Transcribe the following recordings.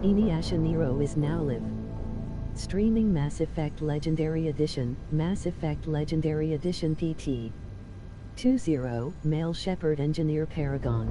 Inuyasha Nero is now live. Streaming Mass Effect Legendary Edition, Mass Effect Legendary Edition PT. 2-0, Male Shepard Engineer Paragon.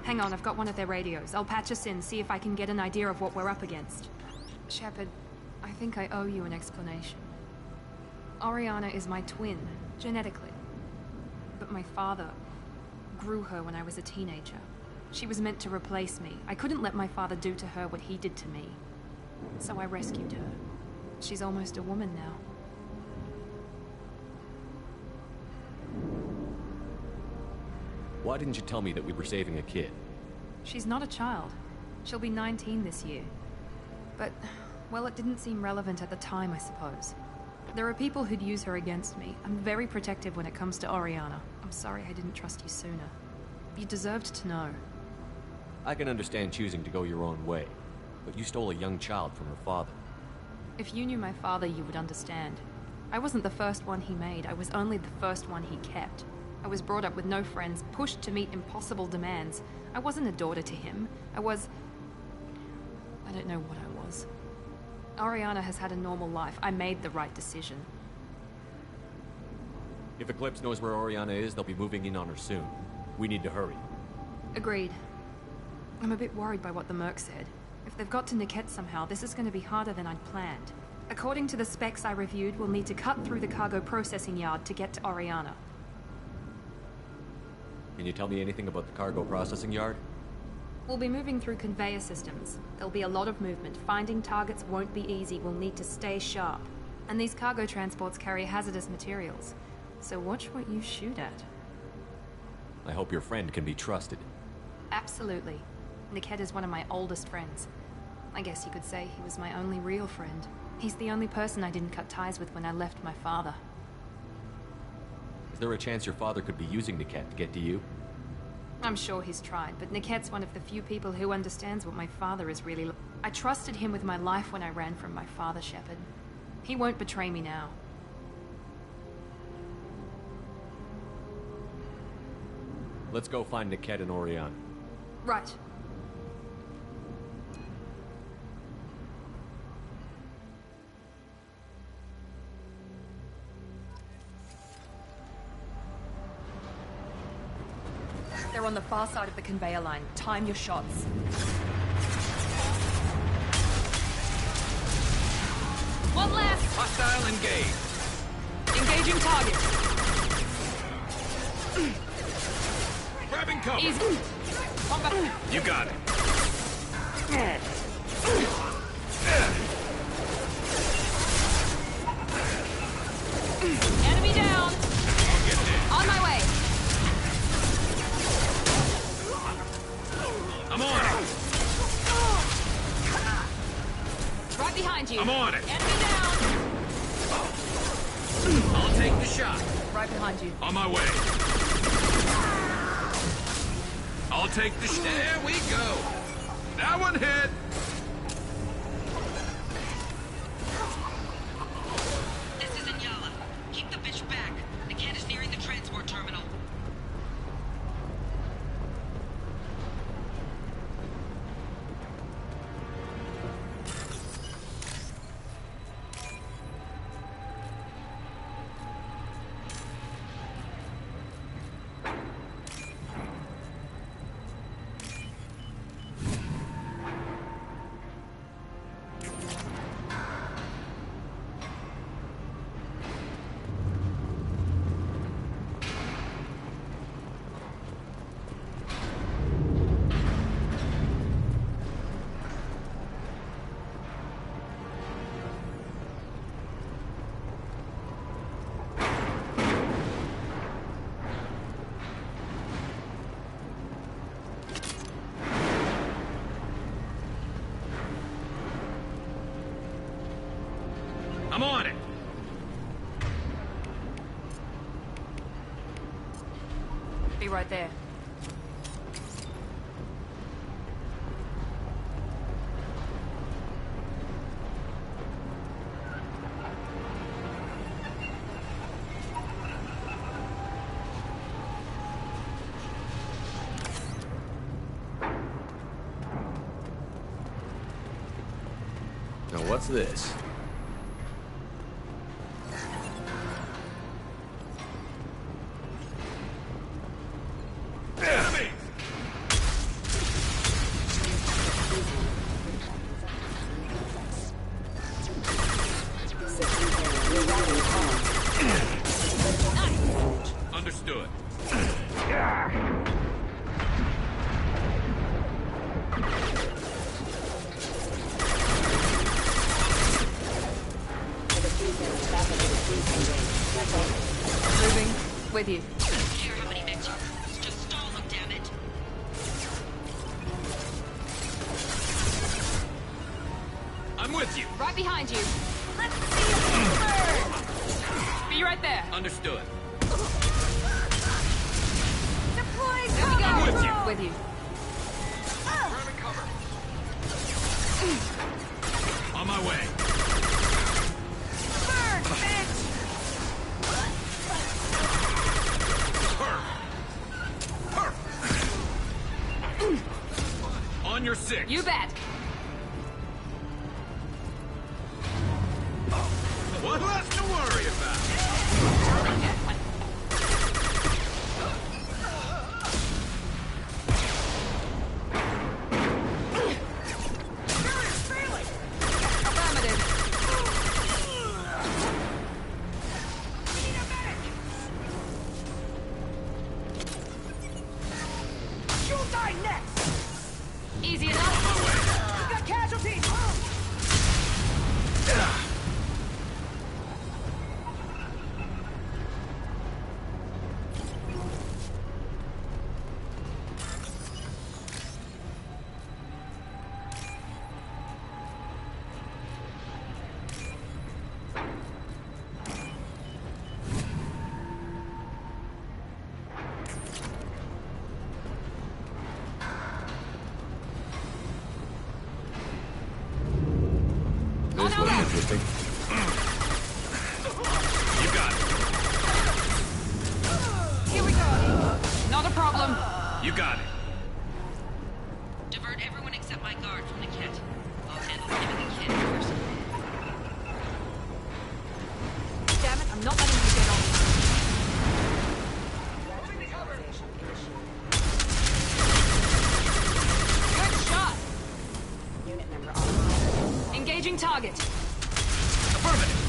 Hang on, I've got one of their radios. I'll patch us in, see if I can get an idea of what we're up against. Shepard, I think I owe you an explanation. Oriana is my twin, genetically. But my father grew her when I was a teenager. She was meant to replace me. I couldn't let my father do to her what he did to me. So I rescued her. She's almost a woman now. Why didn't you tell me that we were saving a kid? She's not a child. She'll be 19 this year. But, well, it didn't seem relevant at the time, I suppose. There are people who'd use her against me. I'm very protective when it comes to Oriana. I'm sorry I didn't trust you sooner. You deserved to know. I can understand choosing to go your own way, but you stole a young child from her father. If you knew my father, you would understand. I wasn't the first one he made. I was only the first one he kept. I was brought up with no friends, pushed to meet impossible demands. I wasn't a daughter to him. I don't know what I was. Oriana has had a normal life. I made the right decision. If Eclipse knows where Oriana is, they'll be moving in on her soon. We need to hurry. Agreed. I'm a bit worried by what the Merc said. If they've got to Niket somehow, this is going to be harder than I'd planned. According to the specs I reviewed, we'll need to cut through the cargo processing yard to get to Oriana. Can you tell me anything about the cargo processing yard? We'll be moving through conveyor systems. There'll be a lot of movement. Finding targets won't be easy. We'll need to stay sharp. And these cargo transports carry hazardous materials. So watch what you shoot at. I hope your friend can be trusted. Absolutely. Niket is one of my oldest friends. I guess you could say he was my only real friend. He's the only person I didn't cut ties with when I left my father. Is there a chance your father could be using Niket to get to you? I'm sure he's tried, but Niket's one of the few people who understands what my father is really like. I trusted him with my life when I ran from my father, Shepard. He won't betray me now. Let's go find Niket and Oriana. Right. They're on the far side of the conveyor line. Time your shots. One left! Hostile engaged. Engaging target. Grabbing cover. Easy. Combat. You got it. Enemy down. I'll get there. On my way. I'm on it. Right behind you. I'm on it. Enemy down. I'll take the shot. Right behind you. On my way. I'll take the There we go. That one hit. I'm on it. Be right there. Now what's this? Enemy! Understood. Moving. With you. Care how many mechs you use. Just stall them, damn it. I'm with you. Right behind you. Let's see you burn! Be right there. Understood. Deploying I'm with you. With you. Grabbing cover. On my way. Burn, bitch! On your six. You bet. What less to worry about? Affirmative. You'll die next! Easy enough. We've got casualties! This looks interesting. You got Here we go. Not a problem. it. You got it. Divert everyone except my guard from the kit. I'll handle giving the kid first. Damn it, I'm not letting you get on. Good shot. Engaging target. Affirmative.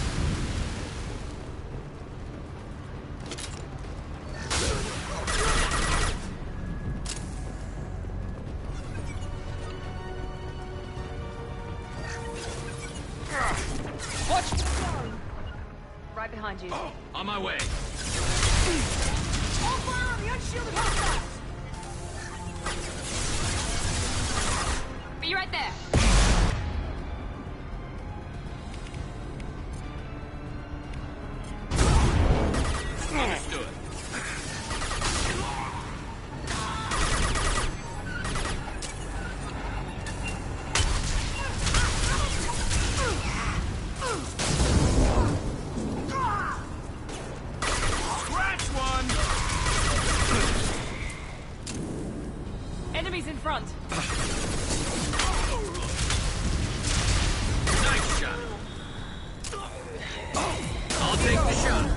Watch. Right behind you. On my way. All fire on the unshielded hostiles! Be right there. Understood. Scratch one! Enemies in front. Nice shot. I'll take the shot.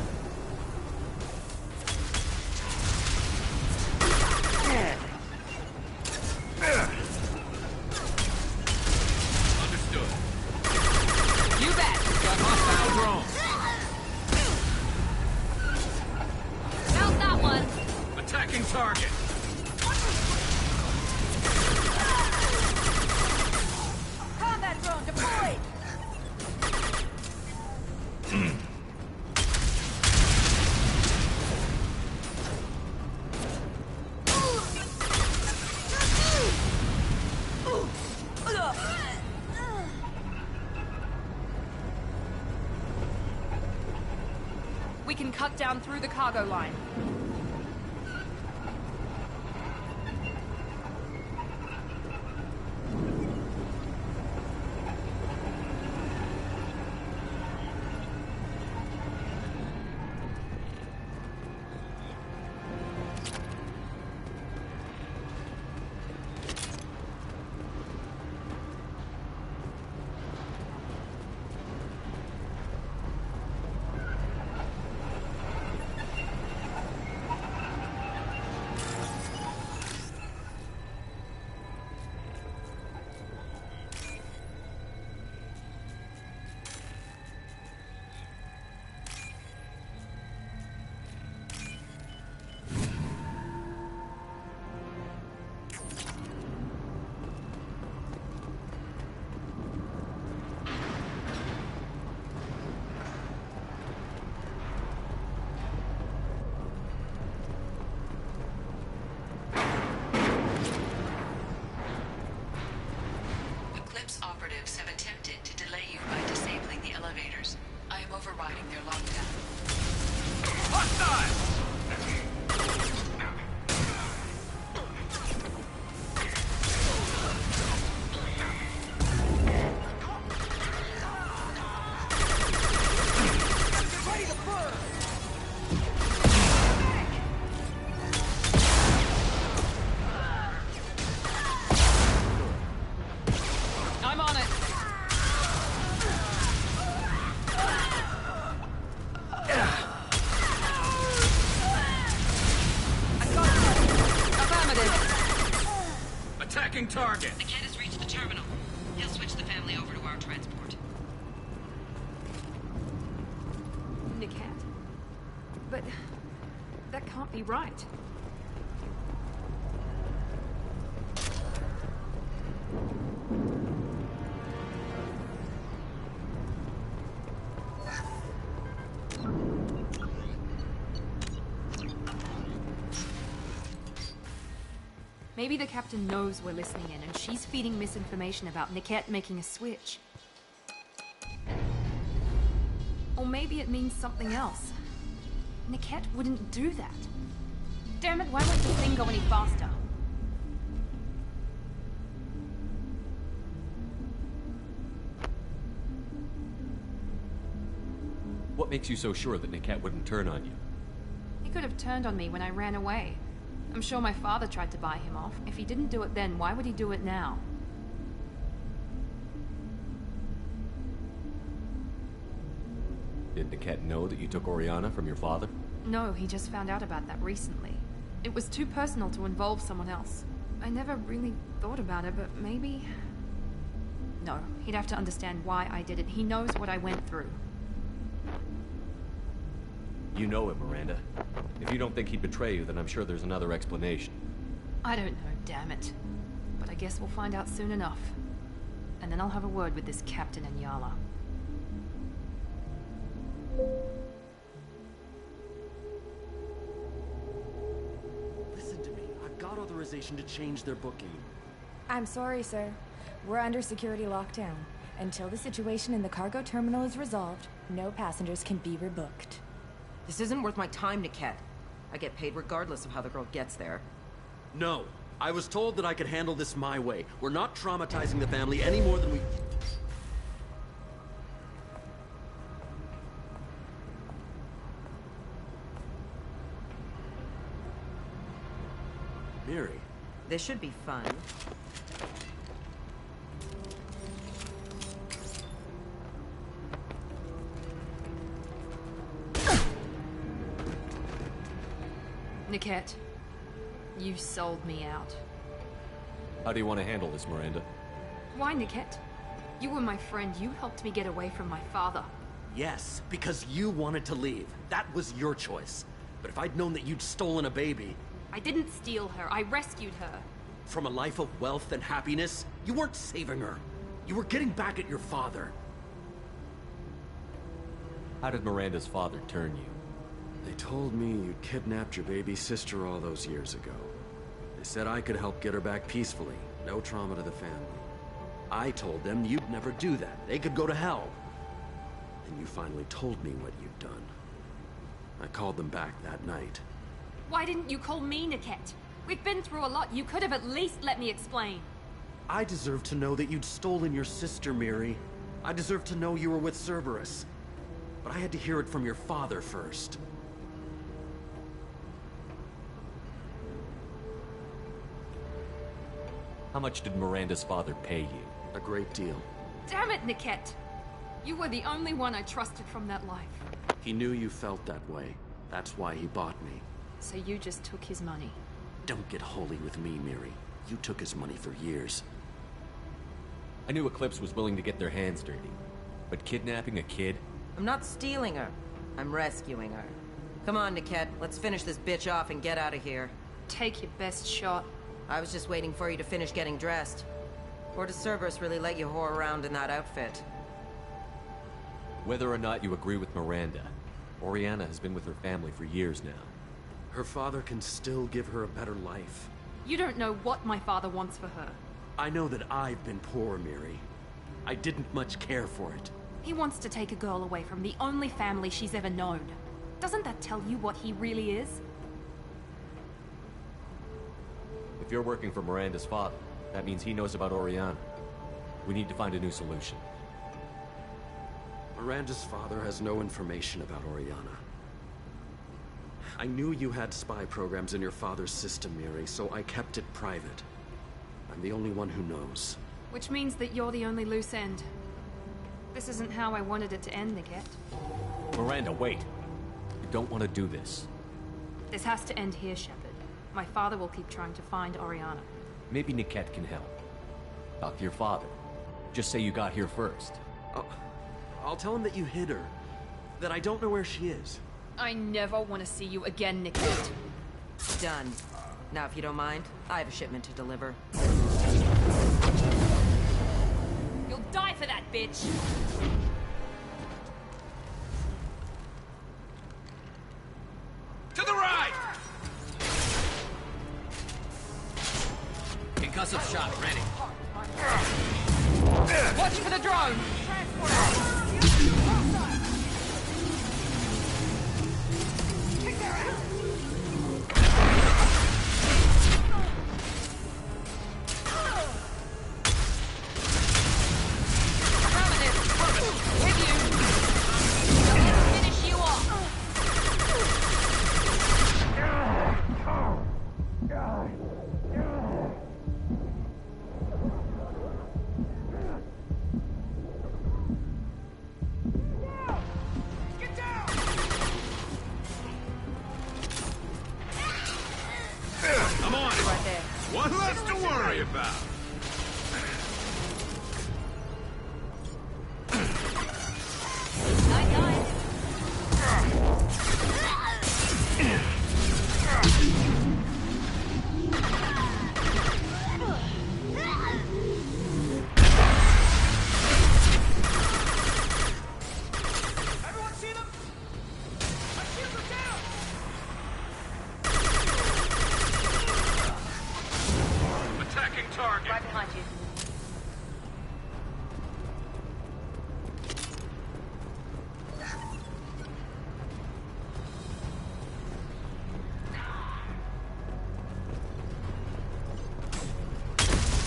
Understood. You bet. Got hostile drone. Found that one. Attacking target. Combat drone deployed! We can cut down through the cargo line. Operatives have attempted to delay you by disabling the elevators. I am overriding their lockdown. Hostile! Target. The kid has reached the terminal. He'll switch the family over to our transport. Niket? But that can't be right. Maybe the captain knows we're listening in, and she's feeding misinformation about Niket making a switch. Or maybe it means something else. Niket wouldn't do that. Damn it, why won't the thing go any faster? What makes you so sure that Niket wouldn't turn on you? He could have turned on me when I ran away. I'm sure my father tried to buy him off. If he didn't do it then, why would he do it now? Did Niket know that you took Oriana from your father? No, he just found out about that recently. It was too personal to involve someone else. I never really thought about it, but maybe... No, he'd have to understand why I did it. He knows what I went through. You know him, Miranda. If you don't think he'd betray you, then I'm sure there's another explanation. I don't know, damn it. But I guess we'll find out soon enough. And then I'll have a word with this captain and Yala. Listen to me. I've got authorization to change their booking. I'm sorry, sir. We're under security lockdown. Until the situation in the cargo terminal is resolved, no passengers can be rebooked. This isn't worth my time, Niket. I get paid regardless of how the girl gets there. No. I was told that I could handle this my way. We're not traumatizing the family any more than we... Mary. This should be fun. Niket, you sold me out. How do you want to handle this, Miranda? Why, Niket? You were my friend. You helped me get away from my father. Yes, because you wanted to leave. That was your choice. But if I'd known that you'd stolen a baby... I didn't steal her. I rescued her. From a life of wealth and happiness, you weren't saving her. You were getting back at your father. How did Miranda's father turn you? They told me you kidnapped your baby sister all those years ago. They said I could help get her back peacefully. No trauma to the family. I told them you'd never do that. They could go to hell. And you finally told me what you'd done. I called them back that night. Why didn't you call me, Niket? We've been through a lot. You could have at least let me explain. I deserve to know that you'd stolen your sister, Miri. I deserve to know you were with Cerberus. But I had to hear it from your father first. How much did Miranda's father pay you? A great deal. Damn it, Niket! You were the only one I trusted from that life. He knew you felt that way. That's why he bought me. So you just took his money. Don't get holy with me, Miri. You took his money for years. I knew Eclipse was willing to get their hands dirty. But kidnapping a kid? I'm not stealing her. I'm rescuing her. Come on, Niket. Let's finish this bitch off and get out of here. Take your best shot. I was just waiting for you to finish getting dressed. Or does Cerberus really let you whore around in that outfit? Whether or not you agree with Miranda, Oriana has been with her family for years now. Her father can still give her a better life. You don't know what my father wants for her. I know that I've been poor, Miri. I didn't much care for it. He wants to take a girl away from the only family she's ever known. Doesn't that tell you what he really is? If you're working for Miranda's father, that means he knows about Oriana. We need to find a new solution. Miranda's father has no information about Oriana. I knew you had spy programs in your father's system, Miri, so I kept it private. I'm the only one who knows. Which means that you're the only loose end. This isn't how I wanted it to end, Niket. Miranda, wait. You don't want to do this. This has to end here, Shepard. My father will keep trying to find Oriana. Maybe Niket can help. Talk to your father. Just say you got here first. I'll tell him that you hid her. That I don't know where she is. I never want to see you again, Niket. Done. Now, if you don't mind, I have a shipment to deliver. You'll die for that, bitch! To the right! Concussive shot ready. Watch for the drone! Kick their ass! With you! Finish you off! Get down! I'm on it. Right there. One less to worry about. Everyone see them? My shields are down! Attacking target. Right behind you.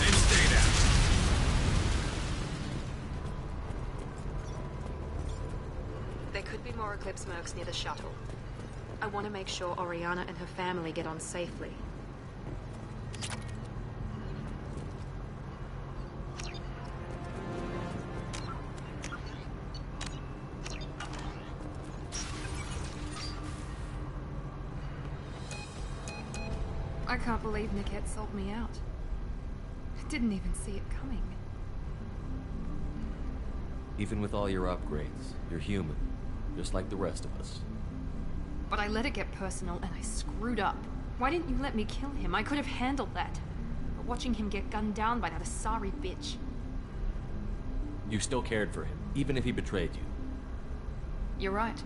And stay down. There could be more Eclipse mercs near the shuttle. I want to make sure Oriana and her family get on safely. I can't believe Niket sold me out. I didn't even see it coming. Even with all your upgrades, you're human. Just like the rest of us. But I let it get personal and I screwed up. Why didn't you let me kill him? I could have handled that. But watching him get gunned down by that Asari bitch. You still cared for him, even if he betrayed you. You're right.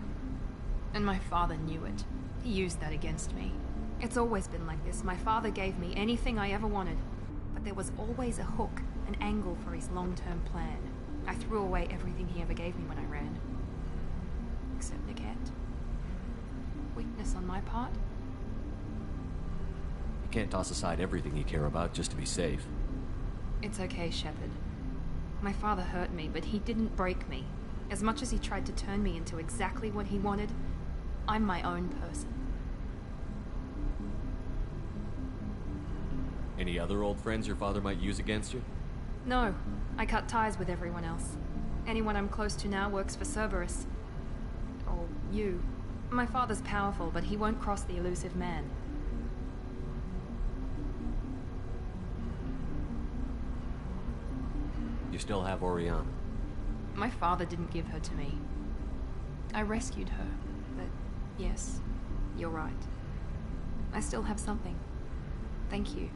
And my father knew it. He used that against me. It's always been like this. My father gave me anything I ever wanted. But there was always a hook, an angle for his long-term plan. I threw away everything he ever gave me when I ran. Except Niket. politeness on my part. You can't toss aside everything you care about just to be safe. It's okay, Shepard. My father hurt me, but he didn't break me. As much as he tried to turn me into exactly what he wanted, I'm my own person. Any other old friends your father might use against you? No, I cut ties with everyone else. Anyone I'm close to now works for Cerberus. Or you. My father's powerful, but he won't cross the elusive man. You still have Oriana. My father didn't give her to me. I rescued her, but yes, you're right. I still have something. Thank you.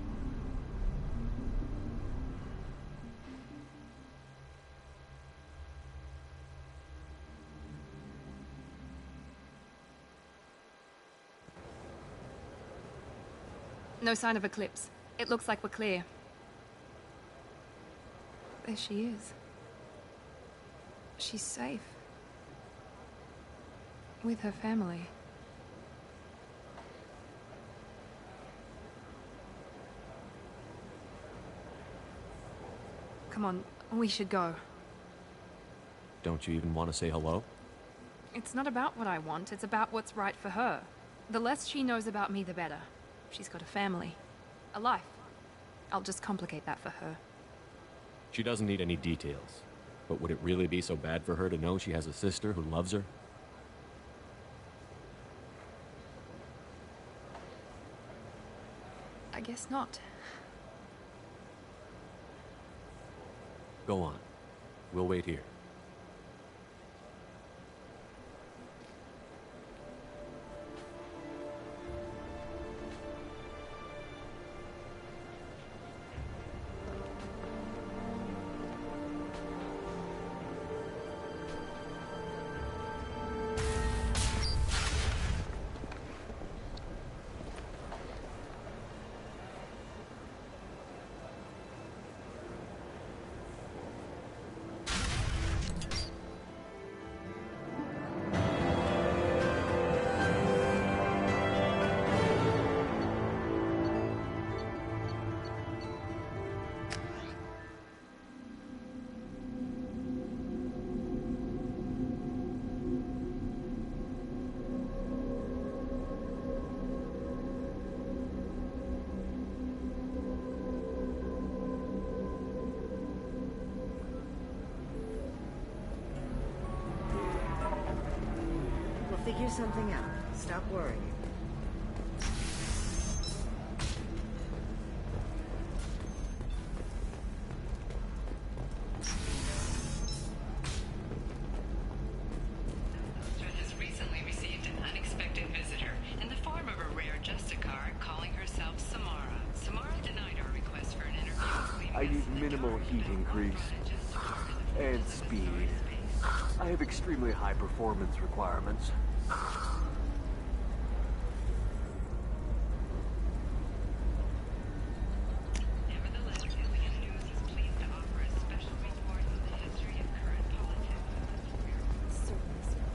No sign of Eclipse. It looks like we're clear. There she is. She's safe. With her family. Come on, we should go. Don't you even want to say hello? It's not about what I want, it's about what's right for her. The less she knows about me, the better. She's got a family. A life. I'll just complicate that for her. She doesn't need any details. But would it really be so bad for her to know she has a sister who loves her? I guess not. Go on. We'll wait here. Figure something out. Stop worrying. Has recently received an unexpected visitor in the form of a rare Justicar calling herself Samara. Samara denied our request for an interview. I need minimal heat increase and speed. I have extremely high performance requirements. Nevertheless, Alien News is pleased to offer a special report on the history of current politics of the sphere.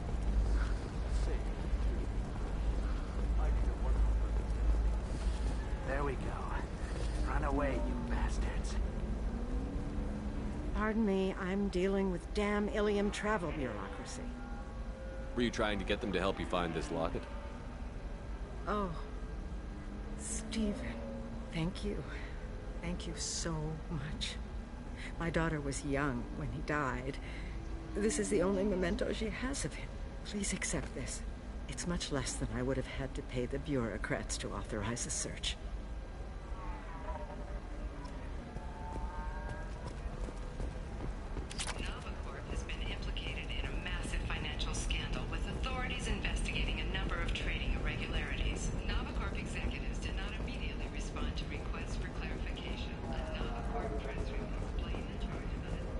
There we go. Run away, you bastards. Pardon me, I'm dealing with damn Ilium travel bureaucracy. Were you trying to get them to help you find this locket? Oh, Stephen, thank you. Thank you so much. My daughter was young when he died. This is the only memento she has of him. Please accept this. It's much less than I would have had to pay the bureaucrats to authorize a search. Novacorp has been implicated in a massive financial scandal with authorities investigating a number of trading irregularities. Novacorp executives did not immediately respond to requests for clarification. A Novacorp press release blamed the charges on its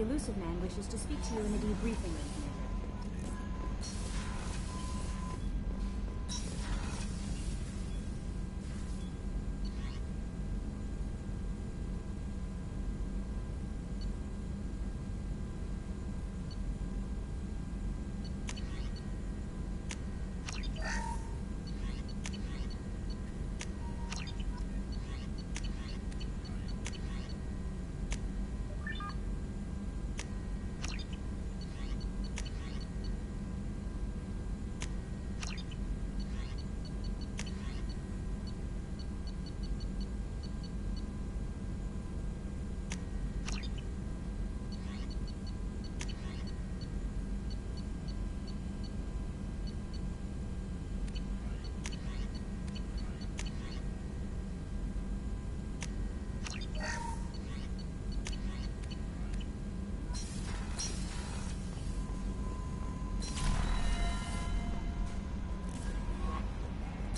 The elusive man wishes to speak to you in a debriefing room, Commander.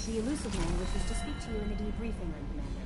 The elusive man wishes to speak to you in the debriefing room, Commander.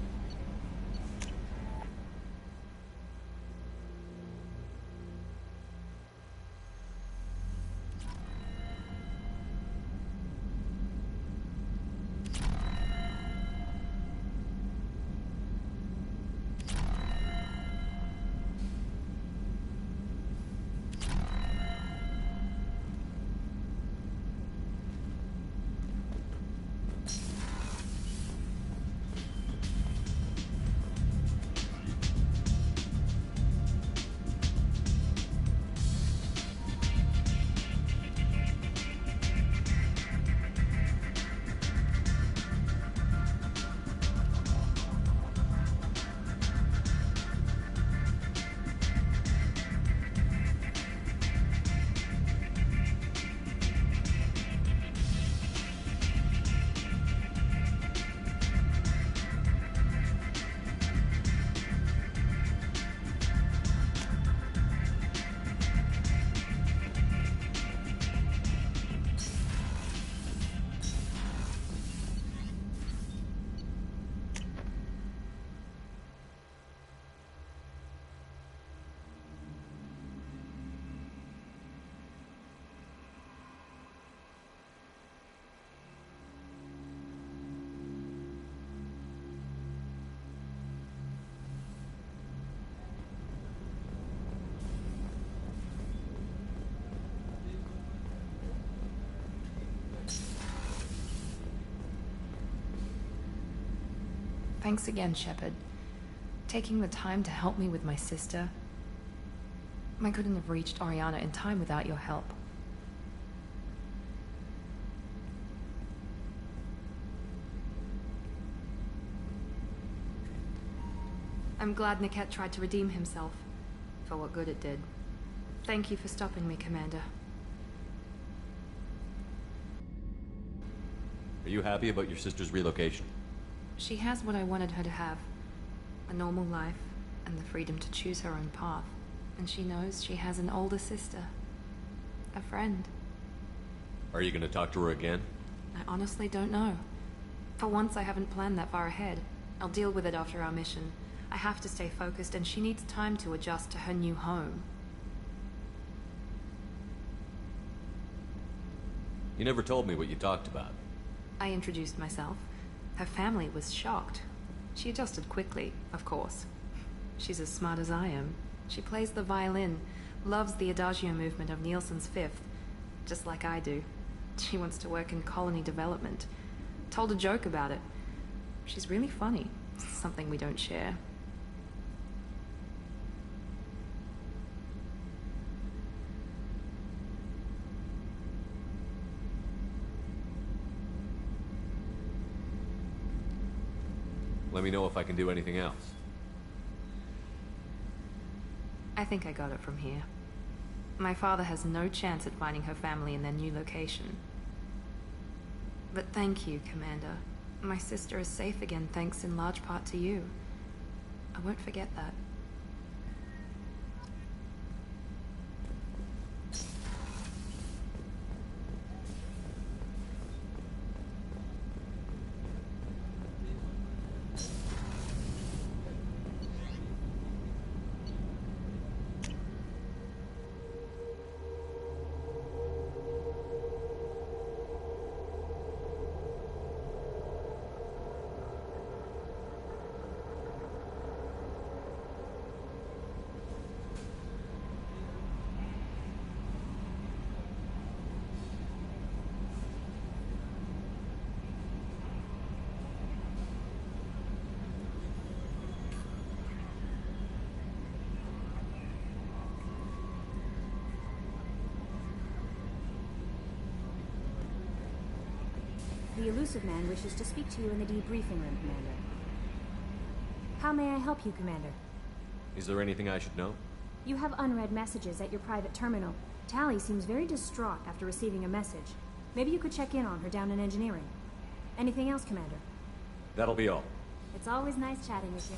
Thanks again, Shepard. Taking the time to help me with my sister. I couldn't have reached Oriana in time without your help. I'm glad Niket tried to redeem himself, for what good it did. Thank you for stopping me, Commander. Are you happy about your sister's relocation? She has what I wanted her to have. A normal life, and the freedom to choose her own path. And she knows she has an older sister. A friend. Are you gonna talk to her again? I honestly don't know. For once, I haven't planned that far ahead. I'll deal with it after our mission. I have to stay focused, and she needs time to adjust to her new home. You never told me what you talked about. I introduced myself. Her family was shocked. She adjusted quickly, of course. She's as smart as I am. She plays the violin, loves the adagio movement of Nielsen's Fifth, just like I do. She wants to work in colony development. Told a joke about it. She's really funny. Something we don't share. Let me know if I can do anything else. I think I got it from here. My father has no chance at finding her family in their new location. But thank you, Commander. My sister is safe again thanks in large part to you. I won't forget that. The elusive man wishes to speak to you in the debriefing room, Commander. How may I help you, Commander? Is there anything I should know? You have unread messages at your private terminal. Tally seems very distraught after receiving a message. Maybe you could check in on her down in engineering. Anything else, Commander? That'll be all. It's always nice chatting with you.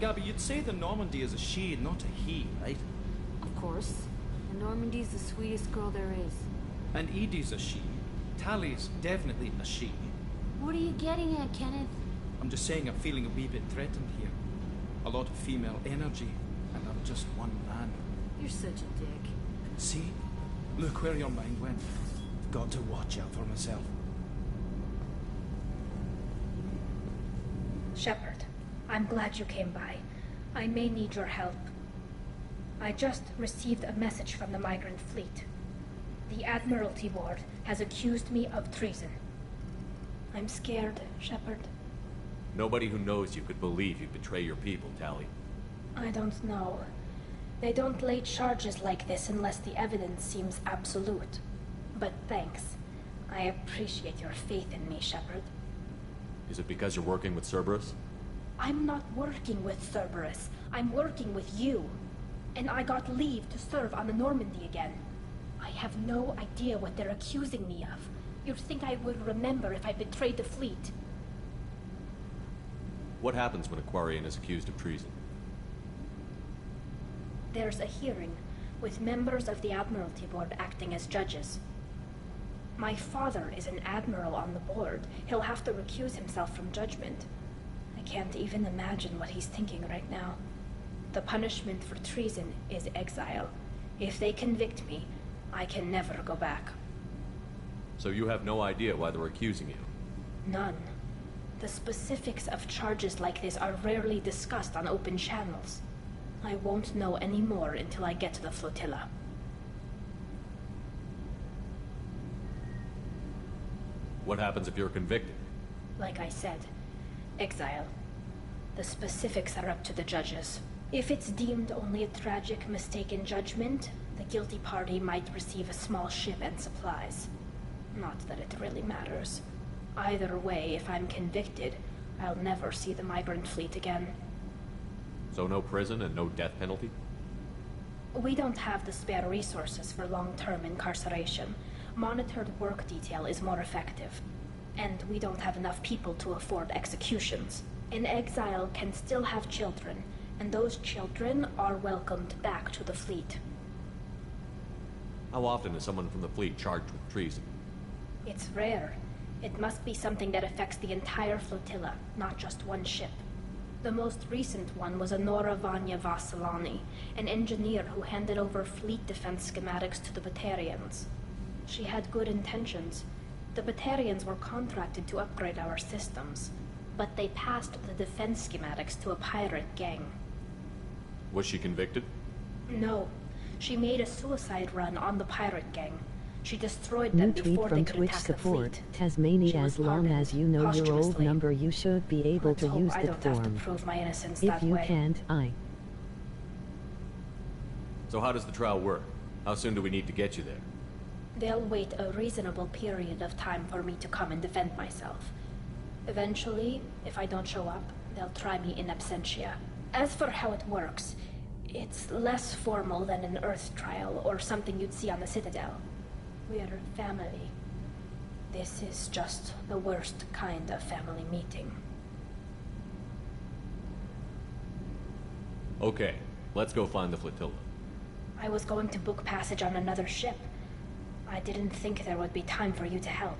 Gabby, you'd say the Normandy is a she, not a he, right? Of course. And Normandy's the sweetest girl there is. And Edie's a she. Tally's definitely a she. What are you getting at, Kenneth? I'm just saying I'm feeling a wee bit threatened here. A lot of female energy, and I'm just one man. You're such a dick. See? Look where your mind went. Got to watch out for myself. Shepard, I'm glad you came by. I may need your help. I just received a message from the migrant fleet. The Admiralty Board has accused me of treason. I'm scared, Shepard. Nobody who knows you could believe you'd betray your people, Tally. I don't know. They don't lay charges like this unless the evidence seems absolute. But thanks. I appreciate your faith in me, Shepard. Is it because you're working with Cerberus? I'm not working with Cerberus. I'm working with you. And I got leave to serve on the Normandy again. I have no idea what they're accusing me of. You'd think I would remember if I betrayed the fleet. What happens when a Quarian is accused of treason? There's a hearing, with members of the Admiralty Board acting as judges. My father is an admiral on the board. He'll have to recuse himself from judgment. I can't even imagine what he's thinking right now. The punishment for treason is exile. If they convict me, I can never go back. So you have no idea why they're accusing you? None. The specifics of charges like this are rarely discussed on open channels. I won't know any more until I get to the flotilla. What happens if you're convicted? Like I said, exile. The specifics are up to the judges. If it's deemed only a tragic mistake in judgment, the guilty party might receive a small ship and supplies. Not that it really matters. Either way, if I'm convicted, I'll never see the migrant fleet again. So no prison and no death penalty? We don't have the spare resources for long-term incarceration. Monitored work detail is more effective. And we don't have enough people to afford executions. An exile can still have children, and those children are welcomed back to the fleet. How often is someone from the fleet charged with treason? It's rare. It must be something that affects the entire flotilla, not just one ship. The most recent one was Honora Vanya Vassilani, an engineer who handed over fleet defense schematics to the Batarians. She had good intentions. The Batarians were contracted to upgrade our systems, but they passed the defense schematics to a pirate gang. Was she convicted? No. She made a suicide run on the pirate gang. She destroyed New them tweet before they from could Twitch attack support. the fleet. Tasmania, She was as long pardoned as you know your old posthumously. number, you should be able Let's to hope use I the don't have to form. prove my innocence If that you way. can't, So how does the trial work? How soon do we need to get you there? They'll wait a reasonable period of time for me to come and defend myself. Eventually, if I don't show up, they'll try me in absentia. As for how it works, it's less formal than an Earth trial or something you'd see on the Citadel. We're family. This is just the worst kind of family meeting. Okay, let's go find the flotilla. I was going to book passage on another ship. I didn't think there would be time for you to help.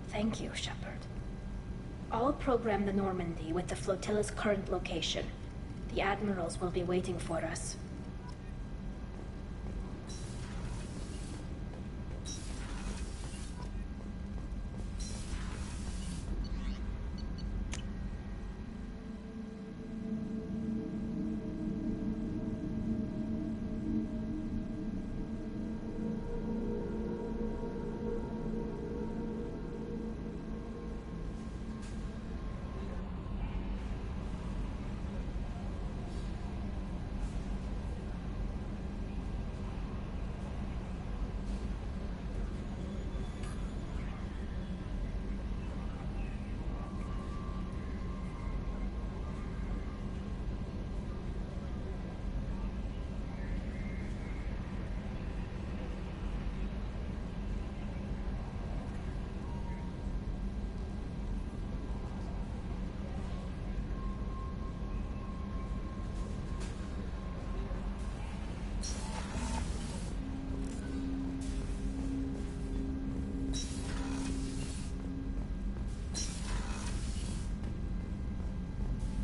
Thank you, Shepard. I'll program the Normandy with the flotilla's current location. The admirals will be waiting for us.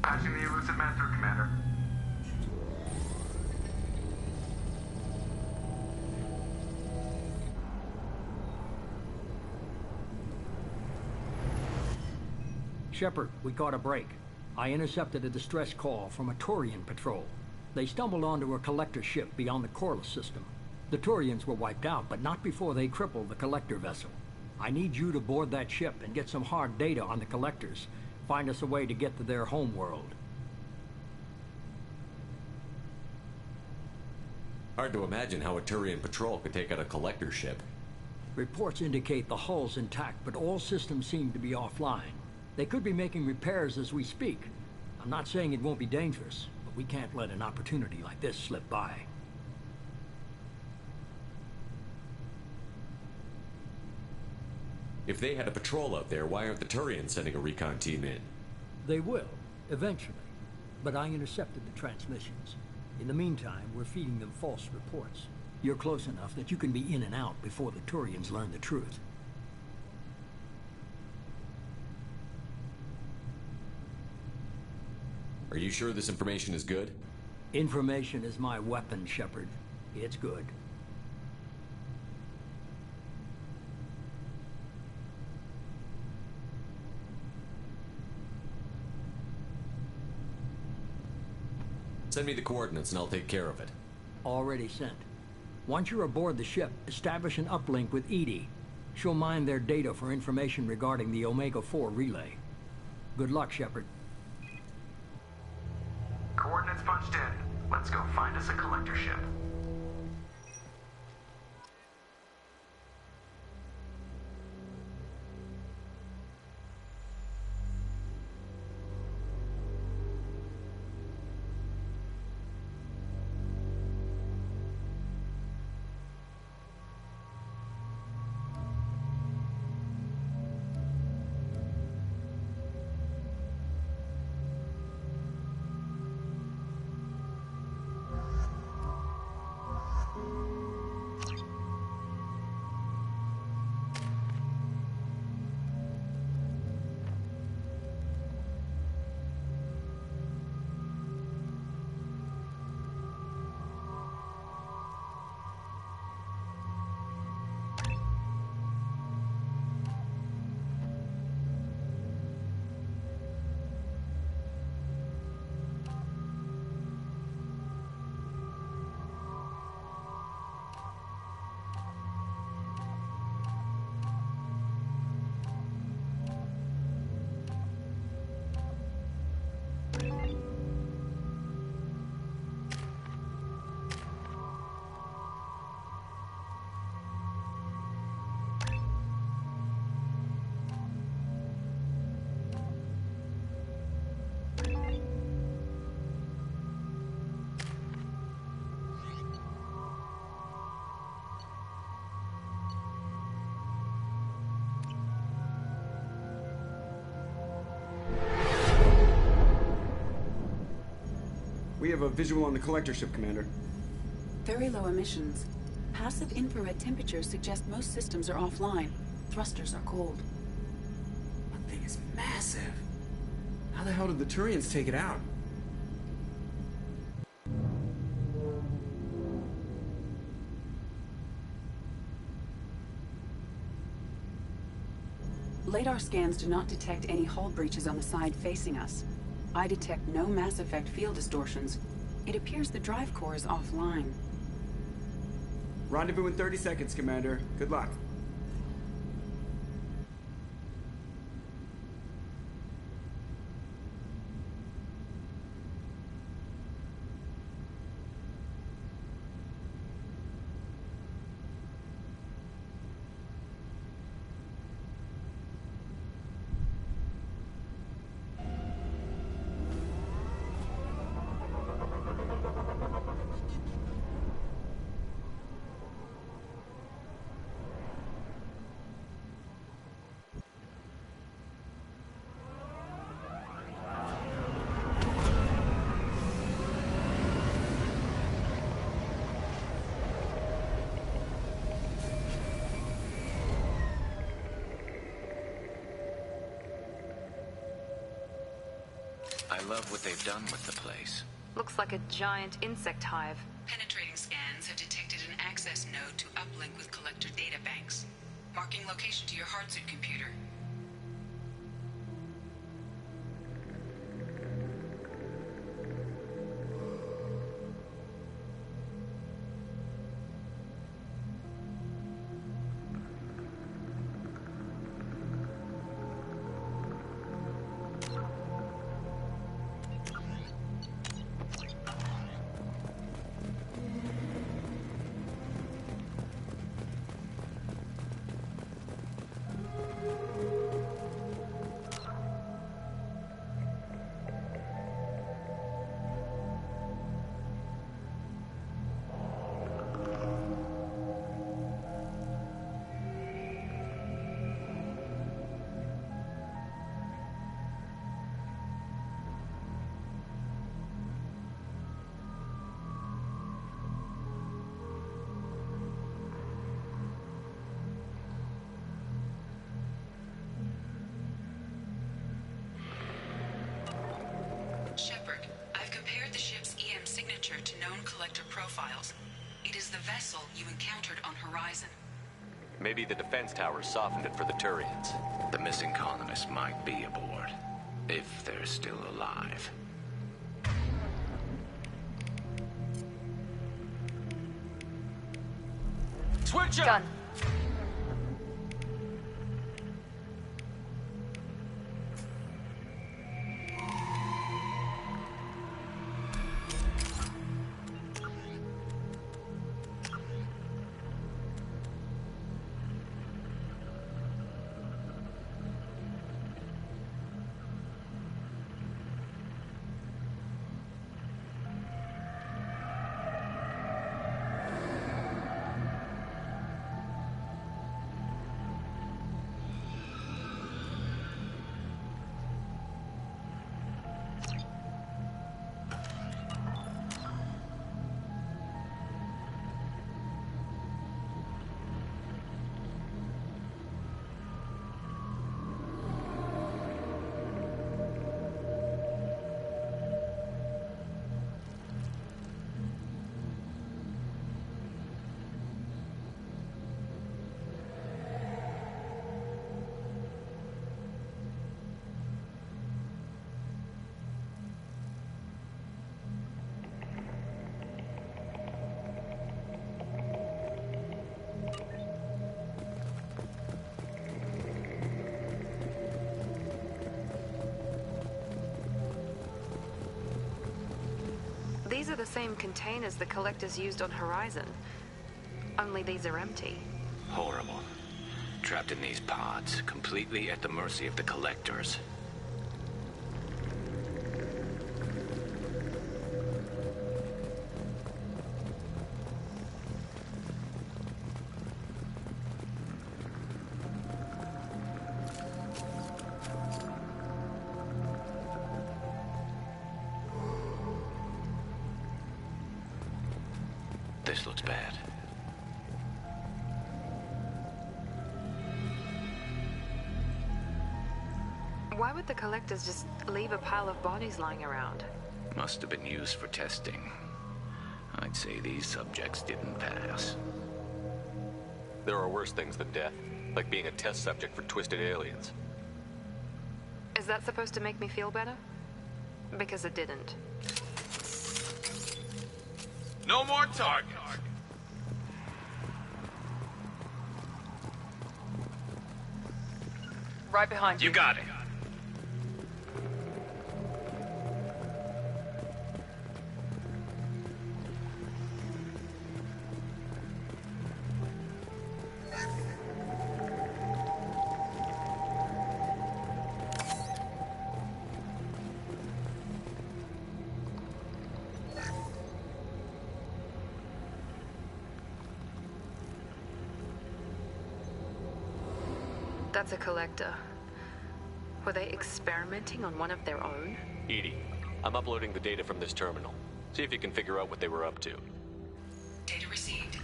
Patching the elusive man through, Commander. Shepard, we caught a break. I intercepted a distress call from a Turian patrol. They stumbled onto a collector ship beyond the Corliss system. The Turians were wiped out, but not before they crippled the collector vessel. I need you to board that ship and get some hard data on the collectors. Find us a way to get to their homeworld. Hard to imagine how a Turian patrol could take out a collector ship. Reports indicate the hull's intact, but all systems seem to be offline. They could be making repairs as we speak. I'm not saying it won't be dangerous, but we can't let an opportunity like this slip by. If they had a patrol out there, why aren't the Turians sending a recon team in? They will, eventually. But I intercepted the transmissions. In the meantime, we're feeding them false reports. You're close enough that you can be in and out before the Turians learn the truth. Are you sure this information is good? Information is my weapon, Shepard. It's good. Send me the coordinates and I'll take care of it. Already sent. Once you're aboard the ship, establish an uplink with Edie. She'll mine their data for information regarding the Omega-4 relay. Good luck, Shepard. Coordinates punched in. Let's go find us a collector ship. We have a visual on the collector ship, Commander. Very low emissions. Passive infrared temperatures suggest most systems are offline. Thrusters are cold. That thing is massive. How the hell did the Turians take it out? Radar scans do not detect any hull breaches on the side facing us. I detect no Mass Effect field distortions. It appears the drive core is offline. Rendezvous in 30 seconds, Commander. Good luck. I love what they've done with the place. Looks like a giant insect hive. Penetrating scans have detected an access node to uplink with collector data banks. Marking location to your hardsuit computer. Shepard, I've compared the ship's EM signature to known collector profiles. It is the vessel you encountered on Horizon. Maybe the defense towers softened it for the Turians. The missing colonists might be aboard, if they're still alive. Switch up! Gun. These are the same containers the collectors used on Horizon. Only these are empty. Horrible. Trapped in these pods, completely at the mercy of the collectors. This looks bad. Why would the collectors just leave a pile of bodies lying around? Must have been used for testing. I'd say these subjects didn't pass. There are worse things than death, like being a test subject for twisted aliens. Is that supposed to make me feel better? Because it didn't. No more targets. Right behind you. You got it. That's a collector. Were they experimenting on one of their own? Edie, I'm uploading the data from this terminal. See if you can figure out what they were up to. Data received.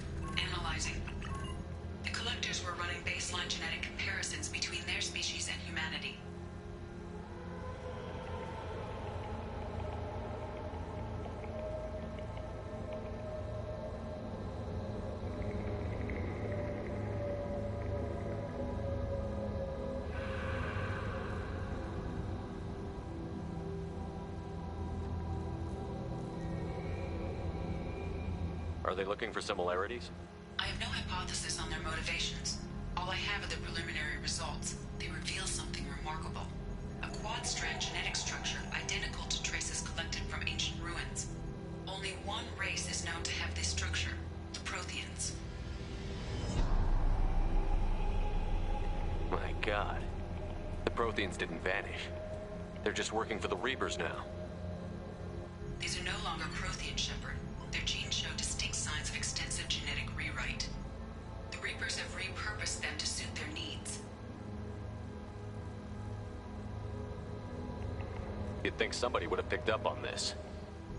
Analyzing. The collectors were running baseline genetic comparisons between their species and humanity. Are they looking for similarities? I have no hypothesis on their motivations. All I have are the preliminary results. They reveal something remarkable. A quad-strand genetic structure identical to traces collected from ancient ruins. Only one race is known to have this structure, the Protheans. My god. The Protheans didn't vanish. They're just working for the Reapers now. These are no longer Prothean, Shepard. Their genes show distinct signs of extensive genetic rewrite. The Reapers have repurposed them to suit their needs. You'd think somebody would have picked up on this.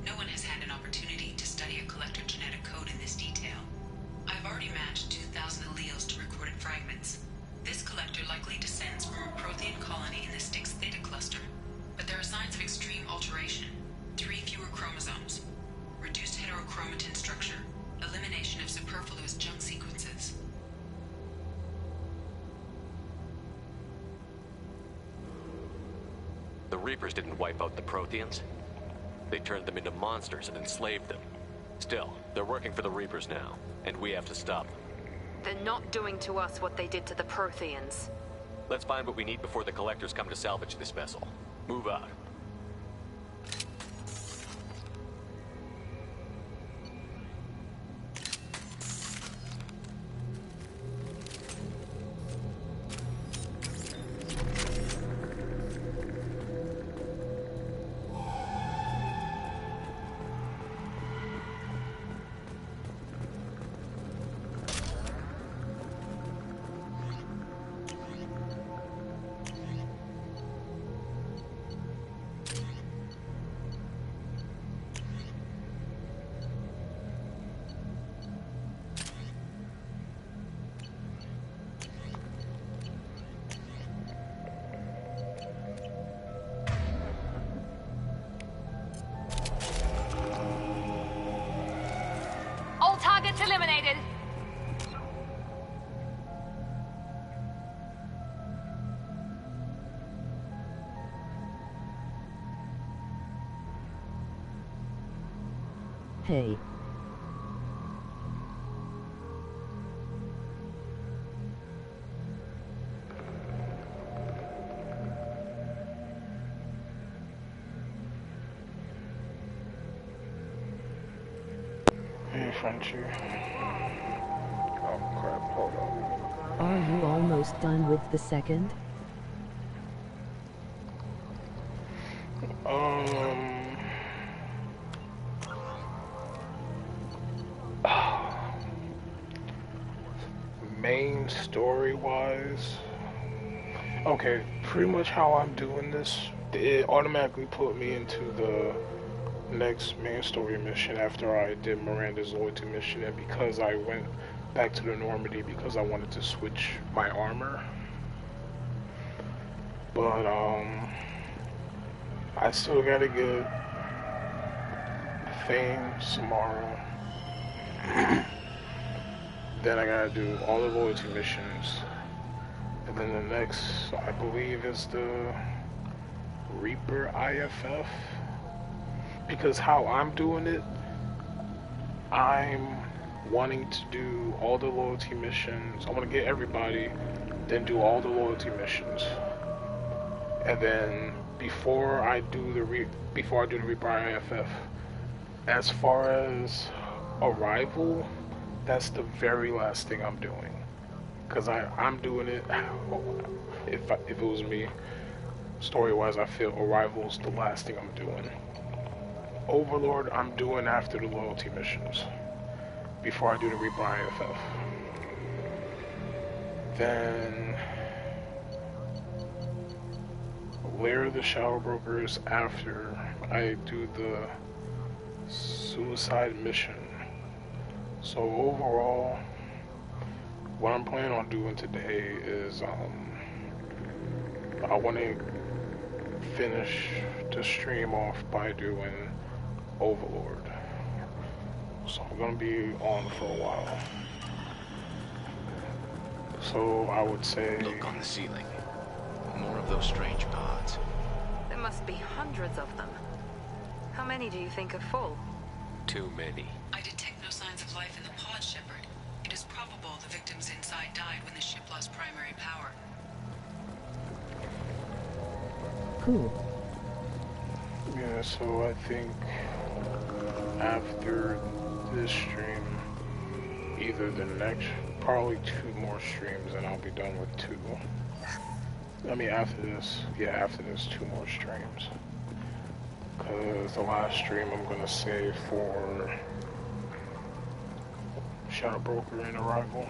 No one has had an opportunity to study a collector genetic code in this detail. I've already matched 2,000 alleles to recorded fragments. This collector likely descends from a Prothean colony in the Styx Theta cluster. But there are signs of extreme alteration. 3 fewer chromosomes. Reduced heterochromatin structure. Elimination of superfluous junk sequences. The Reapers didn't wipe out the Protheans. They turned them into monsters and enslaved them. Still, they're working for the Reapers now, and we have to stop them. They're not doing to us what they did to the Protheans. Let's find what we need before the Collectors come to salvage this vessel. Move out. All targets eliminated. Hey. Hey, Frenchie. Oh crap, hold on. Are you almost done with the second? Main story-wise, okay, pretty much how I'm doing this, it automatically put me into the next main story mission after I did Miranda's loyalty mission, and because I went back to the Normandy because I wanted to switch my armor. But I still gotta get Fame tomorrow. Then I gotta do all the loyalty missions. And then the next, I believe, is the Reaper IFF. Because how I'm doing it, I'm wanting to do all the loyalty missions. I want to get everybody, then do all the loyalty missions. And then before I do the Reaper IFF, as far as Arrival, that's the very last thing I'm doing. Because I'm doing it, if it was me, story-wise, I feel Arrival's the last thing I'm doing. Overlord, I'm doing after the loyalty missions, before I do the Reaper IFF. Then Lair of the Shadow Brokers after I do the suicide mission. So overall, what I'm planning on doing today is I want to finish the stream off by doing Overlord. So I'm going to be on for a while. So I would say... Look on the ceiling. More of those strange pods. There must be hundreds of them. How many do you think are full? Too many. I detect no signs signs of life in the pod, Shepard. It is probable the victims inside died when the ship lost primary power. Cool. Yeah, so I think after this stream, either the next, probably 2 more streams, and I'll be done with 2. I mean, after this, 2 more streams. Because the last stream I'm gonna save for Shadow Broker and Arrival.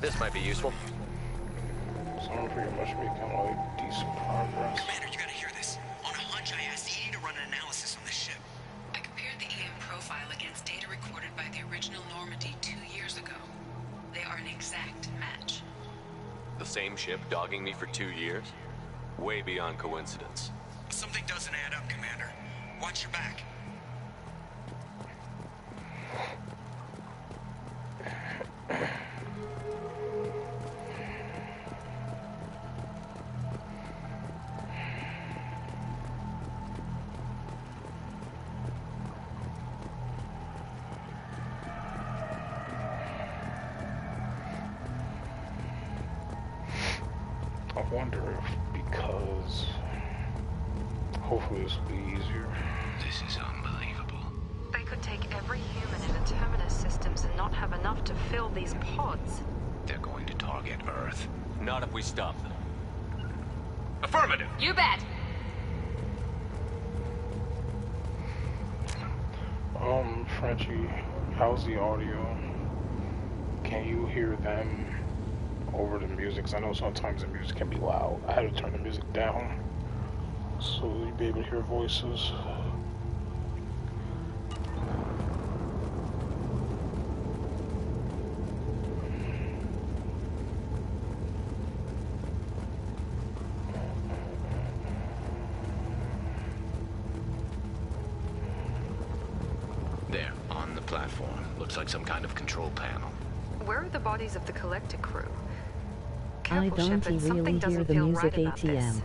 This might be useful. So I'm pretty much making like decent progress. Commander, you gotta hear this. On a hunch, I asked Edie to run an analysis on this ship. I compared the EM profile against data recorded by the original Normandy 2 years ago. They are an exact match. The same ship dogging me for 2 years? Way beyond coincidence. Something doesn't add up, Commander. Watch your back. I wonder if because hopefully this will be easier. This is unbelievable. They could take every human in the Terminus systems and not have enough to fill these pods. They're going to target Earth. Not if we stop them. Affirmative. You bet. Frenchie, how's the audio? Can you hear them over the music? 'Cause I know sometimes the music can be loud. I had to turn the music down so you'd be able to hear voices. There, on the platform. Looks like some kind of control panel. Where are the bodies of the collector crew? I Careful, don't Shepard. really Something hear doesn't the feel music right about ATM. this.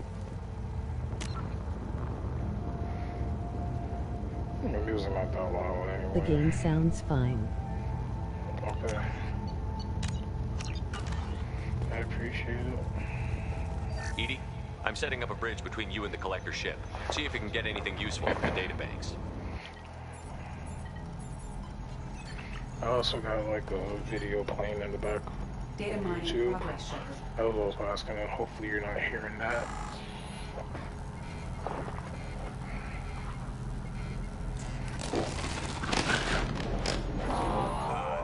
The music not that loud anyway. The game sounds fine. Okay. I appreciate it. Edie, I'm setting up a bridge between you and the collector ship. See if you can get anything useful from the databanks. I also got like a video playing in the back. Data mining YouTube. progress, Shepard. I was also asking, and hopefully you're not hearing that.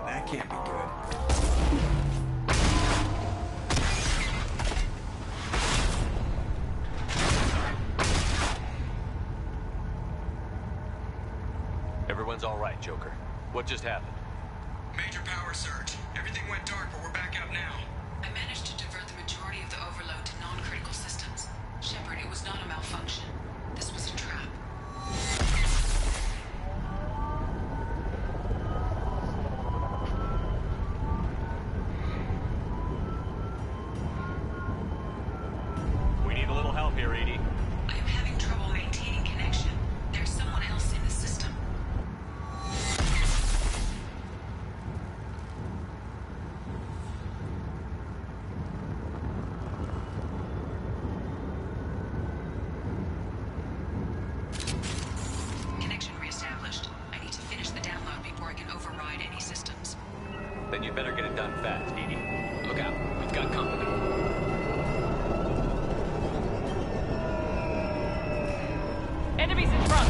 That can't be good. Everyone's all right, Joker. What just happened? Major power surge. Everything went dark, but we're back up now. I managed to divert the majority of the overload to non-critical systems. Shepard, it was not a malfunction. This was a trap. We need a little help here, Edie. I am having trouble maintaining connection. There's someone else in the system. Connection reestablished. I need to finish the download before I can override any systems. Then you better get it done fast, Edie. Look out, we've got company. Enemies in front.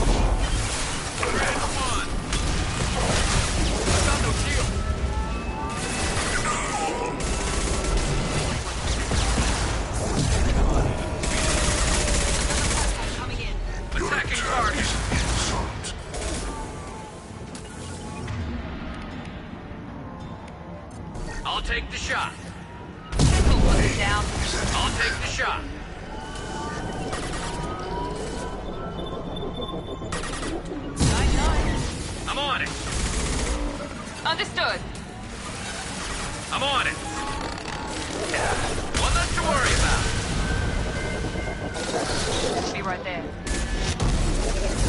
Red one. Got no shield. Coming in. Attacking target. I'll take the shot. Down. I'll take the shot. I'm on it. Understood. I'm on it. to worry about. Be right there.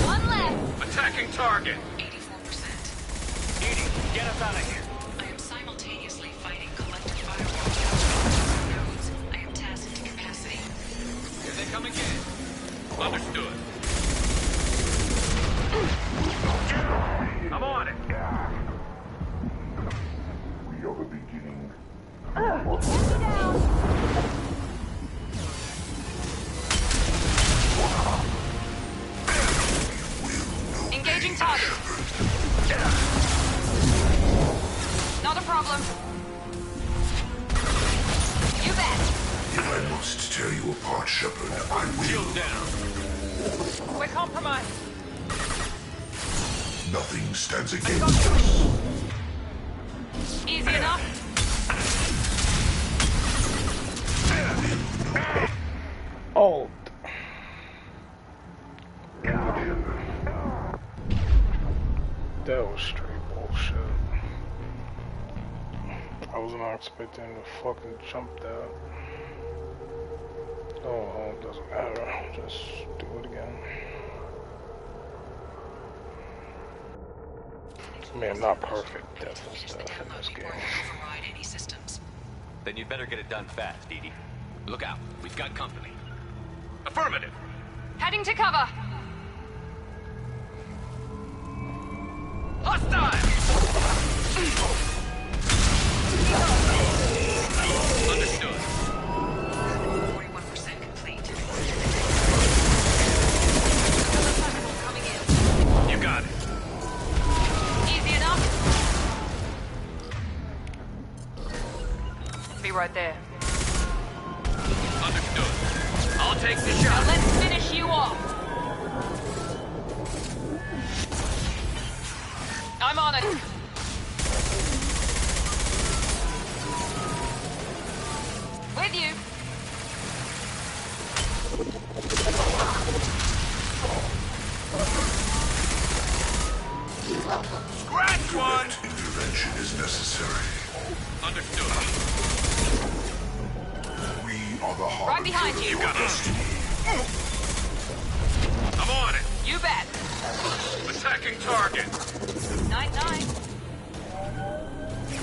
One left. Attacking target. 84%. Edie, get us out of here. I am simultaneously fighting collective firewall nodes. I am tasked to capacity. Here they come again. Understood. I'm on it. We are the beginning. Engaging target. Not a problem. You bet. If I must tear you apart, Shepard, I will. Shield down. We're compromised. Nothing stands against us. Easy enough. Oh. That was straight bullshit. I was not expecting to fucking jump that. Oh, it doesn't matter. Just do it again. I mean, I'm not perfect. Death is death in this game. Override any systems. Then you'd better get it done fast, Edie. Look out, we've got company. Affirmative. Heading to cover. Hostile. Understood. 41% complete. Coming in. You got it. Easy enough. Be right there. Understood. I'll take the Now shot. let's finish you off. I'm on it. With you. Scratch one. Intervention is necessary. Understood. We are the heart. Right behind you. You got it. I'm on it. You bet. Attacking target. 9-9.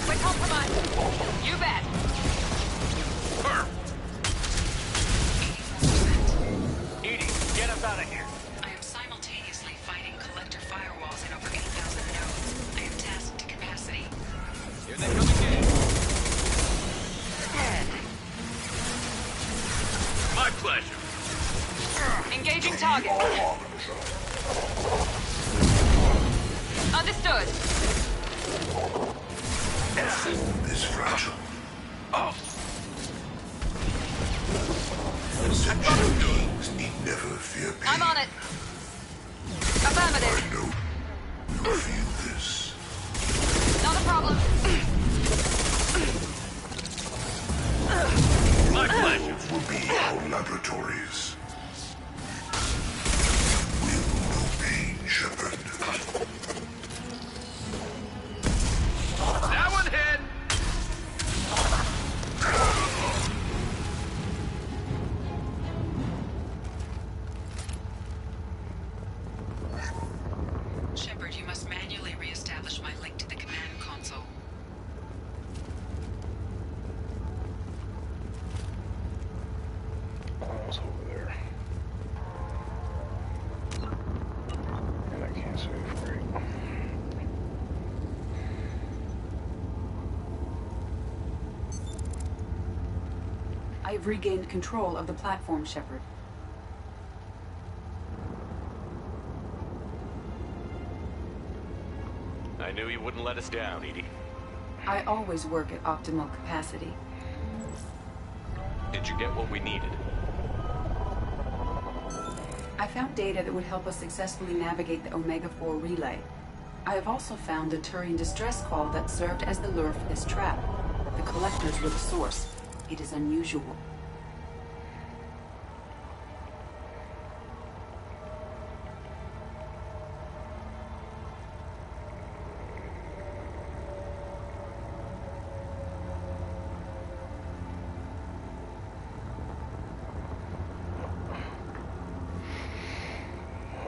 We're compromised. You bet. Perp. Edie, get us out of here. I am simultaneously fighting collector firewalls in over 8,000 nodes. I am tasked to capacity. Here they come again. My pleasure. Engaging target. Understood. Is fragile. Oh. Sentient beings need never fear pain. I'm on it. Affirmative. I know you feel this. Not a problem. My pleasure. Will be our laboratories. Will no pain, Shepard. That one hit. Shepard, you must manually re-establish my link to the command console. Oh, it's over there. And I can't save great. I've regained control of the platform, Shepard. I knew you wouldn't let us down, Edie. I always work at optimal capacity. Did you get what we needed? I found data that would help us successfully navigate the Omega-4 relay. I have also found a Turian distress call that served as the lure for this trap. The collectors were the source. It is unusual.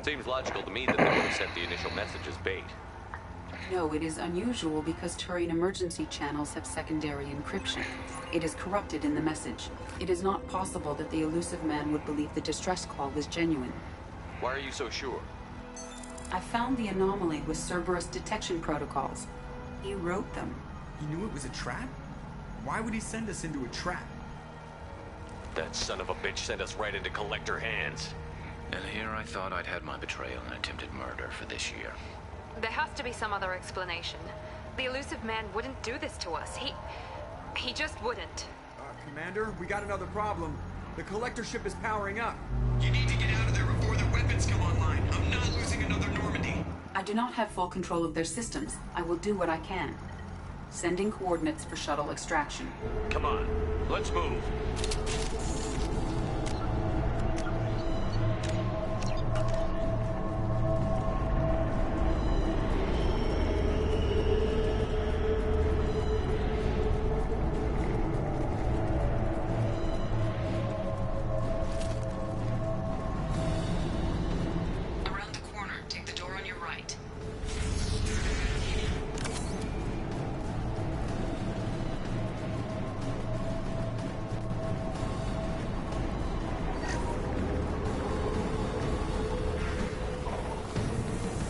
Seems logical to me that they would have sent the initial message as bait. No, it is unusual because Turian emergency channels have secondary encryption. It is corrupted in the message. It is not possible that the elusive man would believe the distress call was genuine. Why are you so sure? I found the anomaly with Cerberus detection protocols. He wrote them. He knew it was a trap? Why would he send us into a trap? That son of a bitch sent us right into Collector hands. And here I thought I'd had my betrayal and attempted murder for this year. There has to be some other explanation. The elusive man wouldn't do this to us. He just wouldn't. Commander, we got another problem. The Collector ship is powering up. You need to get out of there before their weapons come online. I'm not losing another Normandy. I do not have full control of their systems. I will do what I can. Sending coordinates for shuttle extraction. Come on, let's move.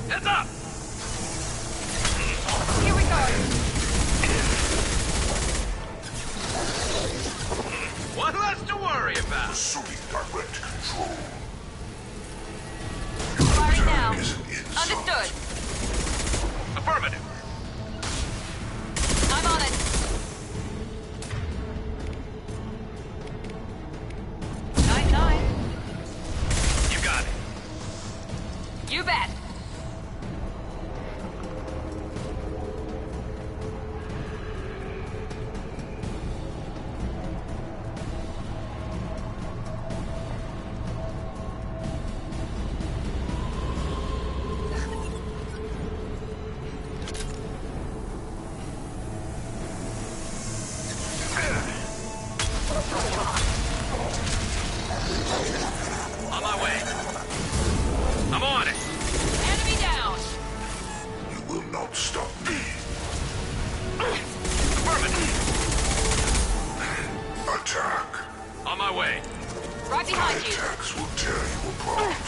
Heads up! Here we go! One less to worry about. Assuming direct control. Firing now. Isn't Understood. Affirmative. I'm on it. 9-9. You got it. You bet. On my way. I'm on it. Enemy down. You will not stop me. Affirmative. Attack. On my way. Right behind you. Attacks will tear you apart.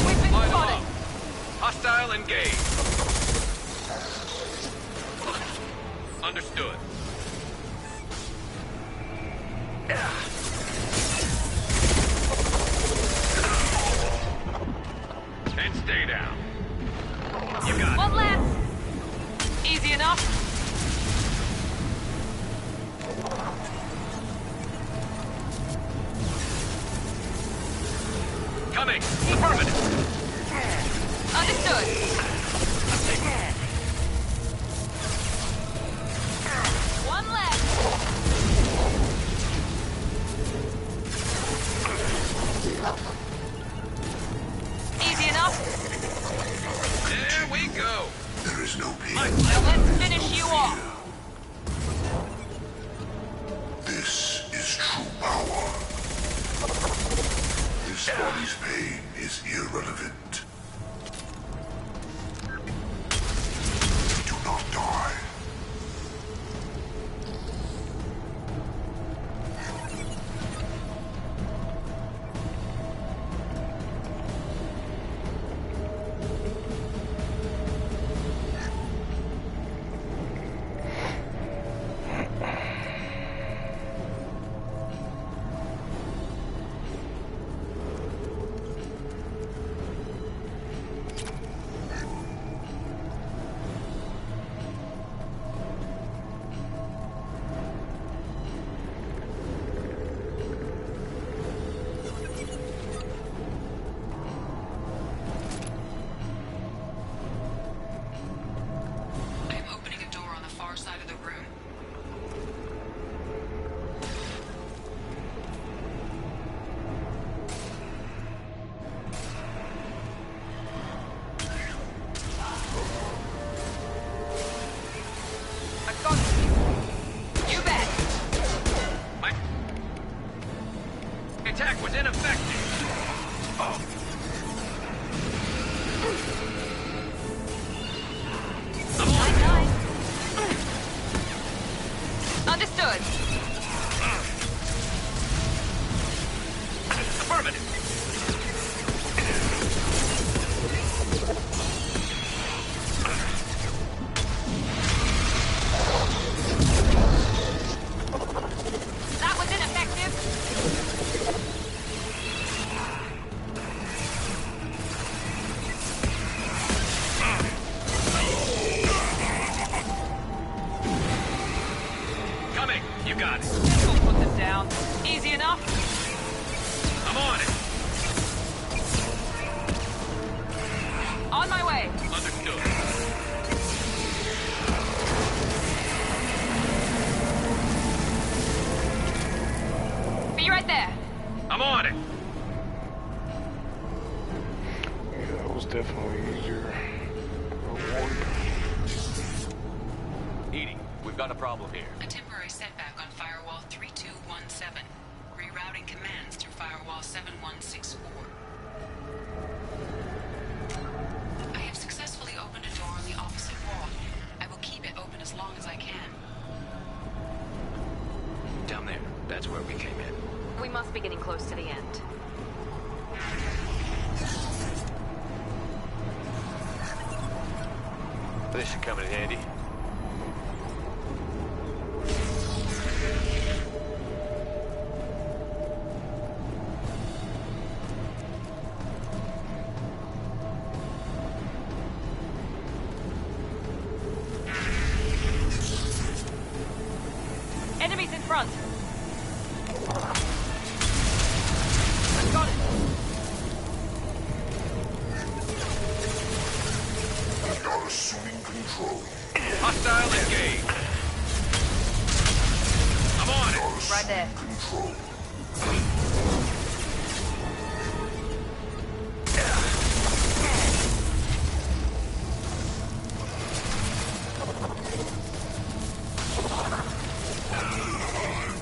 We've been Line them spotted. up. Hostile engaged. Understood. And stay down. You got One left. Easy enough. it. Coming. Affirmative. Understood. One left. Easy enough. There we go. There is no peace. Now let's finish you off. This is true power. This body's pain is irrelevant. Do not die. side. Affirmative. That was ineffective. Coming. You got it. We'll put them down. Easy enough. I'm on it. On my way. Understood. Be right there. I'm on it. Yeah, that was definitely easier. Edie, we've got a problem here. A temporary setback on Firewall 3217. Rerouting commands through Firewall 7164. I have successfully opened a door on the opposite wall. I will keep it open as long as I can. Down there. That's where we came in. We must be getting close to the end. This should come in handy. Enemies in front. Got it. You're assuming control. Hostile engaged. I'm on it. Right there. Control.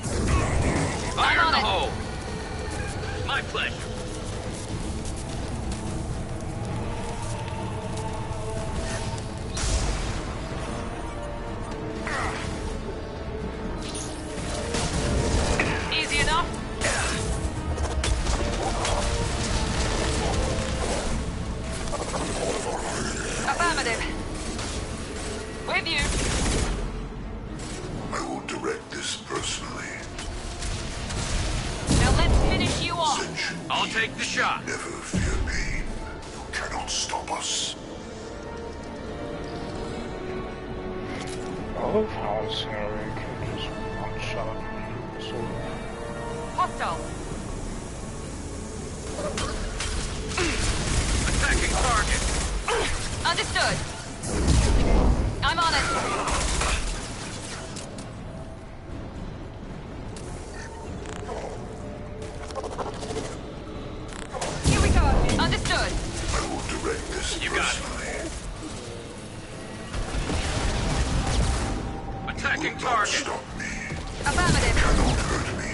Fire I'm in the on it. hole. My pleasure. Easy enough. Affirmative. With you. I will direct this personally. Now let's finish you off. Sentient I'll take the shot. never fear pain. You cannot stop us. I love how Incendiary can just one shot. So Hostile. Attacking target. Understood. I'm on it. Here we go. Understood. I will direct this You got it. personally. Attacking Not target. stop me. Affirmative. Cannot hurt me.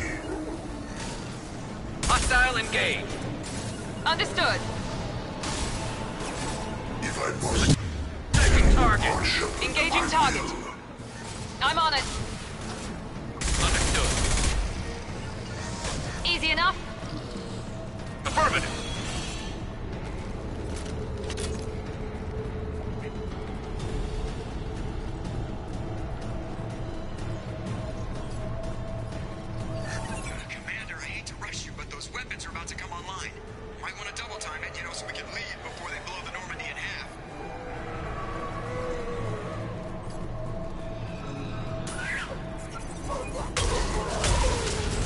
Hostile engaged. Understood. If I must, Attacking target. I'll shepherd Engaging my target. will. I'm on it. Understood. Easy enough. Affirmative. Commander, I hate to rush you, but those weapons are about to come online. Might want to double time it, so we can leave before they blow the Normandy in half.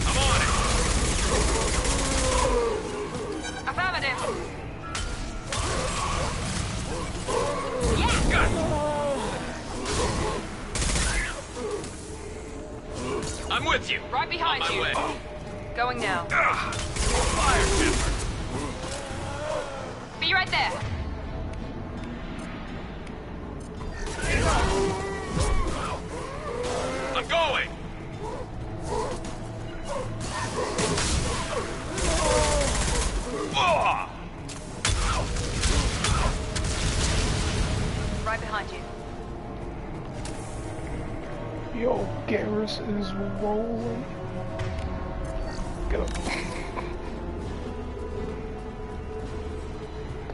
I'm on it. Affirmative. Got it. I'm with you. Right behind On my you. way. Going now. Fire, Shepard. Be right there. I'm going. Oh! Right behind you. Yo, Garrus is rolling. Get up.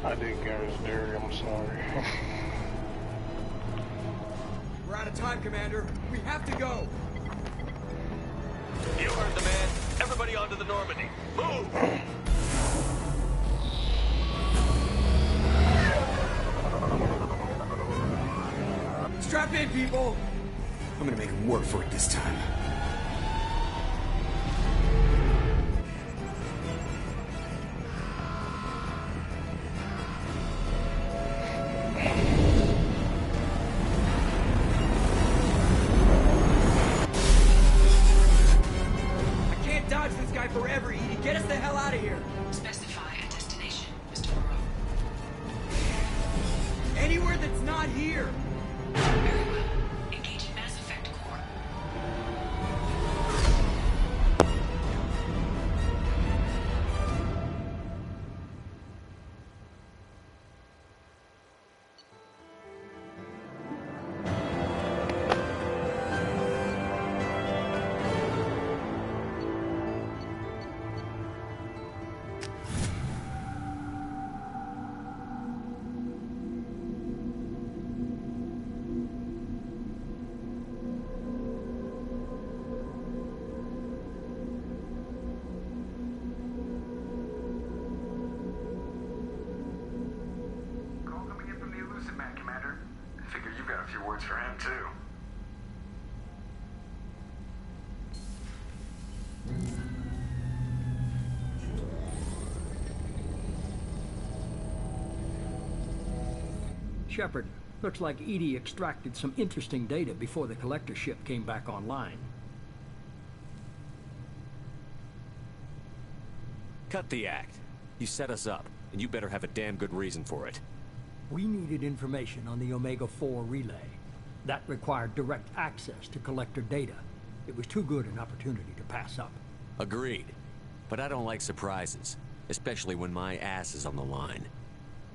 I did Garrus dirty, I'm sorry. We're out of time, Commander. We have to go. You heard the man. Everybody onto the Normandy. Move! Strap in, people! I'm gonna make him work for it this time. I can't dodge this guy forever, Edie. Get us the hell out of here. Specify a destination, Mr. Moreau. Anywhere that's not here. Very well. Engaging Mass Effect Core. Call coming in from the Elusive Man, Commander. I figure you've got a few words for him, too. Shepard, looks like Edie extracted some interesting data before the collector ship came back online. Cut the act. You set us up, and you better have a damn good reason for it. We needed information on the Omega-4 relay. That required direct access to collector data. It was too good an opportunity to pass up. Agreed. But I don't like surprises, especially when my ass is on the line.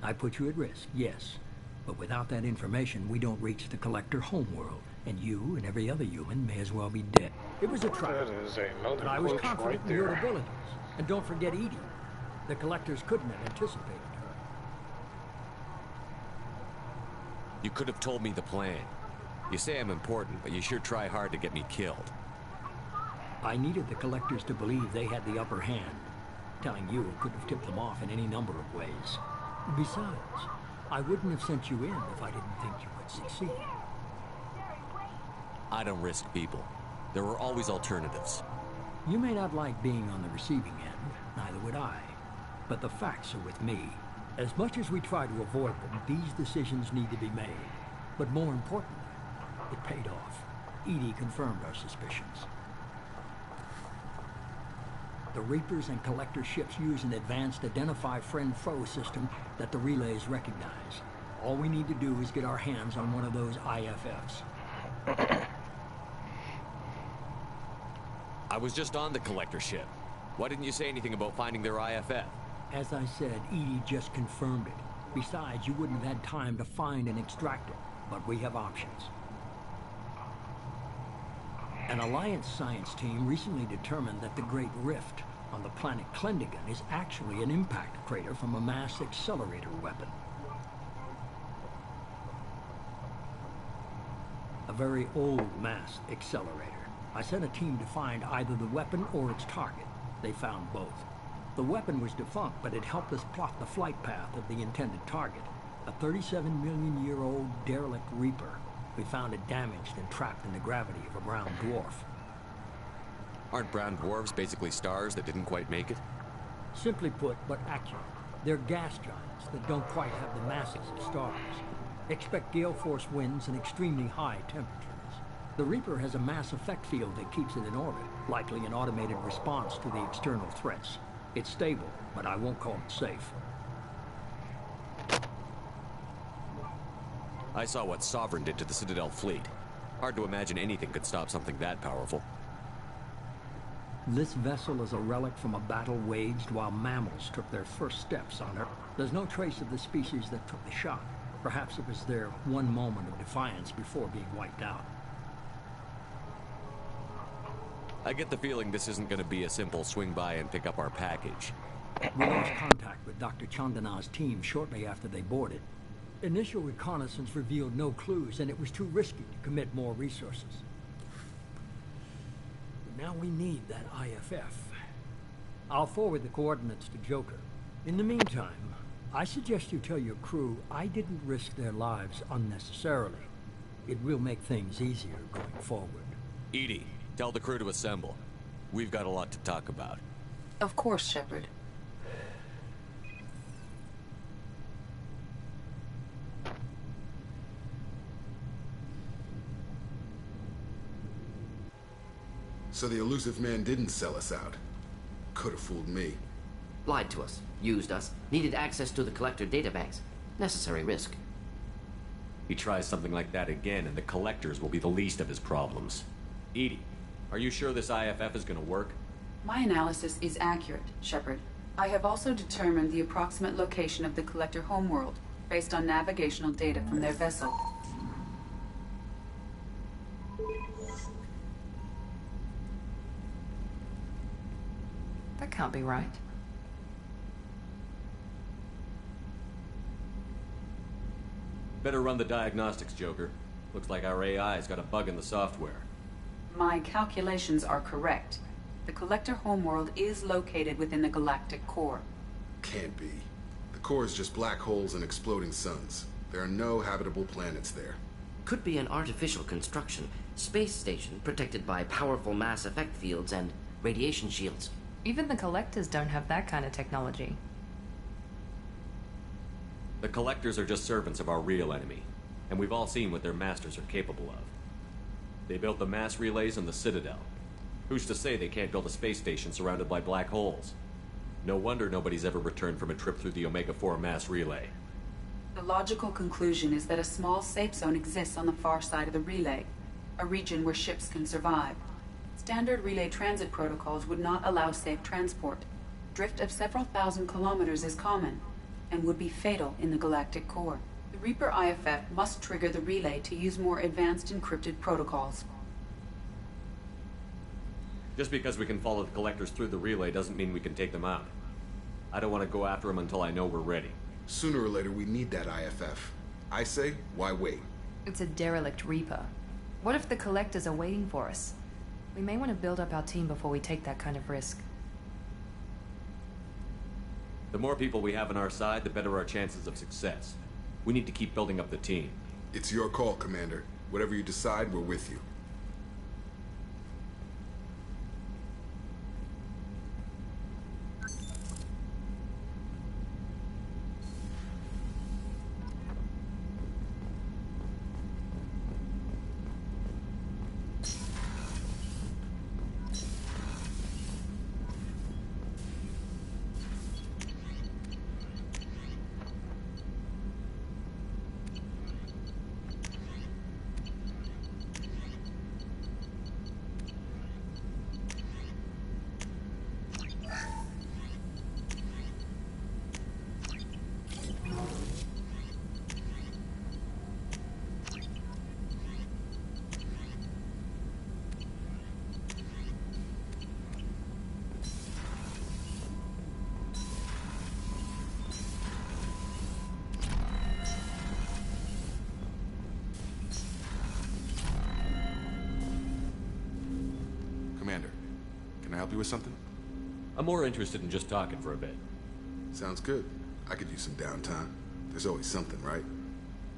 I put you at risk, yes. But without that information, we don't reach the collector homeworld. And you and every other human may as well be dead. It was a trap. That is another But I was glitch confident right in your there. abilities. And don't forget Edie. The collectors couldn't have anticipated her. You could have told me the plan. You say I'm important, but you sure try hard to get me killed. I needed the collectors to believe they had the upper hand. Telling you could have tipped them off in any number of ways. Besides, I wouldn't have sent you in if I didn't think you would succeed. I don't risk people. There are always alternatives. You may not like being on the receiving end, neither would I. But the facts are with me. As much as we try to avoid them, these decisions need to be made. But more importantly, it paid off. Edie confirmed our suspicions. The Reapers and Collector ships use an advanced identify friend-foe system that the relays recognize. All we need to do is get our hands on one of those IFFs. I was just on the Collector ship. Why didn't you say anything about finding their IFF? As I said, Edie just confirmed it. Besides, you wouldn't have had time to find and extract it. But we have options. An Alliance science team recently determined that the Great Rift on the planet Klendagon is actually an impact crater from a mass accelerator weapon. A very old mass accelerator. I sent a team to find either the weapon or its target. They found both. The weapon was defunct, but it helped us plot the flight path of the intended target. A 37-million-year-old derelict Reaper. We found it damaged and trapped in the gravity of a brown dwarf. Aren't brown dwarves basically stars that didn't quite make it? Simply put, but accurate. They're gas giants that don't quite have the masses of stars. Expect gale force winds and extremely high temperatures. The Reaper has a mass effect field that keeps it in orbit, likely an automated response to the external threats. It's stable, but I won't call it safe. I saw what Sovereign did to the Citadel fleet. Hard to imagine anything could stop something that powerful. This vessel is a relic from a battle waged while mammals took their first steps on Earth. There's no trace of the species that took the shot. Perhaps it was their one moment of defiance before being wiped out. I get the feeling this isn't going to be a simple swing by and pick up our package. We lost contact with Dr. Chandana's team shortly after they boarded. Initial reconnaissance revealed no clues, and it was too risky to commit more resources. But now we need that IFF. I'll forward the coordinates to Joker. In the meantime, I suggest you tell your crew I didn't risk their lives unnecessarily. It will make things easier going forward. Edie, tell the crew to assemble. We've got a lot to talk about. Of course, Shepard. So the elusive man didn't sell us out. Could have fooled me. Lied to us, used us, needed access to the Collector databanks. Necessary risk. He tries something like that again, and the Collectors will be the least of his problems. Edie, are you sure this IFF is going to work? My analysis is accurate, Shepard. I have also determined the approximate location of the Collector homeworld, based on navigational data from their vessel. That can't be right. Better run the diagnostics, Joker. Looks like our AI's got a bug in the software. My calculations are correct. The Collector homeworld is located within the galactic core. Can't be. The core is just black holes and exploding suns. There are no habitable planets there. Could be an artificial construction. Space station protected by powerful mass effect fields and radiation shields. Even the Collectors don't have that kind of technology. The Collectors are just servants of our real enemy, and we've all seen what their masters are capable of. They built the mass relays in the Citadel. Who's to say they can't build a space station surrounded by black holes? No wonder nobody's ever returned from a trip through the Omega-4 mass relay. The logical conclusion is that a small safe zone exists on the far side of the relay, a region where ships can survive. Standard relay transit protocols would not allow safe transport. Drift of several thousand kilometers is common, and would be fatal in the galactic core. The Reaper IFF must trigger the relay to use more advanced encrypted protocols. Just because we can follow the Collectors through the relay doesn't mean we can take them out. I don't want to go after them until I know we're ready. Sooner or later, we need that IFF. I say, why wait? It's a derelict Reaper. What if the Collectors are waiting for us? We may want to build up our team before we take that kind of risk. The more people we have on our side, the better our chances of success. We need to keep building up the team. It's your call, Commander. Whatever you decide, we're with you. Commander, can I help you with something? I'm more interested in just talking for a bit. Sounds good. I could use some downtime. There's always something, right?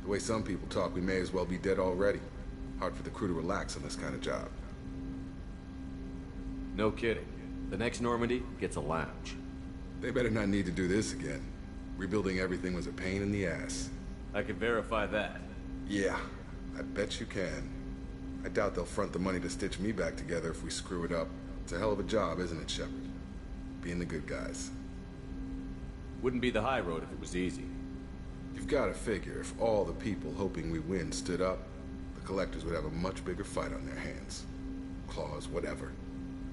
The way some people talk, we may as well be dead already. Hard for the crew to relax on this kind of job. No kidding. The next Normandy gets a lounge. They better not need to do this again. Rebuilding everything was a pain in the ass. I can verify that. Yeah, I bet you can. I doubt they'll front the money to stitch me back together if we screw it up. It's a hell of a job, isn't it, Shepard? Being the good guys. Wouldn't be the high road if it was easy. You've got to figure if all the people hoping we win stood up, the Collectors would have a much bigger fight on their hands. Claws, whatever.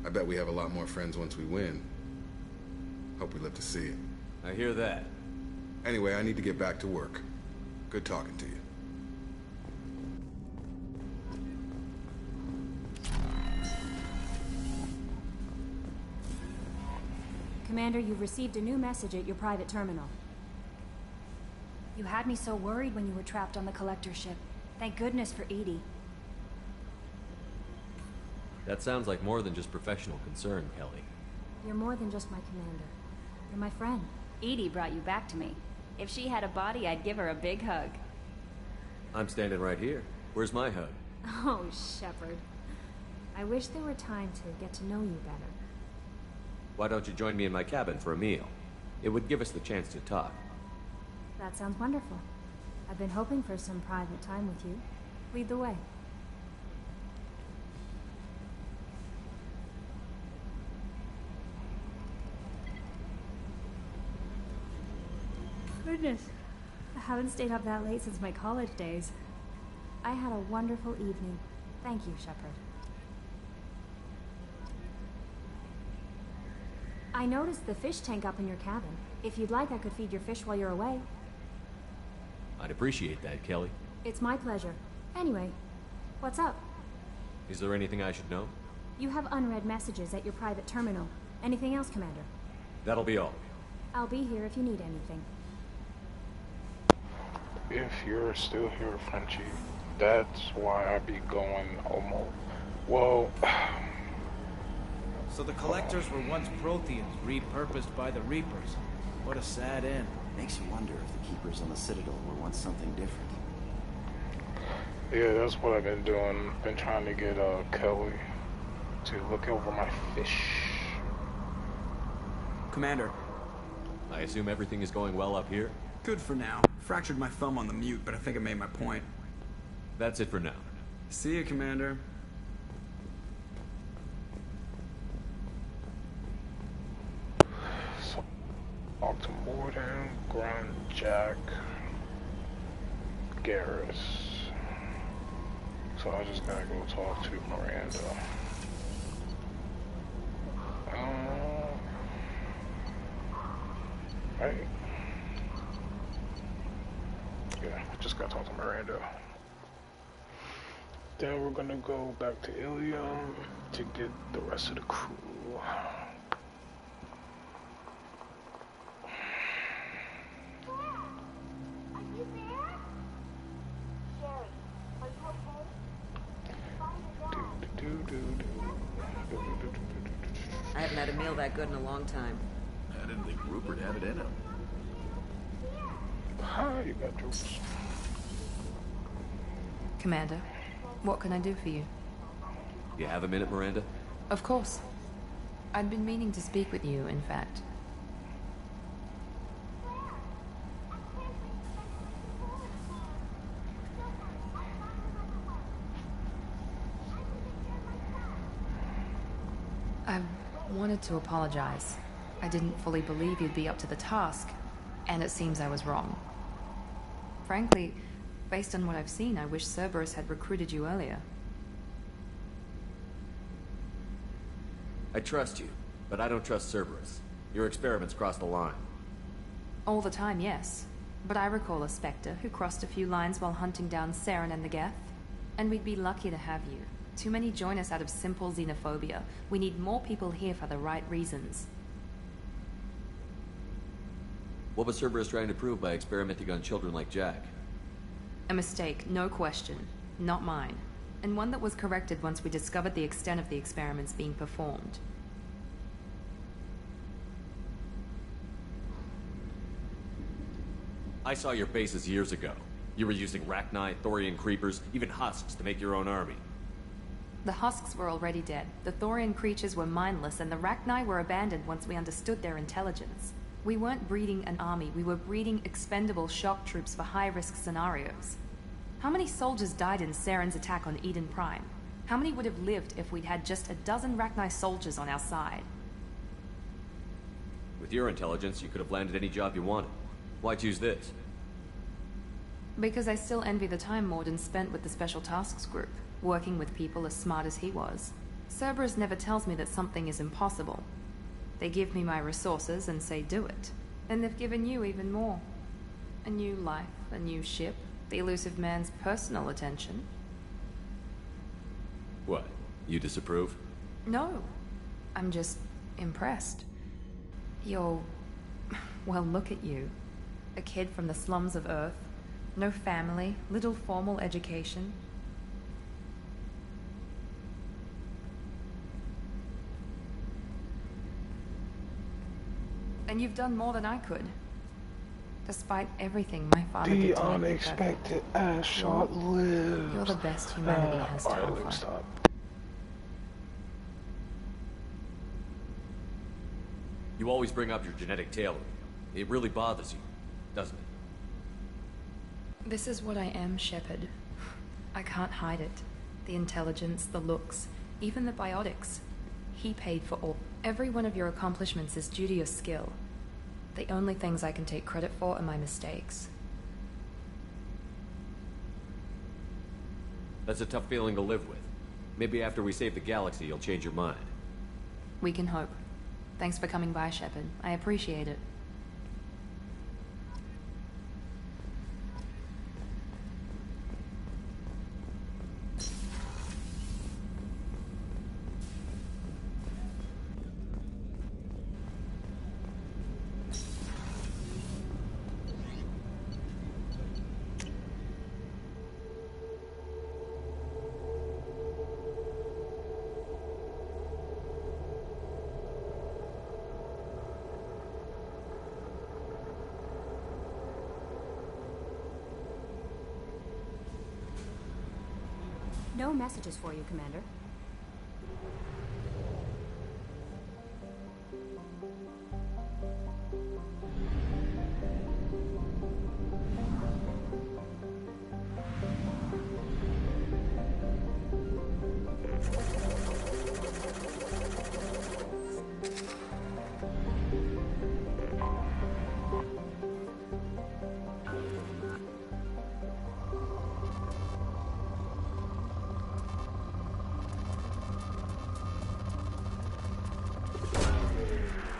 I bet we have a lot more friends once we win. Hope we live to see it. I hear that. Anyway, I need to get back to work. Good talking to you. Commander, you've received a new message at your private terminal. You had me so worried when you were trapped on the Collector ship. Thank goodness for Edie. That sounds like more than just professional concern, Kelly. You're more than just my commander. You're my friend. Edie brought you back to me. If she had a body, I'd give her a big hug. I'm standing right here. Where's my hug? Oh, Shepard. I wish there were time to get to know you better. Why don't you join me in my cabin for a meal? It would give us the chance to talk. That sounds wonderful. I've been hoping for some private time with you. Lead the way. Goodness, I haven't stayed up that late since my college days. I had a wonderful evening. Thank you, Shepard. I noticed the fish tank up in your cabin. If you'd like, I could feed your fish while you're away. I'd appreciate that, Kelly. It's my pleasure. Anyway, what's up? Is there anything I should know? You have unread messages at your private terminal. Anything else, Commander? That'll be all. I'll be here if you need anything. If you're still here, Frenchie, that's why I be going almost. Well. So the Collectors were once Protheans, repurposed by the Reapers. What a sad end. Makes you wonder if the Keepers on the Citadel were once something different. Yeah, that's what I've been doing. Been trying to get Kelly to look over my fish. Commander. I assume everything is going well up here? Good for now. Fractured my thumb on the mute, but I think I made my point. That's it for now. See you, Commander. So, talk to Morden, Grand Jack, Garrus. So I just gotta go talk to Miranda. Right. Yeah, just gotta talk to Miranda. Then we're gonna go back to Ilium to get the rest of the crew. I haven't had a meal that good in a long time. I didn't think Rupert had it in him. Hi, you got jokes. Commander, what can I do for you? You have a minute, Miranda? Of course. I'd been meaning to speak with you, in fact. I wanted to apologize. I didn't fully believe you'd be up to the task, and it seems I was wrong. Frankly, based on what I've seen, I wish Cerberus had recruited you earlier. I trust you, but I don't trust Cerberus. Your experiments crossed the line. All the time, yes. But I recall a Spectre who crossed a few lines while hunting down Saren and the Geth. And we'd be lucky to have you. Too many join us out of simple xenophobia. We need more people here for the right reasons. What was Cerberus trying to prove by experimenting on children like Jack? A mistake, no question. Not mine. And one that was corrected once we discovered the extent of the experiments being performed. I saw your bases years ago. You were using Rachni, Thorian creepers, even husks to make your own army. The husks were already dead. The Thorian creatures were mindless, and the Rachni were abandoned once we understood their intelligence. We weren't breeding an army, we were breeding expendable shock troops for high-risk scenarios. How many soldiers died in Saren's attack on Eden Prime? How many would have lived if we'd had just a dozen Rachni soldiers on our side? With your intelligence, you could have landed any job you wanted. Why choose this? Because I still envy the time Morden spent with the Special Tasks Group, working with people as smart as he was. Cerberus never tells me that something is impossible. They give me my resources and say do it. And they've given you even more. A new life, a new ship, the elusive man's personal attention. What? You disapprove? No. I'm just impressed. You're... well, look at you. A kid from the slums of Earth. No family, little formal education. And you've done more than I could. Despite everything my father did to make me perfect. The unexpected as short-lived. You're the best humanity has to Alright, offer. let me stop. You always bring up your genetic tailoring. It really bothers you, doesn't it? This is what I am, Shepard. I can't hide it. The intelligence, the looks, even the biotics. He paid for all. Every one of your accomplishments is due to your skill. The only things I can take credit for are my mistakes. That's a tough feeling to live with. Maybe after we save the galaxy, you'll change your mind. We can hope. Thanks for coming by, Shepard. I appreciate it. No messages for you, Commander.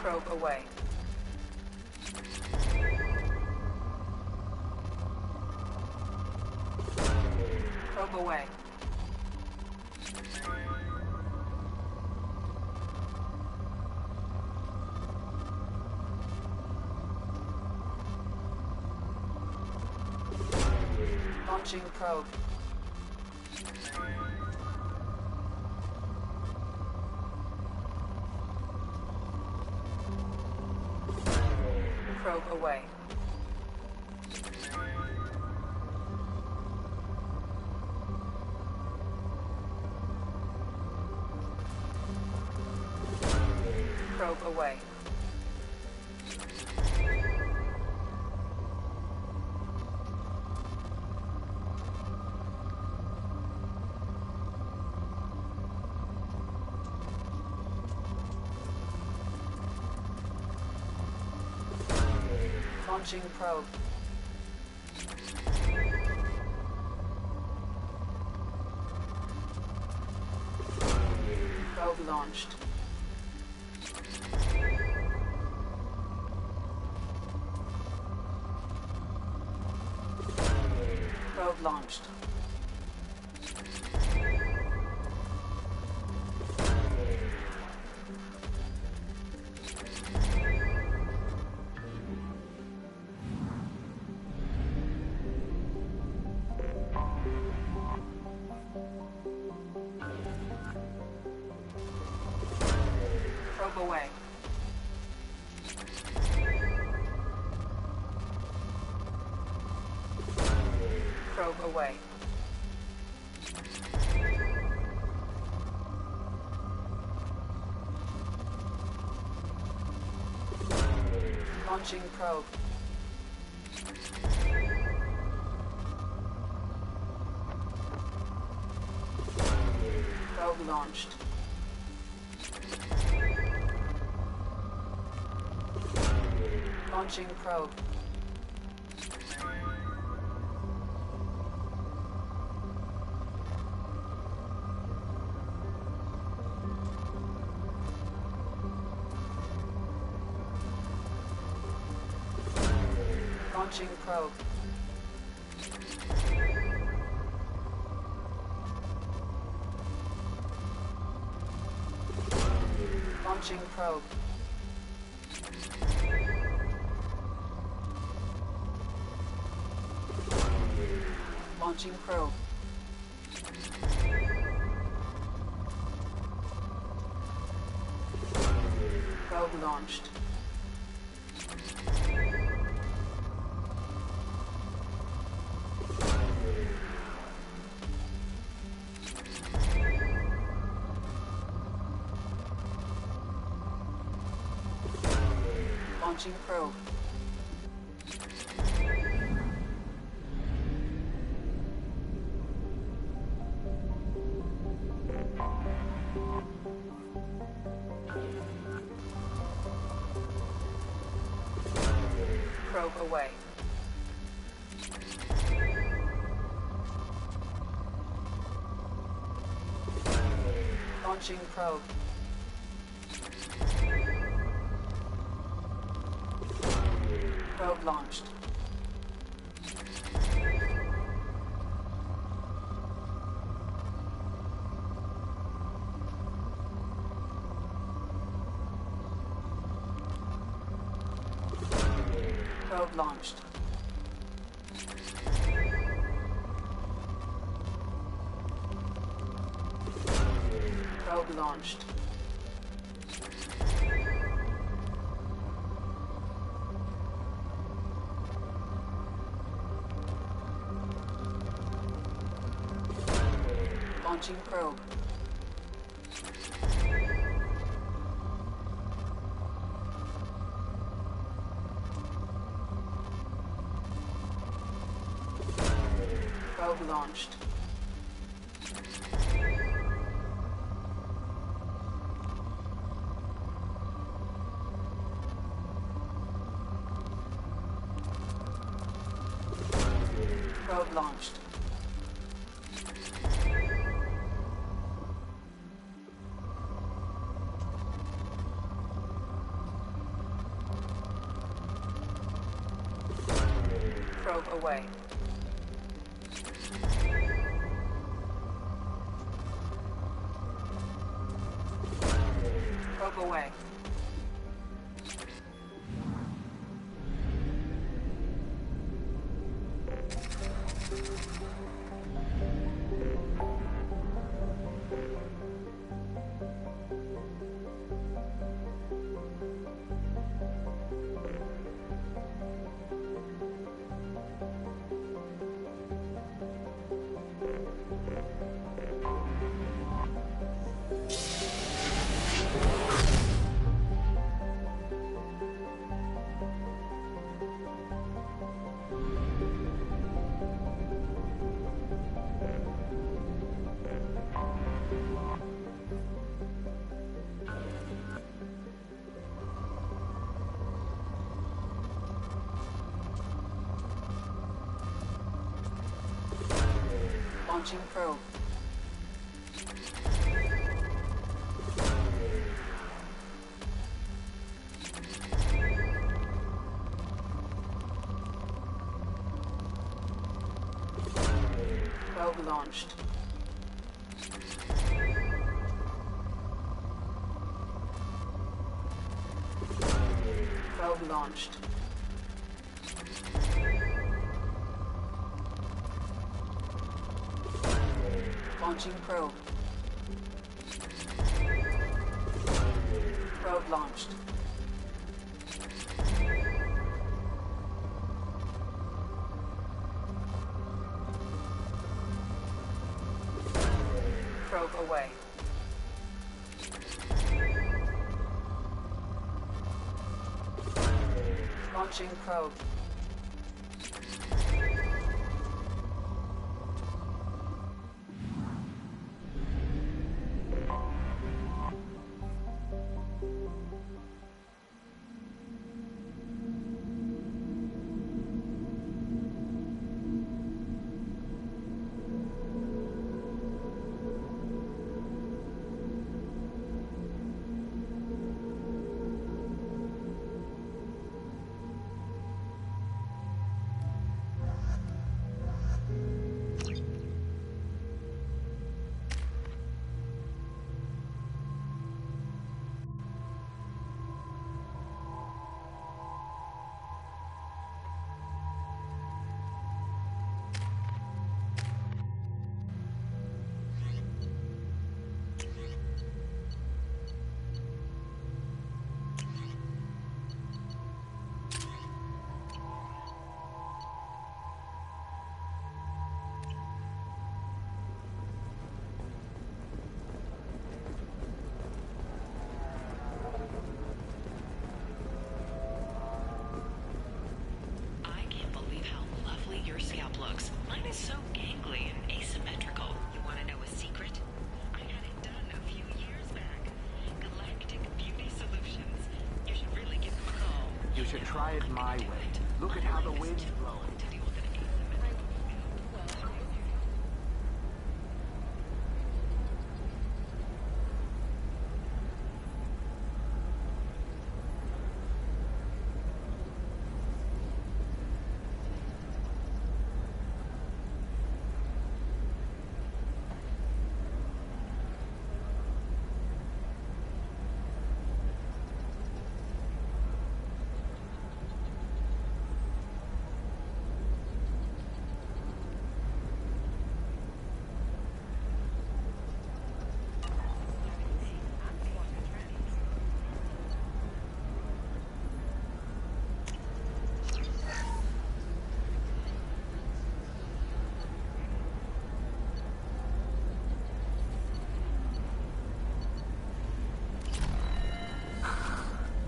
Probe away. Probe away. Launching probe. Probe away. Probe away. Launching probe. Probe launched. Probe launched. Probe away. Probe away. Launching probe. Probe launched. Launching probe. Launching probe. Launching probe. Launching probe. Probe launched. Launching probe. Probe away. Launching probe. Probe launched. Probe launched. Probe launched. Launching probe. Probe launched. Probe launched. Probe away. Probe away. Launching probe. Probe launched. Probe launched. Launching probe. Probe launched. Probe away. Launching probe. should try it my way. Look at how the wind's blowing.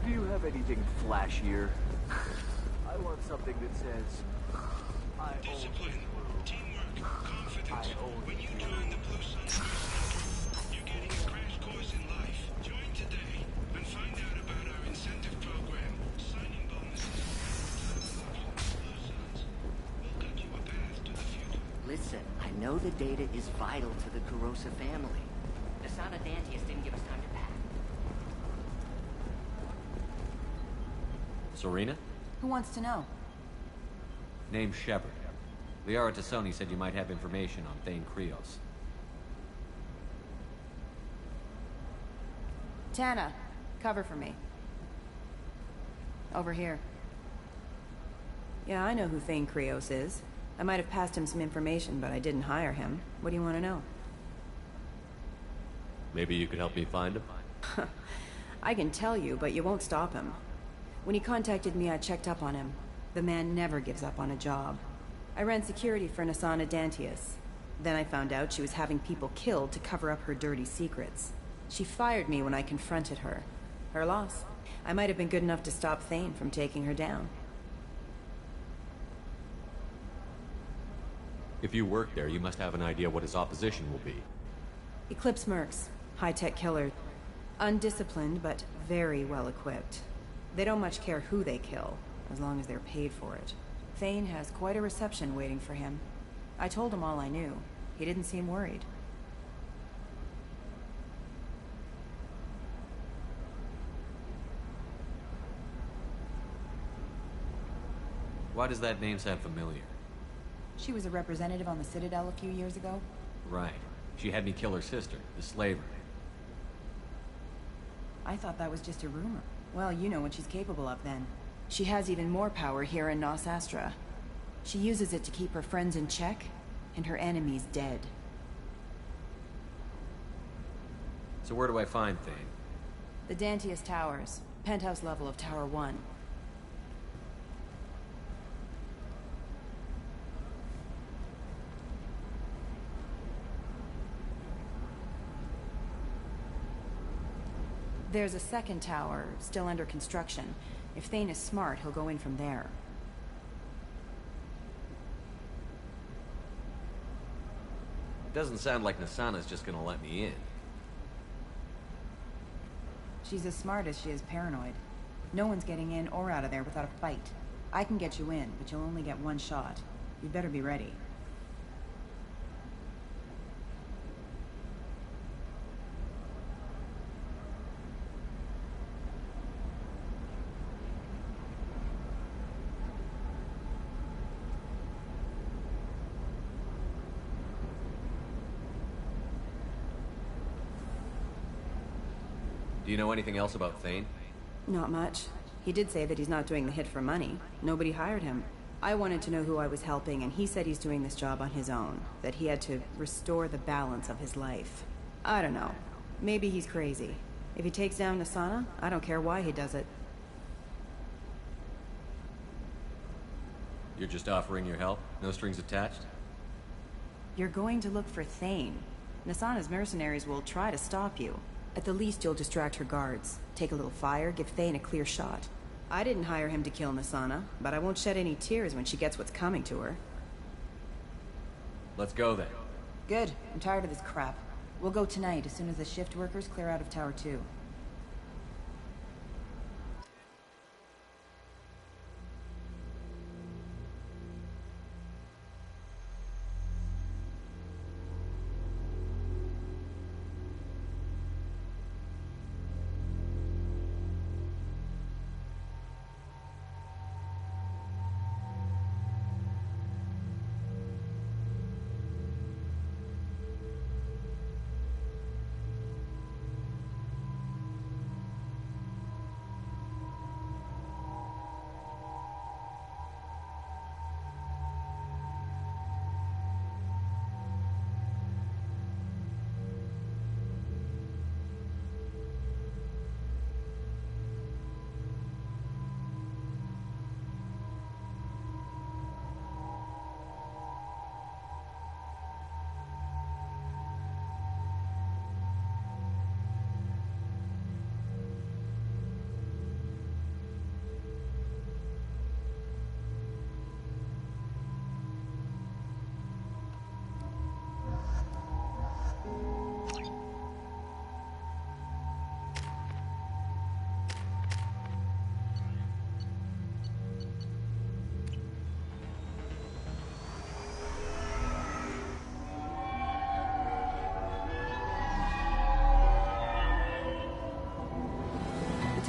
Do you have anything flashier? I want something that says, I Discipline, teamwork, confidence. When you join the Blue Sun Group, you're getting a crash course in life. Join today and find out about our incentive program, signing bonuses. Blue Suns will cut you a path to the future. Listen, I know the data is vital to the Kurosa family. Asana Dantius didn't give us time to pack. Serena? Who wants to know? Name's Shepard. Liara Tassoni said you might have information on Thane Krios. Tana, cover for me. Over here. Yeah, I know who Thane Krios is. I might have passed him some information, but I didn't hire him. What do you want to know? Maybe you could help me find him? I can tell you, but you won't stop him. When he contacted me, I checked up on him. The man never gives up on a job. I ran security for Nasana Dantius. Then I found out she was having people killed to cover up her dirty secrets. She fired me when I confronted her. Her loss. I might have been good enough to stop Thane from taking her down. If you work there, you must have an idea what his opposition will be. Eclipse mercs. High-tech killers. Undisciplined, but very well equipped. They don't much care who they kill, as long as they're paid for it. Thane has quite a reception waiting for him. I told him all I knew. He didn't seem worried. Why does that name sound familiar? She was a representative on the Citadel a few years ago. Right. She had me kill her sister, the slaver. I thought that was just a rumor. Well, you know what she's capable of then. She has even more power here in Nos Astra. She uses it to keep her friends in check, and her enemies dead. So where do I find Thane? The Dantius Towers. Penthouse level of Tower 1. There's a second tower, still under construction. If Thane is smart, he'll go in from there. It doesn't sound like Nasana's just gonna let me in. She's as smart as she is paranoid. No one's getting in or out of there without a fight. I can get you in, but you'll only get one shot. You'd better be ready. Do you know anything else about Thane? Not much. He did say that he's not doing the hit for money. Nobody hired him. I wanted to know who I was helping, and he said he's doing this job on his own. That he had to restore the balance of his life. I don't know. Maybe he's crazy. If he takes down Nasana, I don't care why he does it. You're just offering your help? No strings attached? You're going to look for Thane. Nasana's mercenaries will try to stop you. At the least, you'll distract her guards. Take a little fire, give Thane a clear shot. I didn't hire him to kill Nasana, but I won't shed any tears when she gets what's coming to her. Let's go then. Good. I'm tired of this crap. We'll go tonight, as soon as the shift workers clear out of Tower 2.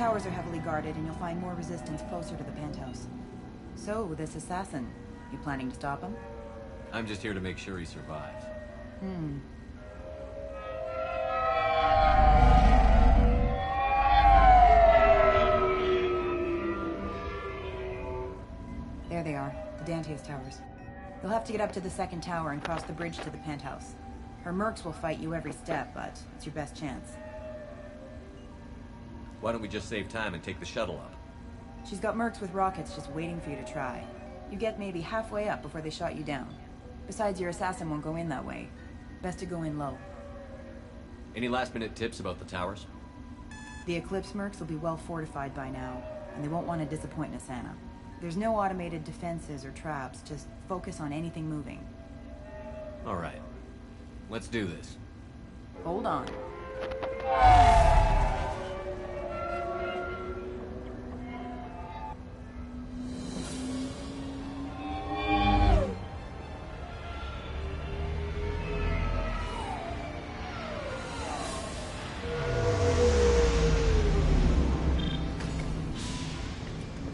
towers are heavily guarded, and you'll find more resistance closer to the penthouse. So, this assassin, you planning to stop him? I'm just here to make sure he survives. There they are, the Dantius towers. You'll have to get up to the second tower and cross the bridge to the penthouse. Her mercs will fight you every step, but it's your best chance. Why don't we just save time and take the shuttle up? She's got mercs with rockets just waiting for you to try. You get maybe halfway up before they shot you down. Besides, your assassin won't go in that way. Best to go in low. Any last-minute tips about the towers? The Eclipse mercs will be well fortified by now, and they won't want to disappoint Nasana. There's no automated defenses or traps, just focus on anything moving. All right. Let's do this. Hold on.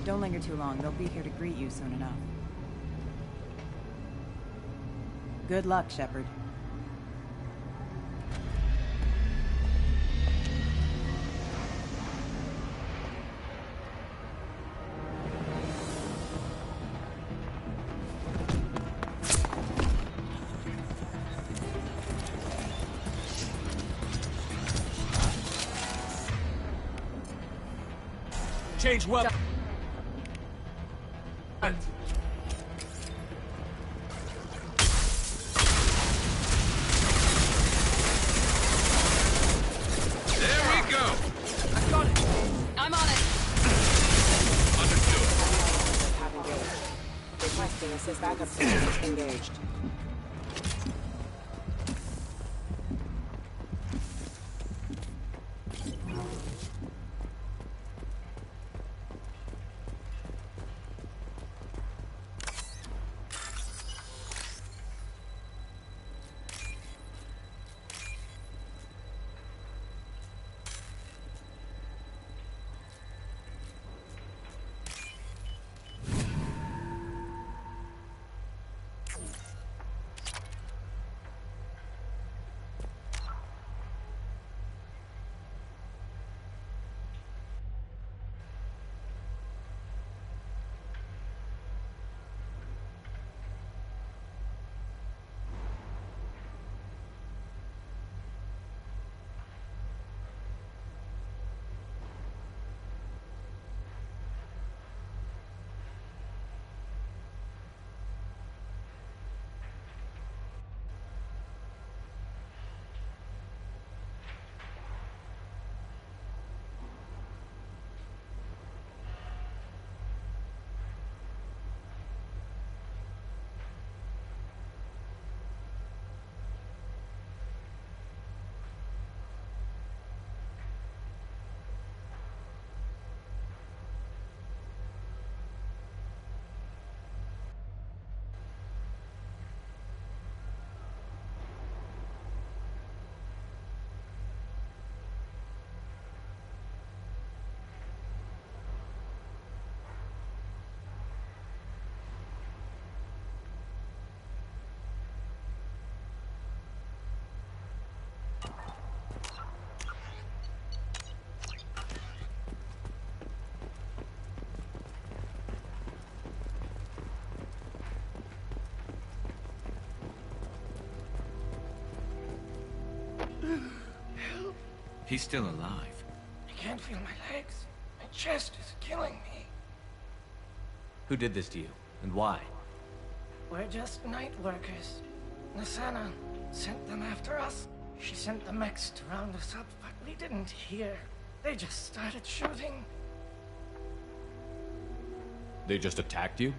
Don't linger too long. They'll be here to greet you soon enough. Good luck, Shepard. Change weapon. Backup systems engaged. He's still alive. I can't feel my legs. My chest is killing me. Who did this to you, and why? We're just night workers. Nasana sent them after us. She sent the mechs to round us up, but we didn't hear. They just started shooting. They just attacked you?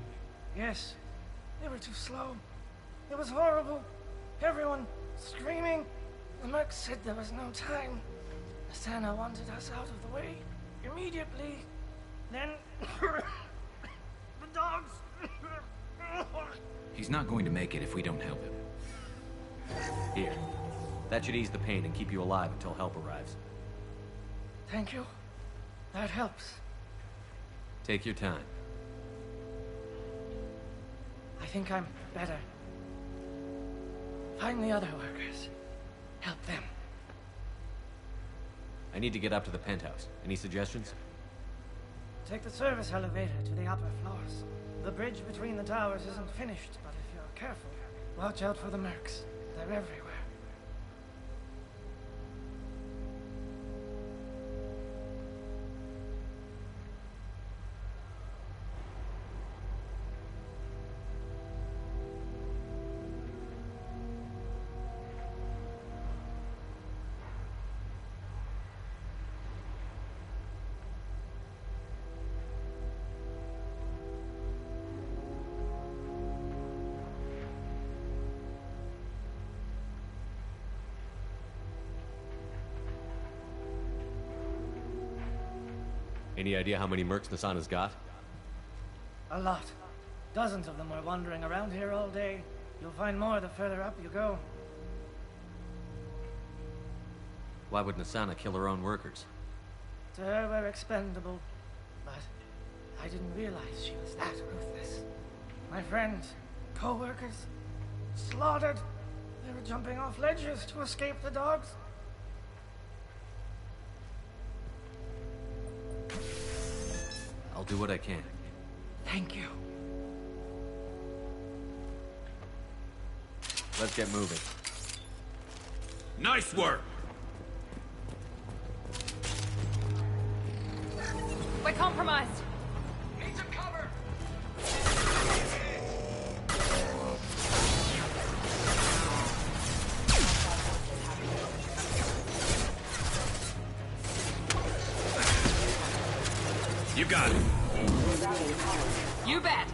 Yes. They were too slow. It was horrible. Everyone screaming. The mech said there was no time. Nasana wanted us out of the way immediately. Then the dogs. He's not going to make it if we don't help him. Here. That should ease the pain and keep you alive until help arrives. Thank you. That helps. Take your time. I think I'm better. Find the other workers. Help them. I need to get up to the penthouse. Any suggestions? Take the service elevator to the upper floors. The bridge between the towers isn't finished, but if you're careful, watch out for the mercs. They're everywhere. Any idea how many mercs Nasana's got? A lot. Dozens of them are wandering around here all day. You'll find more the further up you go. Why would Nasana kill her own workers? To her, we're expendable. But I didn't realize she was that ruthless. My friends, co-workers, slaughtered. They were jumping off ledges to escape the dogs. I'll do what I can. Thank you. Let's get moving. Nice work! We're compromised. Need some cover! You got it. You bet.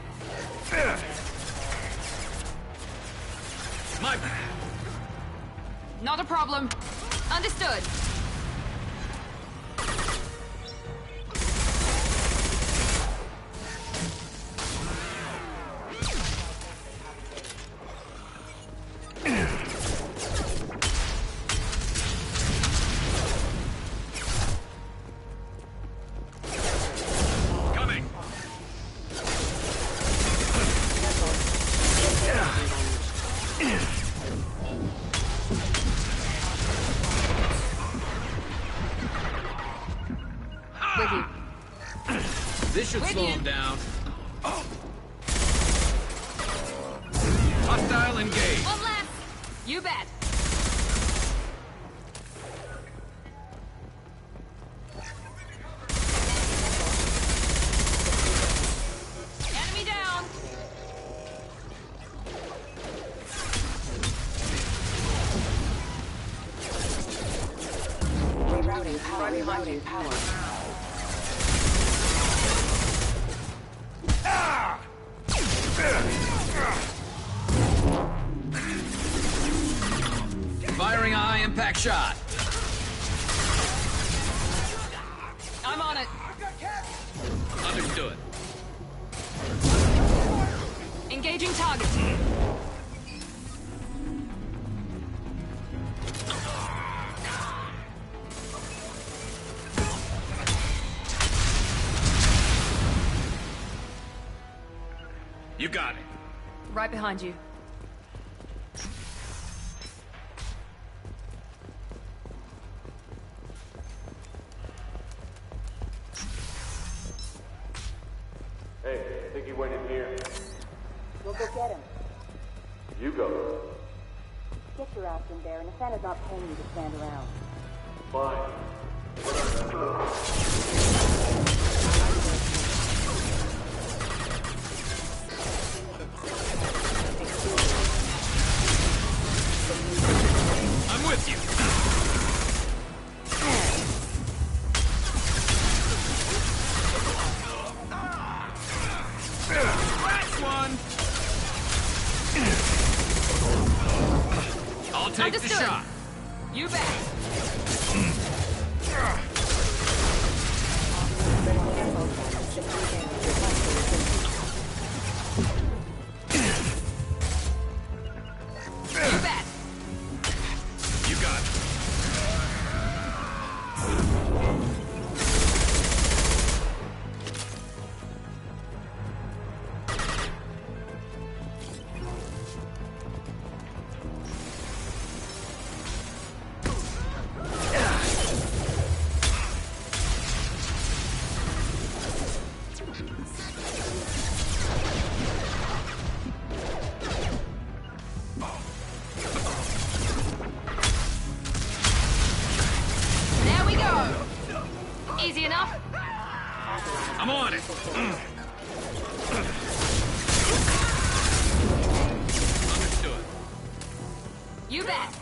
My bad. Not a problem. Understood. This should slow him down. Hostile engaged. One left. You bet. Enemy down. Rerouting power. Rerouting power. Firing a high-impact shot. I'm on it. Understood. Engaging target. You got it. Right behind you. Hey, I think he went in here. We'll go get him. You go. Get your ass in there, and Nathana's not paying you to stand around. Fine. I'm with you. Last one. I'll take the shot. You bet. You bet. You got it. Easy enough? I'm on it. Understood. You bet.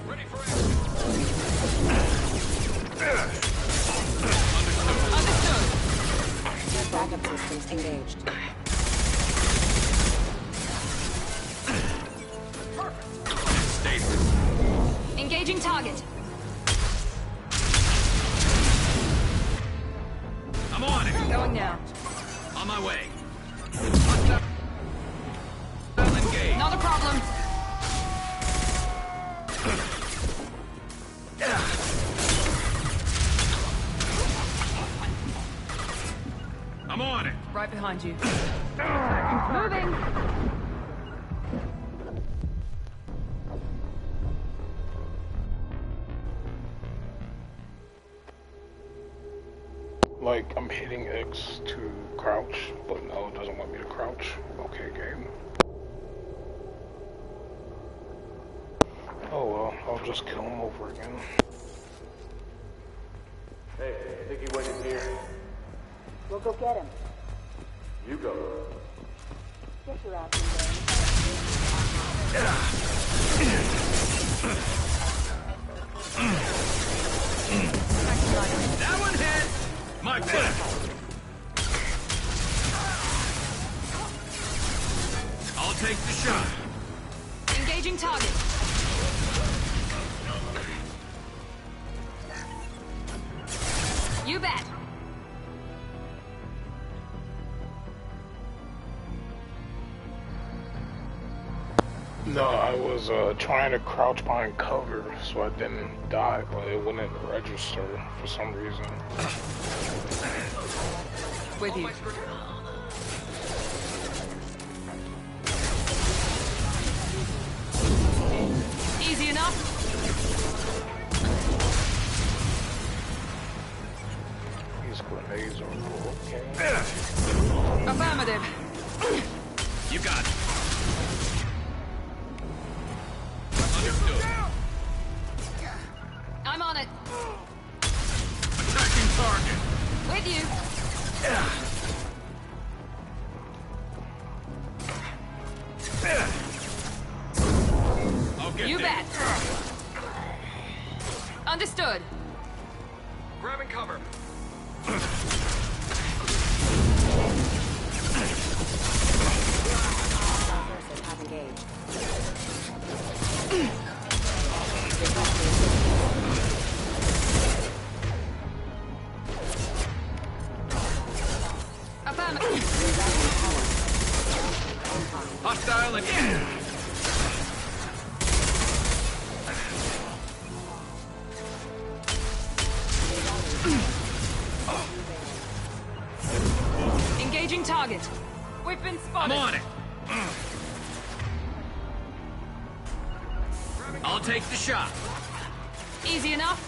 Ready for Understood. Backup systems engaged. Engaging target. I'm on it. Going now. On my way. Hostile engaged. Not a problem. I'm on it. Right behind you. Moving. Like, I'm hitting X to crouch, but no, it doesn't want me to crouch. Okay, game. Oh well, I'll just kill him over again. Hey, I think he went in here. We'll go get him. You go. Get your ass in there. That one hit. My pleasure. I'll take the shot. Engaging target. You bet. No, I was trying to crouch behind cover so I didn't die, but it wouldn't register for some reason. With you. Easy enough? These grenades are broken. Affirmative. You got it. Understood. I'm on it. Attacking target. With you. I'll get You there. bet. Understood. Grabbing cover. Have engaged. Affirmative. Hostile again. Engaging target. We've been spotted. I'm on it. I'll take the shot. Easy enough?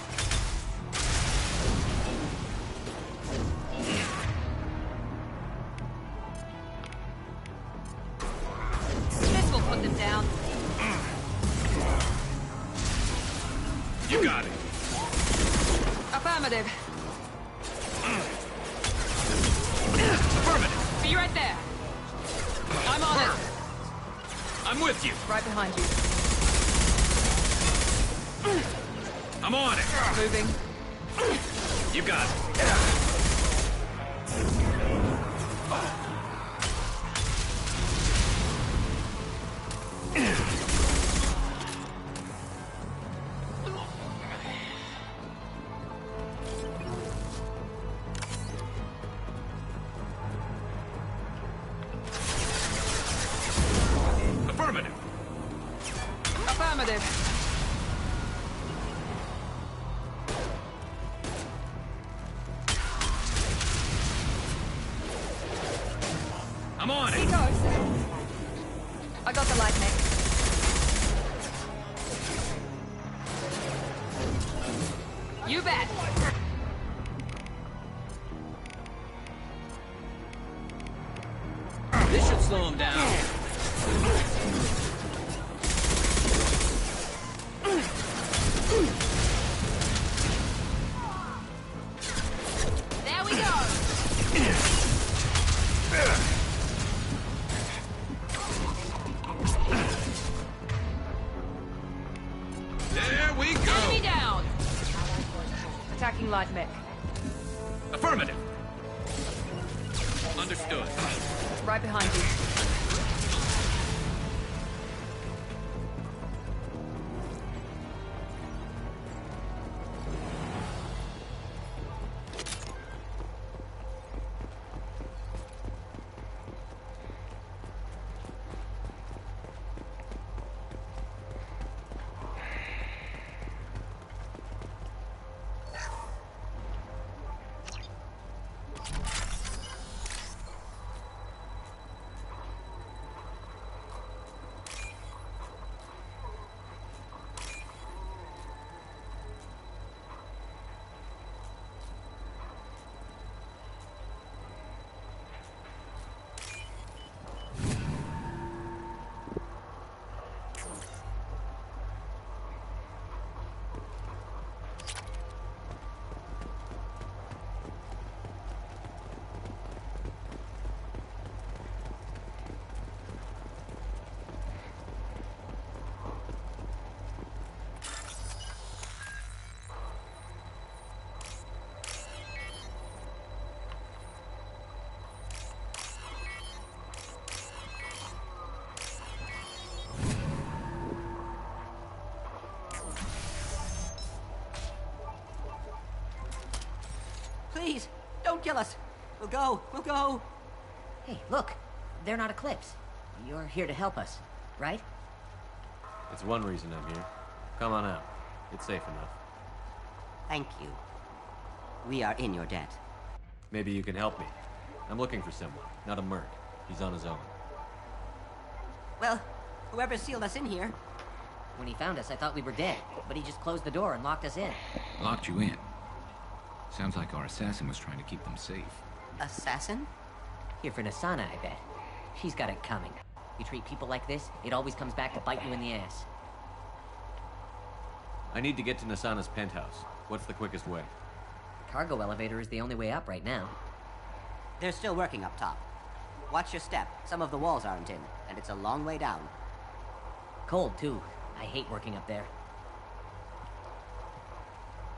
This will put them down. You got it. Affirmative. Affirmative. Be right there. I'm on it. I'm with you. Right behind you. I'm on it. Moving. You got it. Affirmative. Affirmative. I'm on He it. goes. I got the light mech. You bet. This should slow him down. There we go! There we go! Enemy down! Attacking light mech. Affirmative. Understood. Right behind you. Please, don't kill us. We'll go. We'll go. Hey, look. They're not Eclipse. You're here to help us, right? It's one reason I'm here. Come on out. It's safe enough. Thank you. We are in your debt. Maybe you can help me. I'm looking for someone, not a merc. He's on his own. Well, whoever sealed us in here. When he found us, I thought we were dead, but he just closed the door and locked us in. Locked you in? Sounds like our assassin was trying to keep them safe. Assassin? Here for Nasana, I bet. She's got it coming. You treat people like this, it always comes back to bite you in the ass. I need to get to Nasana's penthouse. What's the quickest way? Cargo elevator is the only way up right now. They're still working up top. Watch your step. Some of the walls aren't in, and it's a long way down. Cold, too. I hate working up there.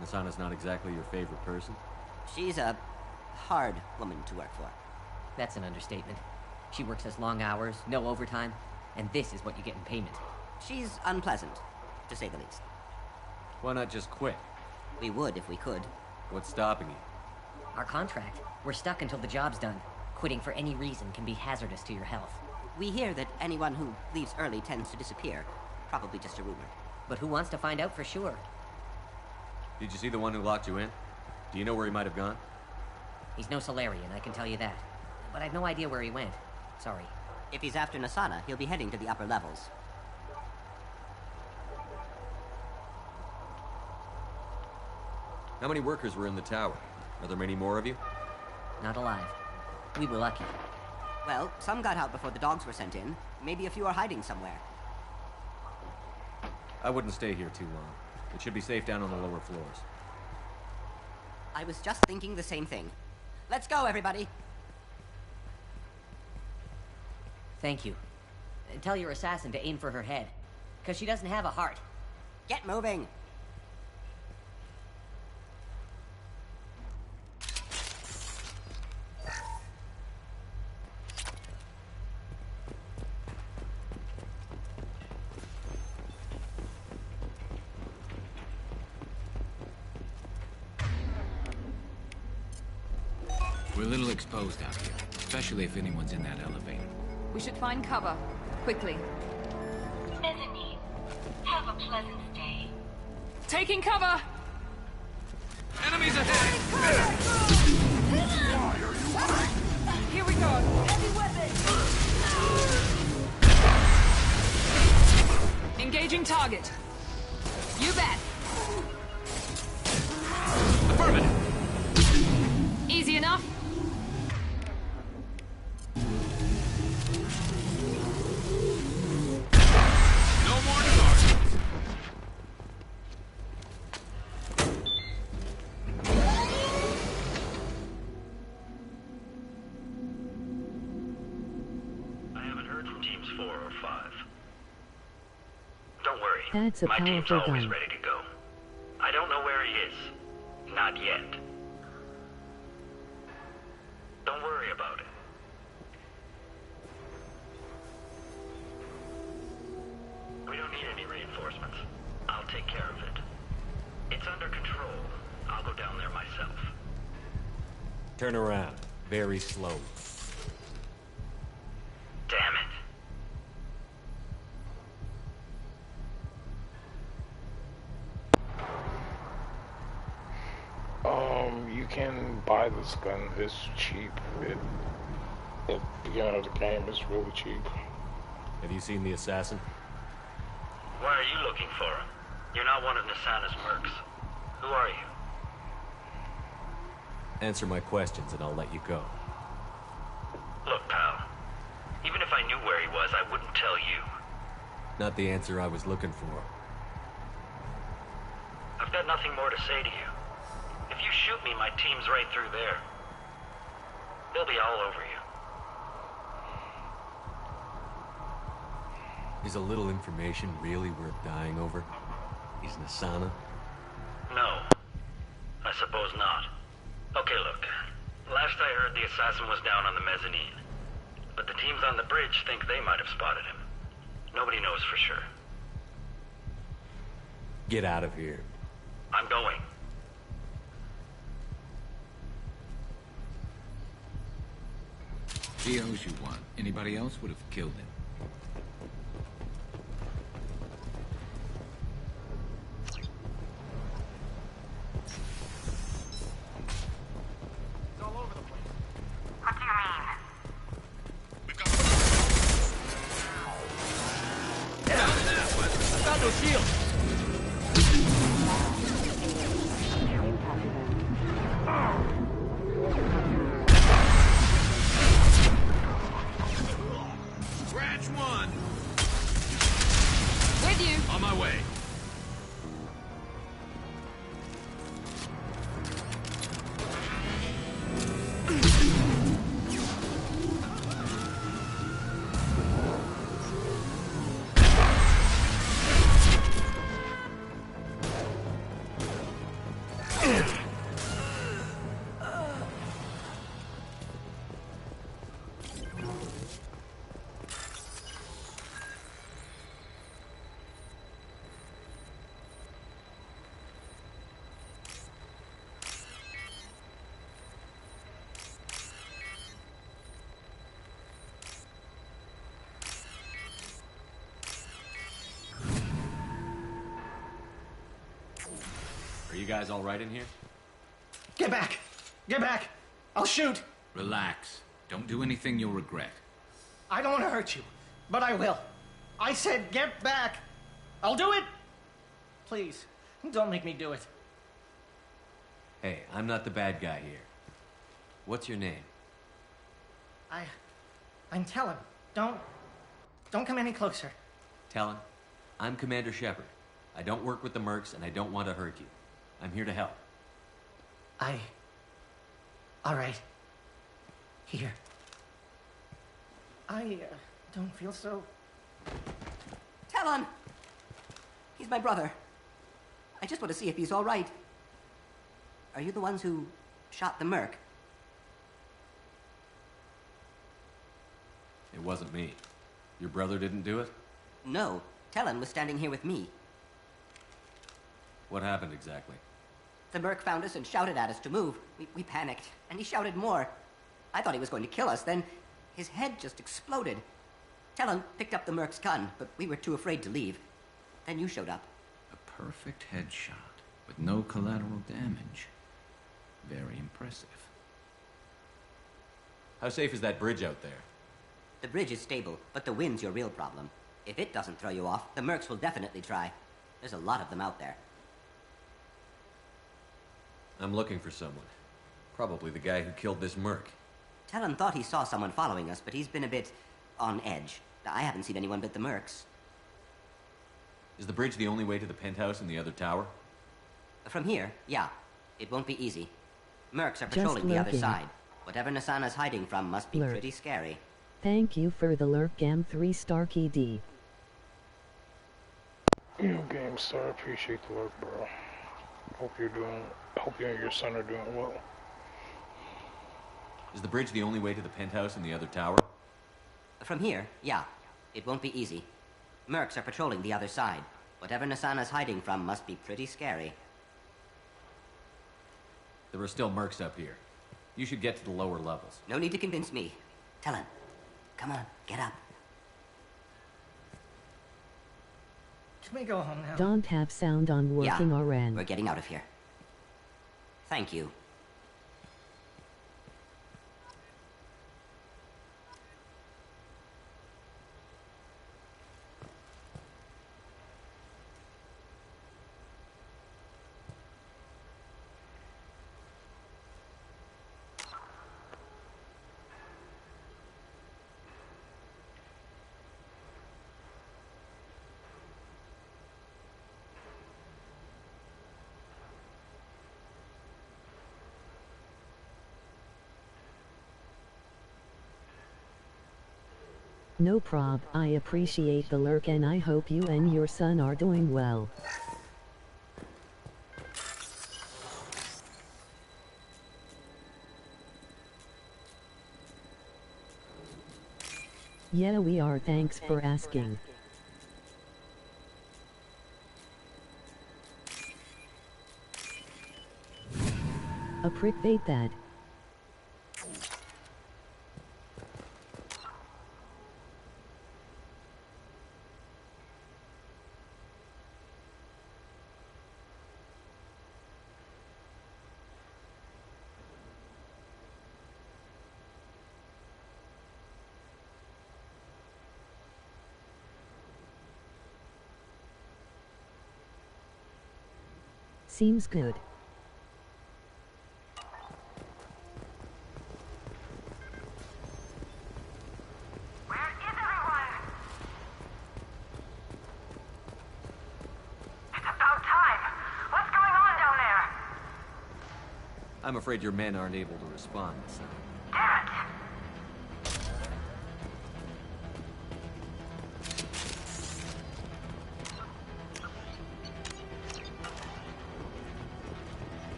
Nasana's not exactly your favorite person? She's a hard woman to work for. That's an understatement. She works as long hours, no overtime, and this is what you get in payment. She's unpleasant, to say the least. Why not just quit? We would if we could. What's stopping you? Our contract. We're stuck until the job's done. Quitting for any reason can be hazardous to your health. We hear that anyone who leaves early tends to disappear. Probably just a rumor. But who wants to find out for sure? Did you see the one who locked you in? Do you know where he might have gone? He's no Solarian, I can tell you that. But I've no idea where he went. Sorry. If he's after Nasana, he'll be heading to the upper levels. How many workers were in the tower? Are there many more of you? Not alive. We were lucky. Well, some got out before the dogs were sent in. Maybe a few are hiding somewhere. I wouldn't stay here too long. It should be safe down on the lower floors. I was just thinking the same thing. Let's go, everybody! Thank you. Tell your assassin to aim for her head. Because she doesn't have a heart. Get moving! We're a little exposed out here, especially if anyone's in that elevator. We should find cover. Quickly. Mezzanine. Have a pleasant stay. Taking cover! Enemies ahead! Here we go! Heavy weapon! Engaging target. You bet! Affirmative! Easy enough? 4 or 5. Don't worry. That's a My team's powerful always gun. ready to go. I don't know where he is. Not yet. Don't worry about it. We don't need any reinforcements. I'll take care of it. It's under control. I'll go down there myself. Turn around. Very slow. Damn it. You can buy this gun. It's cheap. At the beginning of the game, it's really cheap. Have you seen the assassin? Why are you looking for him? You're not one of Nisana's mercs. Who are you? Answer my questions and I'll let you go. Look, pal. Even if I knew where he was, I wouldn't tell you. Not the answer I was looking for. I've got nothing more to say to you. If you shoot me, my team's right through there. They'll be all over you. Is a little information really worth dying over? Is Nisana? No. I suppose not. Okay, look. Last I heard, the assassin was down on the mezzanine. But the teams on the bridge think they might have spotted him. Nobody knows for sure. Get out of here. I'm going. He owes you one. Anybody else would have killed him. Scratch one! With you! On my way. Are you guys all right in here? Get back! Get back! I'll shoot! Relax. Don't do anything you'll regret. I don't want to hurt you, but I will. I said get back! I'll do it! Please, don't make me do it. Hey, I'm not the bad guy here. What's your name? I'm Talon. Don't come any closer. Talon, I'm Commander Shepard. I don't work with the mercs and I don't want to hurt you. I'm here to help. All right. Here. I don't feel so... Talon! He's my brother. I just want to see if he's all right. Are you the ones who shot the merc? It wasn't me. Your brother didn't do it? No. Talon was standing here with me. What happened exactly? The merc found us and shouted at us to move. We panicked, and he shouted more. I thought he was going to kill us, then his head just exploded. Talon picked up the merc's gun, but we were too afraid to leave. Then you showed up. A perfect headshot with no collateral damage. Very impressive. How safe is that bridge out there? The bridge is stable, but the wind's your real problem. If it doesn't throw you off, the mercs will definitely try. There's a lot of them out there. I'm looking for someone. Probably the guy who killed this merc. Talon thought he saw someone following us, but he's been a bit on edge. I haven't seen anyone but the mercs. Is the bridge the only way to the penthouse in the other tower? From here, yeah. It won't be easy. Mercs are patrolling the other side. Whatever Nisana's hiding from must be pretty scary. Thank you for the lurk, Gam 3-star KD. Yo, Game Star, appreciate the lurk, bro. Hope you and your son are doing well. Is the bridge the only way to the penthouse and the other tower? From here, yeah. It won't be easy. Mercs are patrolling the other side. Whatever Nasana's hiding from must be pretty scary. There are still mercs up here. You should get to the lower levels. No need to convince me. Talon, come on, get up. Can we go home now? Don't have sound on working RN. We're getting out of here. Thank you. No prob, I appreciate the lurk and I hope you and your son are doing well. Yeah, we are, thanks for asking. A prick bait that. Seems good. I'm afraid your men aren't able to respond, son.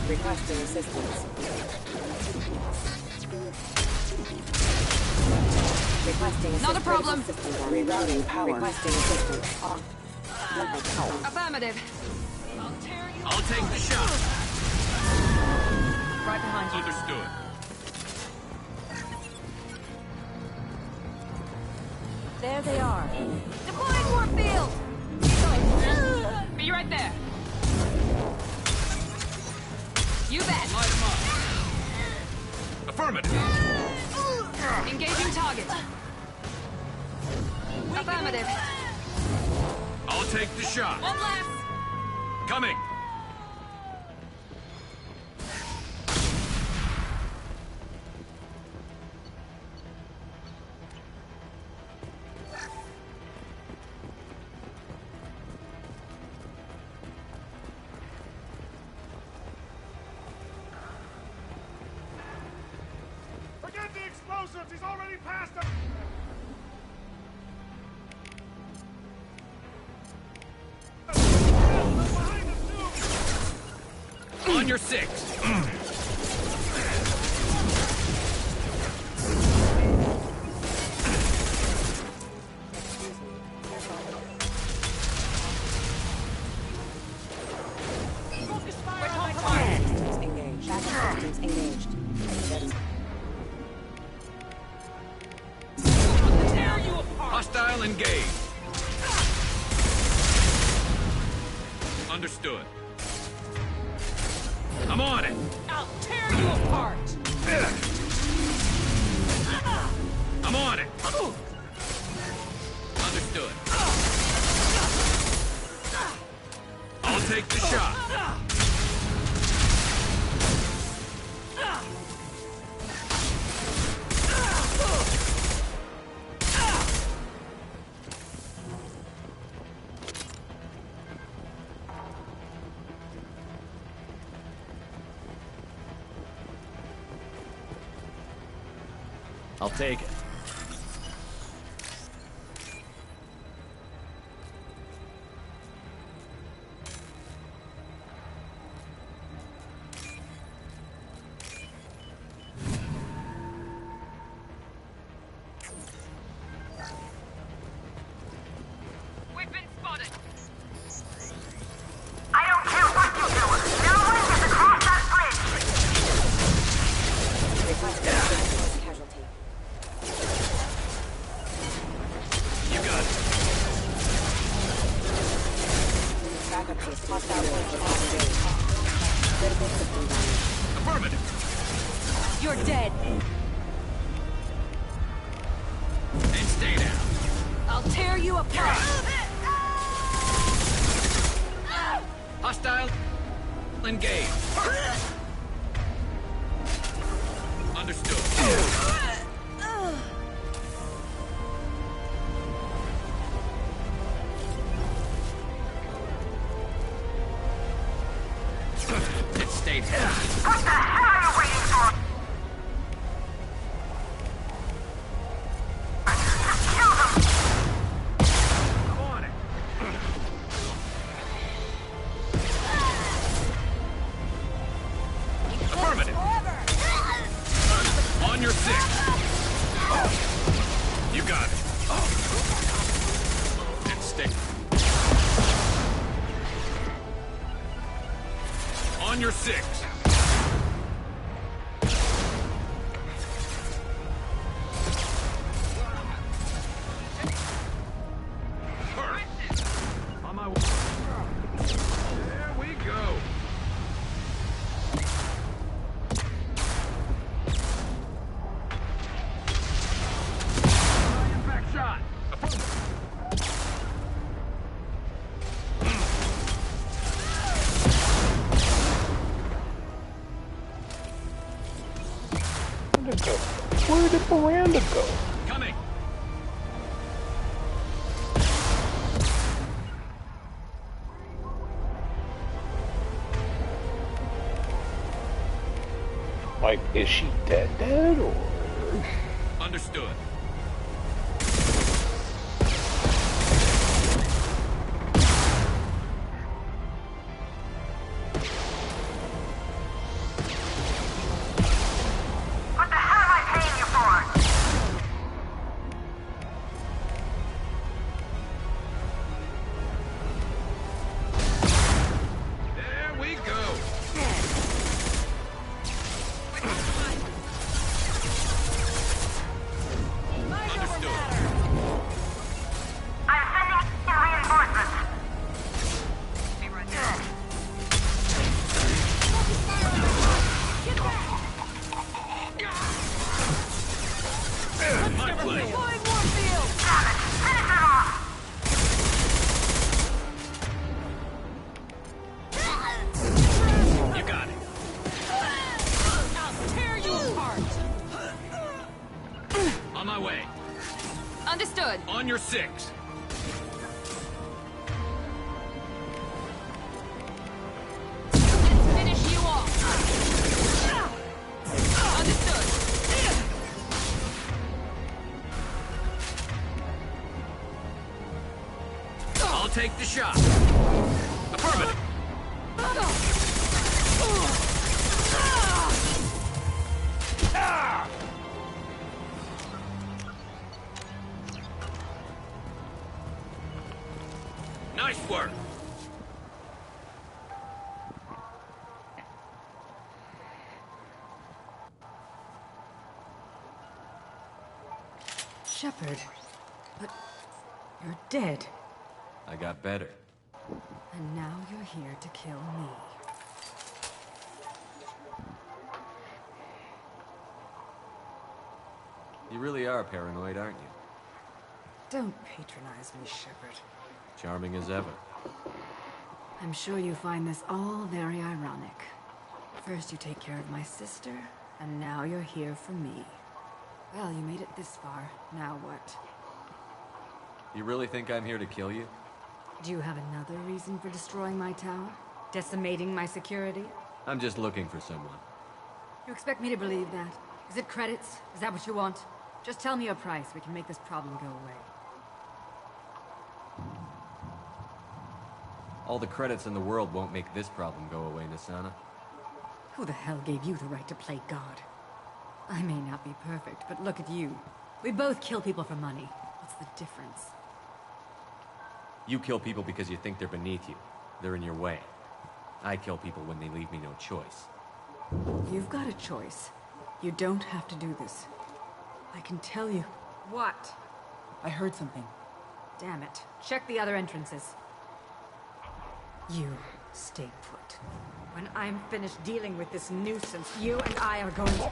Requesting assistance. Requesting assistance. Not a problem. Rerouting power. Requesting assistance. Affirmative. I'll take the shot. Right behind you. Understood. There they are. Deploying warp field. Be right there. You bet. Light him up. Affirmative. Engaging target. Affirmative. I'll take the shot. One less. Coming. Forget the explosives! He's already passed them! On your six. Engaged. Backup systems engaged. Hostile engaged. Understood. I'm on it. I'll tear you apart. I'm on it. Understood. I'll take the shot. I'll take it. We've been spotted. I don't care what you do. No one gets across that bridge. Requesting assistance. Casualty. You got it. Backup piece. Hostile launch engaged. Critical system damage. Affirmative. You're dead. And stay down. I'll tear you apart. Hostile. Engage. Understood. It stayed down. What the hell are you waiting for? Just kill them. I'm on it. Affirmative. On your six. You got it. And stay. On your six. On my way. There we go. Impact shot. Where'd it go? Where did Miranda go? Coming. Like, is she dead or? Understood. What the hell am I paying you for? There we go. Understood. I'm sending in reinforcements. Stay right there. My play. Deploying Warfield. Damn it. Finish it off. You got it. I'll tear you apart. On my way. Understood. On your six. Let's finish you off. Understood. I'll take the shot. Affirmative. Nice work. Shepard. But you're dead. I got better. And now you're here to kill me. You really are paranoid, aren't you? Don't patronize me, Shepard. Charming as ever. I'm sure you find this all very ironic. First you take care of my sister, and now you're here for me. Well, you made it this far. Now what? You really think I'm here to kill you? Do you have another reason for destroying my tower? Decimating my security? I'm just looking for someone. You expect me to believe that? Is it credits? Is that what you want? Just tell me a price. We can make this problem go away. All the credits in the world won't make this problem go away, Nasana. Who the hell gave you the right to play God? I may not be perfect, but look at you. We both kill people for money. What's the difference? You kill people because you think they're beneath you. They're in your way. I kill people when they leave me no choice. You've got a choice. You don't have to do this. I can tell you. What? I heard something. Damn it. Check the other entrances. You stay put. When I'm finished dealing with this nuisance, you and I are going to...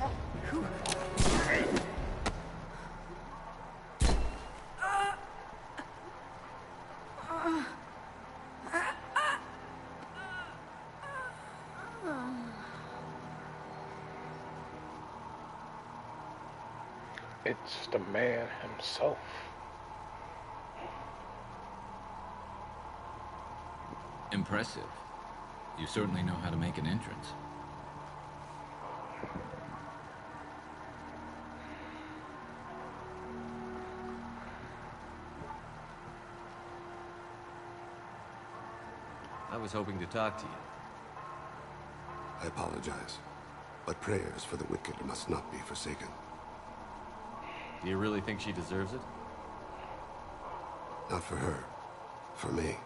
It's the man himself. Impressive. You certainly know how to make an entrance. I was hoping to talk to you. I apologize, but prayers for the wicked must not be forsaken. Do you really think she deserves it? Not for her. For me.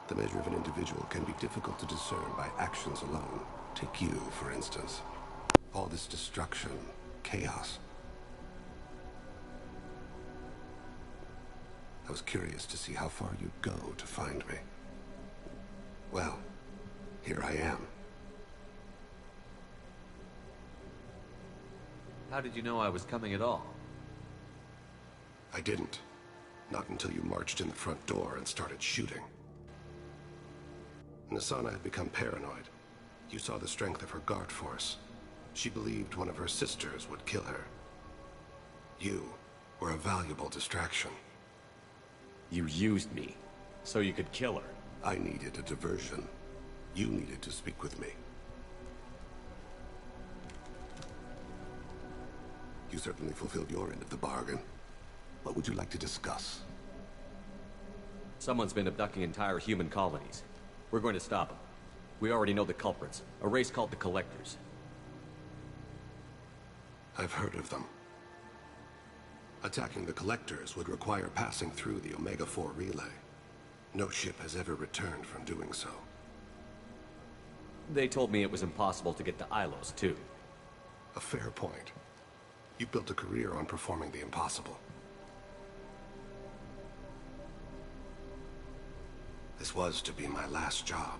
The measure of an individual can be difficult to discern by actions alone. Take you, for instance. All this destruction, chaos. I was curious to see how far you'd go to find me. Well, here I am. How did you know I was coming at all? I didn't. Not until you marched in the front door and started shooting. Nasana had become paranoid. You saw the strength of her guard force. She believed one of her sisters would kill her. You were a valuable distraction. You used me, so you could kill her. I needed a diversion. You needed to speak with me. You certainly fulfilled your end of the bargain. What would you like to discuss? Someone's been abducting entire human colonies. We're going to stop them. We already know the culprits, a race called the Collectors. I've heard of them. Attacking the Collectors would require passing through the Omega-4 relay. No ship has ever returned from doing so. They told me it was impossible to get to Ilos, too. A fair point. You built a career on performing the impossible. This was to be my last job.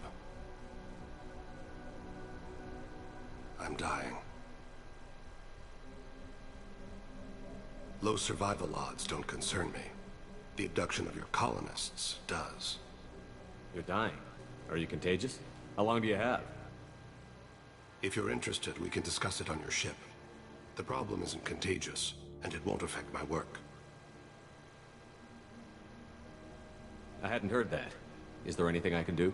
I'm dying. Low survival odds don't concern me. The abduction of your colonists does. You're dying. Are you contagious? How long do you have? If you're interested, we can discuss it on your ship. The problem isn't contagious, and it won't affect my work. I hadn't heard that. Is there anything I can do?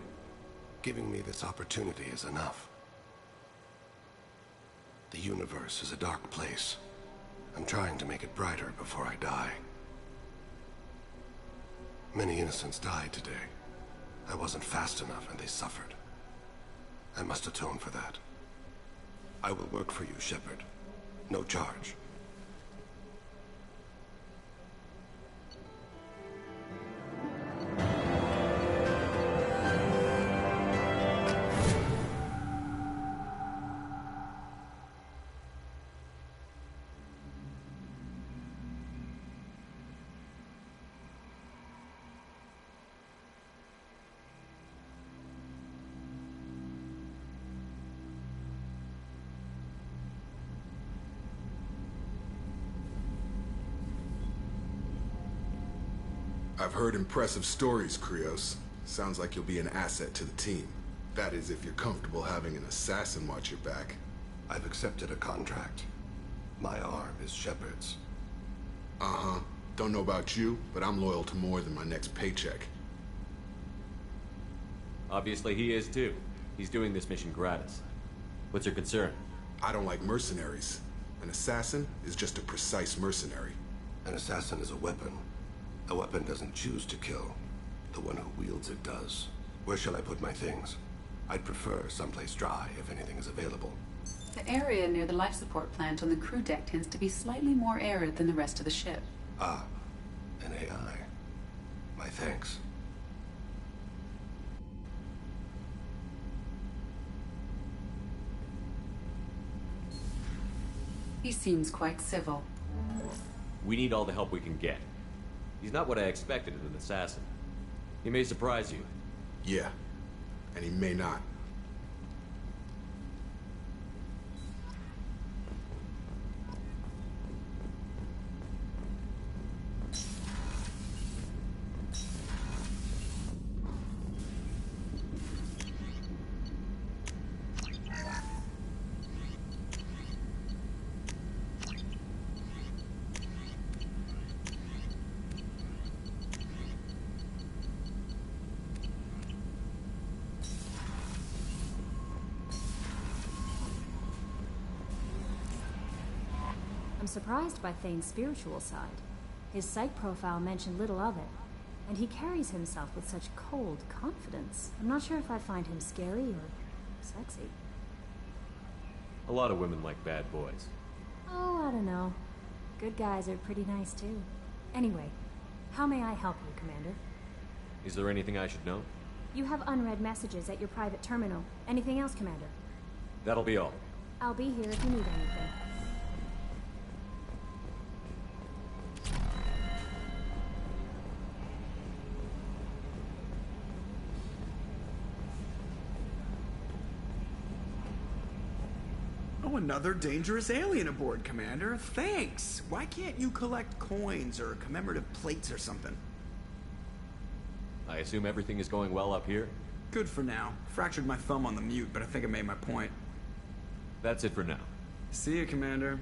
Giving me this opportunity is enough. The universe is a dark place. I'm trying to make it brighter before I die. Many innocents died today. I wasn't fast enough and they suffered. I must atone for that. I will work for you, Shepard. No charge. I've heard impressive stories, Krios. Sounds like you'll be an asset to the team. That is, if you're comfortable having an assassin watch your back. I've accepted a contract. My arm is Shepard's. Uh-huh. Don't know about you, but I'm loyal to more than my next paycheck. Obviously he is too. He's doing this mission gratis. What's your concern? I don't like mercenaries. An assassin is just a precise mercenary. An assassin is a weapon. A weapon doesn't choose to kill. The one who wields it does. Where shall I put my things? I'd prefer someplace dry if anything is available. The area near the life support plant on the crew deck tends to be slightly more arid than the rest of the ship. Ah, an AI. My thanks. He seems quite civil. We need all the help we can get. He's not what I expected in an assassin. He may surprise you. Yeah, and he may not. I'm surprised by Thane's spiritual side. His psych profile mentioned little of it, and he carries himself with such cold confidence. I'm not sure if I find him scary or sexy. A lot of women like bad boys. Oh, I don't know. Good guys are pretty nice too. Anyway, how may I help you, Commander? Is there anything I should know? You have unread messages at your private terminal. Anything else, Commander? That'll be all. I'll be here if you need anything. Oh, another dangerous alien aboard, Commander. Thanks. Why can't you collect coins or commemorative plates or something? I assume everything is going well up here? Good for now. Fractured my thumb on the mute, but I think I made my point. That's it for now. See you, Commander.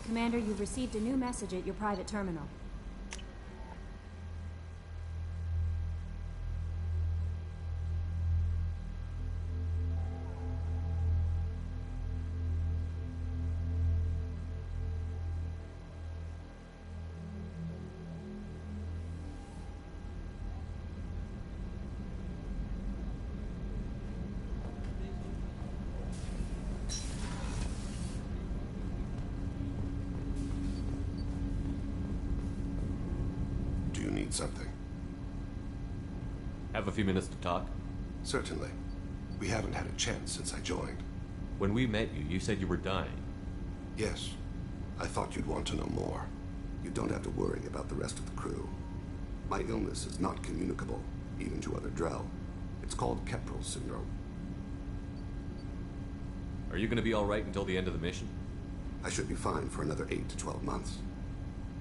Commander, you've received a new message at your private terminal. Something. Have a few minutes to talk? Certainly. We haven't had a chance since I joined. When we met you, you said you were dying. Yes. I thought you'd want to know more. You don't have to worry about the rest of the crew. My illness is not communicable, even to other Drell. It's called Keprel syndrome. Are you going to be all right until the end of the mission? I should be fine for another 8 to 12 months.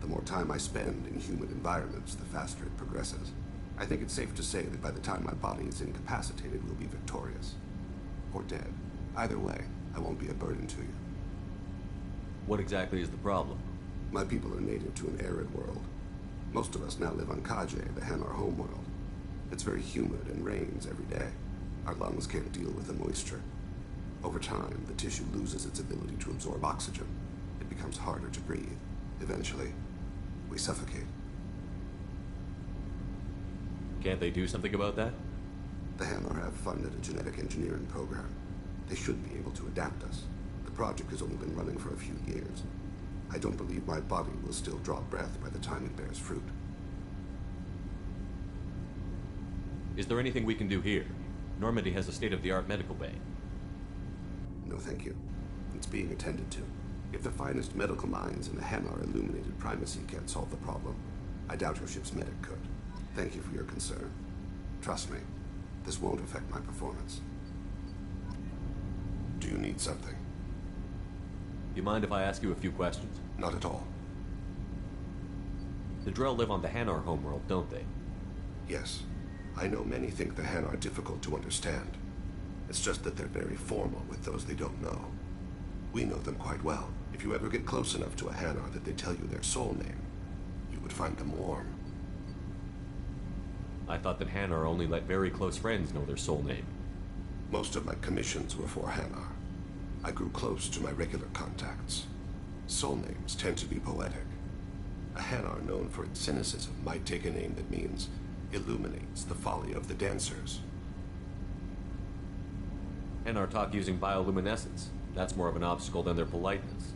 The more time I spend in humid environments, the faster it progresses. I think it's safe to say that by the time my body is incapacitated, we'll be victorious. Or dead. Either way, I won't be a burden to you. What exactly is the problem? My people are native to an arid world. Most of us now live on Kaje, the Hanar homeworld. It's very humid and rains every day. Our lungs can't deal with the moisture. Over time, the tissue loses its ability to absorb oxygen. It becomes harder to breathe. Eventually, we suffocate. Can't they do something about that? The Hanar have funded a genetic engineering program. They should be able to adapt us. The project has only been running for a few years. I don't believe my body will still draw breath by the time it bears fruit. Is there anything we can do here? Normandy has a state-of-the-art medical bay. No, thank you. It's being attended to. If the finest medical minds in the Hanar illuminated primacy can't solve the problem, I doubt your ship's medic could. Thank you for your concern. Trust me, this won't affect my performance. Do you need something? You mind if I ask you a few questions? Not at all. The Drell live on the Hanar homeworld, don't they? Yes. I know many think the Han are difficult to understand. It's just that they're very formal with those they don't know. We know them quite well. If you ever get close enough to a Hanar that they tell you their soul name, you would find them warm. I thought that Hanar only let very close friends know their soul name. Most of my commissions were for Hanar. I grew close to my regular contacts. Soul names tend to be poetic. A Hanar known for its cynicism might take a name that means illuminates the folly of the dancers. Hanar talk using bioluminescence. That's more of an obstacle than their politeness.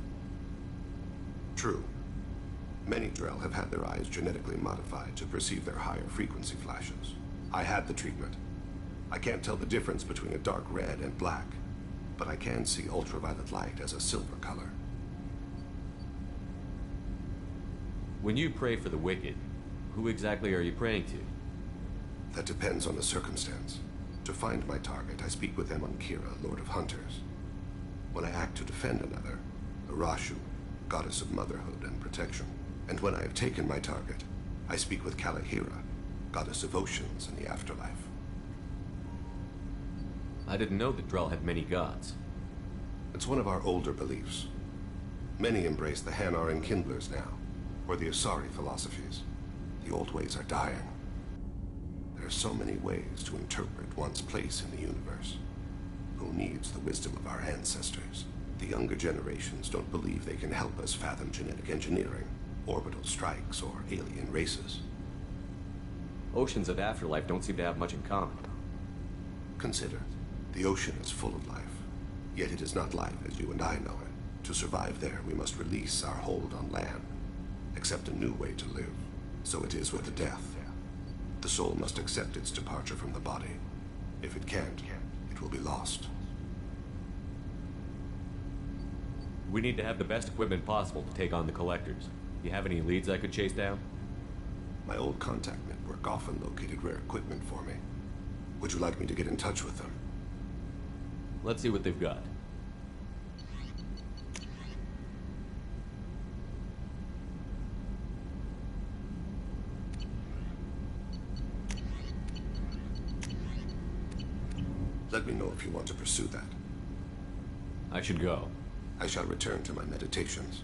True. Many Drell have had their eyes genetically modified to perceive their higher frequency flashes. I had the treatment. I can't tell the difference between a dark red and black, but I can see ultraviolet light as a silver color. When you pray for the wicked, who exactly are you praying to? That depends on the circumstance. To find my target, I speak with them on Kira, Lord of Hunters. When I act to defend another, Arashu, goddess of motherhood and protection. And when I have taken my target, I speak with Kalahira, goddess of oceans and the afterlife. I didn't know that Drell had many gods. It's one of our older beliefs. Many embrace the Hanar and Kindlers now, or the Asari philosophies. The old ways are dying. There are so many ways to interpret one's place in the universe. Who needs the wisdom of our ancestors? The younger generations don't believe they can help us fathom genetic engineering, orbital strikes, or alien races. Oceans and afterlife don't seem to have much in common. Consider, the ocean is full of life, yet it is not life as you and I know it. To survive there, we must release our hold on land, accept a new way to live. So it is with the death. The soul must accept its departure from the body. If it can't, it will be lost. We need to have the best equipment possible to take on the collectors. You have any leads I could chase down? My old contact network often located rare equipment for me. Would you like me to get in touch with them? Let's see what they've got. Let me know if you want to pursue that. I should go. I shall return to my meditations.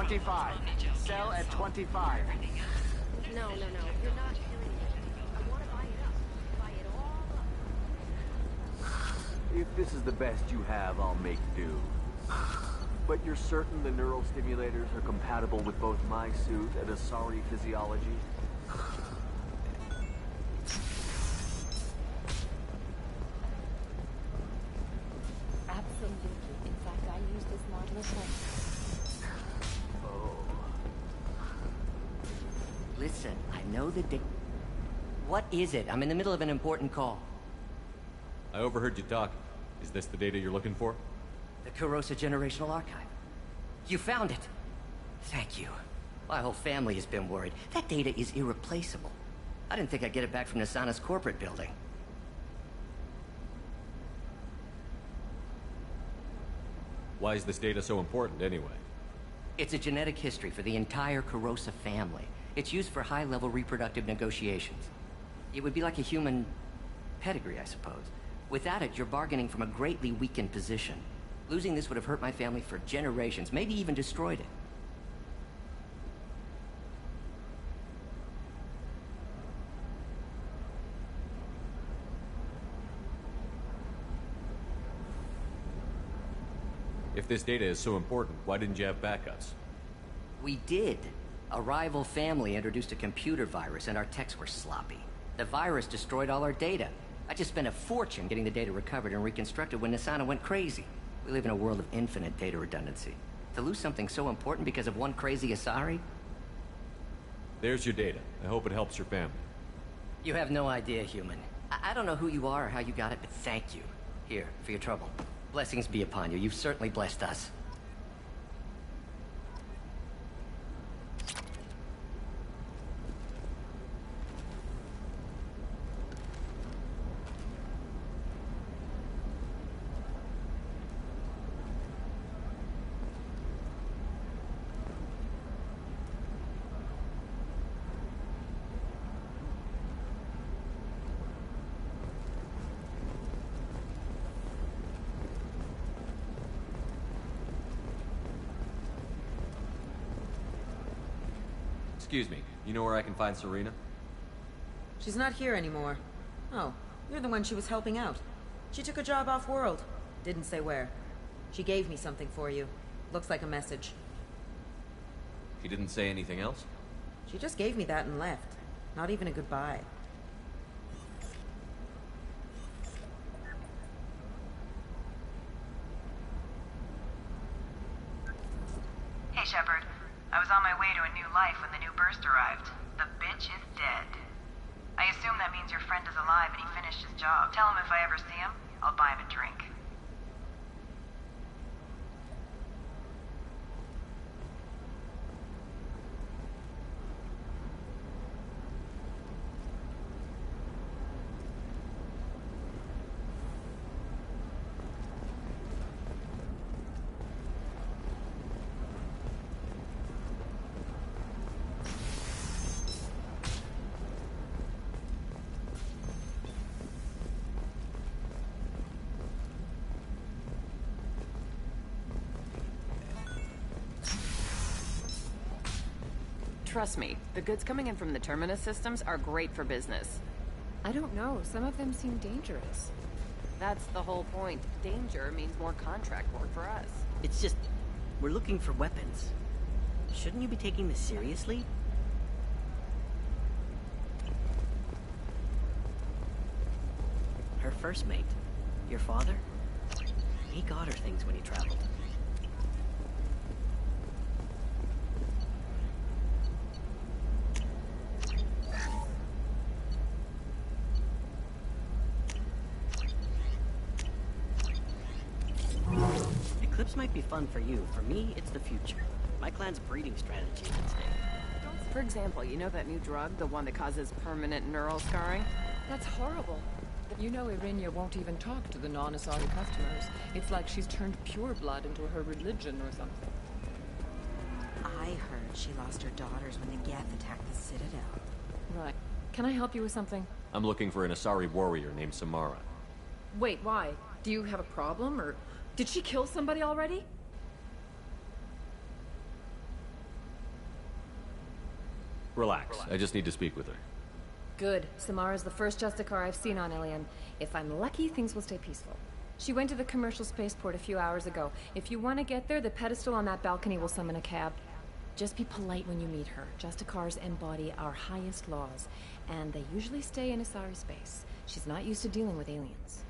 25. Sell at 25. No, you're not hearing me. I want to buy it up. Buy it all up. If this is the best you have, I'll make do. But you're certain the neural stimulators are compatible with both my suit and Asari physiology? Absolutely. In fact, I use this model at home. Listen, I know the What is it? I'm in the middle of an important call. I overheard you talking. Is this the data you're looking for? The Kurosa Generational Archive. You found it. Thank you. My whole family has been worried. That data is irreplaceable. I didn't think I'd get it back from Nasana's corporate building. Why is this data so important, anyway? It's a genetic history for the entire Kurosa family. It's used for high-level reproductive negotiations. It would be like a human pedigree, I suppose. Without it, you're bargaining from a greatly weakened position. Losing this would have hurt my family for generations, maybe even destroyed it. If this data is so important, why didn't you have backups? We did. A rival family introduced a computer virus, and our techs were sloppy. The virus destroyed all our data. I just spent a fortune getting the data recovered and reconstructed when Nasana went crazy. We live in a world of infinite data redundancy. To lose something so important because of one crazy Asari? There's your data. I hope it helps your family. You have no idea, human. I don't know who you are or how you got it, but thank you. Here, for your trouble. Blessings be upon you. You've certainly blessed us. Excuse me, you know where I can find Serena? She's not here anymore. Oh, you're the one she was helping out. She took a job off-world. Didn't say where. She gave me something for you. Looks like a message. She didn't say anything else? She just gave me that and left. Not even a goodbye. Hey, Shepard. I was on my way to a new life when the new burst arrived. The bitch is dead. I assume that means your friend is alive and he finished his job. Tell him if I ever see him, I'll buy him a drink. Trust me, the goods coming in from the Terminus systems are great for business. I don't know. Some of them seem dangerous. That's the whole point. Danger means more contract work for us. It's just, we're looking for weapons. Shouldn't you be taking this seriously? Her first mate, your father, he got her things when he traveled. Eclipse might be fun for you. For me, it's the future. My clan's breeding strategy is at stake. For example, you know that new drug, the one that causes permanent neural scarring? That's horrible. You know Irinia won't even talk to the non-Asari customers. It's like she's turned pure blood into her religion or something. I heard she lost her daughters when the Geth attacked the Citadel. Right. Can I help you with something? I'm looking for an Asari warrior named Samara. Wait, why? Do you have a problem, or did she kill somebody already? Relax. I just need to speak with her. Good. Samara's the first Justicar I've seen on Ilion. If I'm lucky, things will stay peaceful. She went to the commercial spaceport a few hours ago. If you want to get there, the pedestal on that balcony will summon a cab. Just be polite when you meet her. Justicars embody our highest laws, and they usually stay in Asari space. She's not used to dealing with aliens.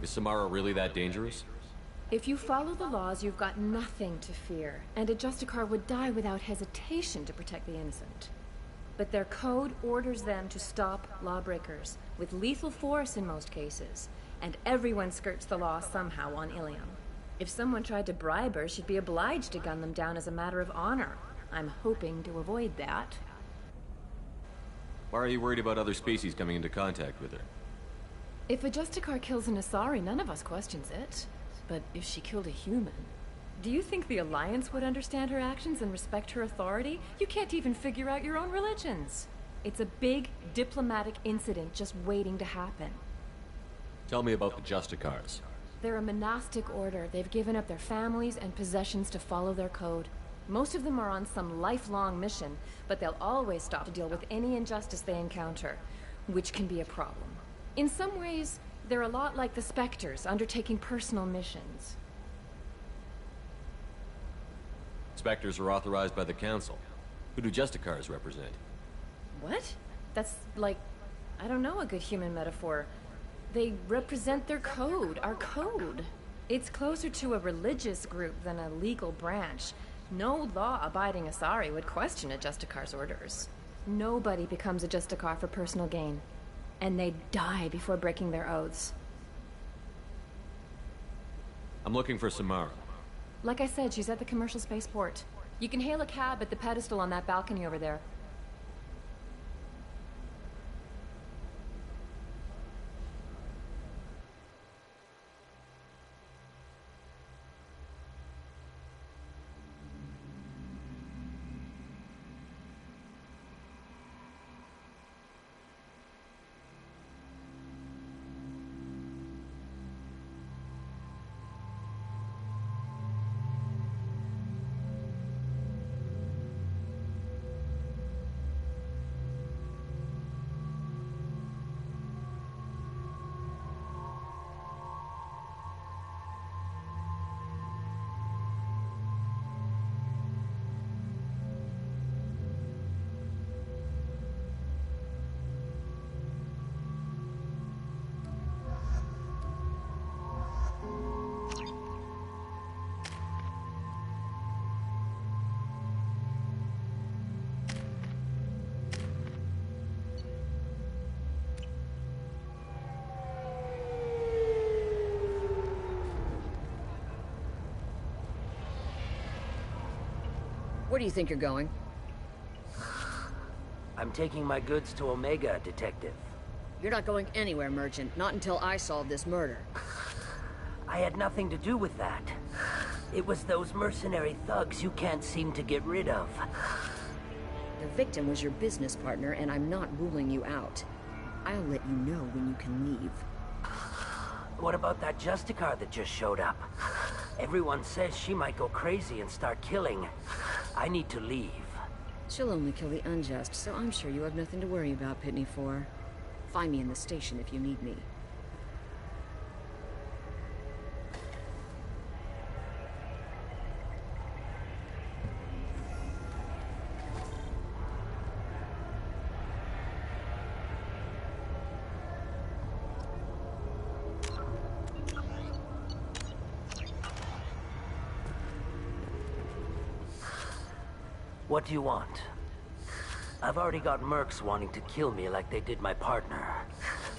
Is Samara really that dangerous? If you follow the laws, you've got nothing to fear, and a Justicar would die without hesitation to protect the innocent. But their code orders them to stop lawbreakers, with lethal force in most cases, and everyone skirts the law somehow on Ilion. If someone tried to bribe her, she'd be obliged to gun them down as a matter of honor. I'm hoping to avoid that. Why are you worried about other species coming into contact with her? If a Justicar kills an Asari, none of us questions it. But if she killed a human... Do you think the Alliance would understand her actions and respect her authority? You can't even figure out your own religions. It's a big diplomatic incident just waiting to happen. Tell me about the Justicars. They're a monastic order. They've given up their families and possessions to follow their code. Most of them are on some lifelong mission, but they'll always stop to deal with any injustice they encounter, which can be a problem. In some ways, they're a lot like the Spectres, undertaking personal missions. Spectres are authorized by the Council. Who do Justicars represent? What? That's like, I don't know, a good human metaphor. They represent their code, our code. It's closer to a religious group than a legal branch. No law-abiding Asari would question a Justicar's orders. Nobody becomes a Justicar for personal gain. And they die before breaking their oaths. I'm looking for Samara. Like I said, she's at the commercial spaceport. You can hail a cab at the pedestal on that balcony over there. Where do you think you're going? I'm taking my goods to Omega, Detective. You're not going anywhere, Merchant. Not until I solve this murder. I had nothing to do with that. It was those mercenary thugs you can't seem to get rid of. The victim was your business partner, and I'm not ruling you out. I'll let you know when you can leave. What about that Justicar that just showed up? Everyone says she might go crazy and start killing. I need to leave. She'll only kill the unjust, so I'm sure you have nothing to worry about, Pitney 4. Find me in the station if you need me. What do you want? I've already got mercs wanting to kill me like they did my partner.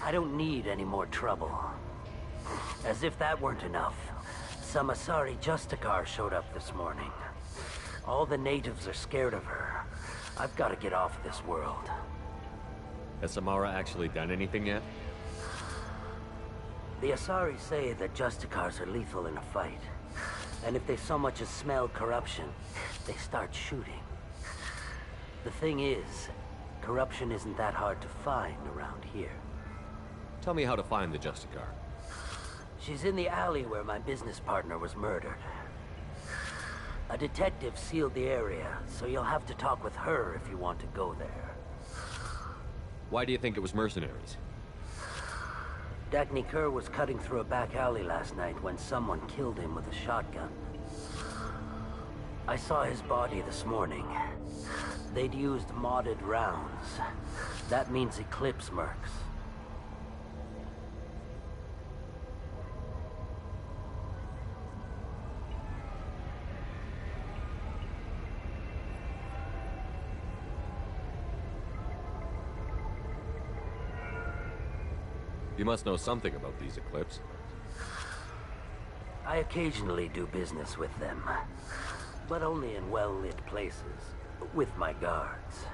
I don't need any more trouble. As if that weren't enough, some Asari Justicar showed up this morning. All the natives are scared of her. I've got to get off this world. Has Samara actually done anything yet? The Asari say that Justicars are lethal in a fight. And if they so much as smell corruption, they start shooting. The thing is, corruption isn't that hard to find around here. Tell me how to find the Justicar. She's in the alley where my business partner was murdered. A detective sealed the area, so you'll have to talk with her if you want to go there. Why do you think it was mercenaries? Dagny Kerr was cutting through a back alley last night when someone killed him with a shotgun. I saw his body this morning. They'd used modded rounds. That means Eclipse mercs. You must know something about these Eclipse. I occasionally do business with them, but only in well-lit places, with my guards,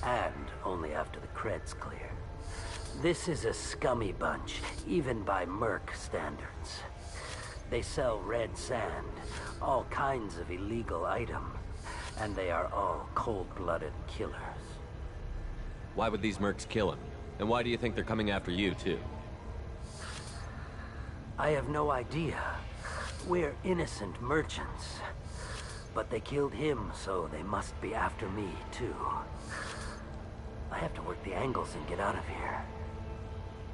and only after the cred's clear. This is a scummy bunch, even by merc standards. They sell red sand, all kinds of illegal items, and they are all cold-blooded killers. Why would these mercs kill him? And why do you think they're coming after you, too? I have no idea. We're innocent merchants. But they killed him, so they must be after me, too. I have to work the angles and get out of here.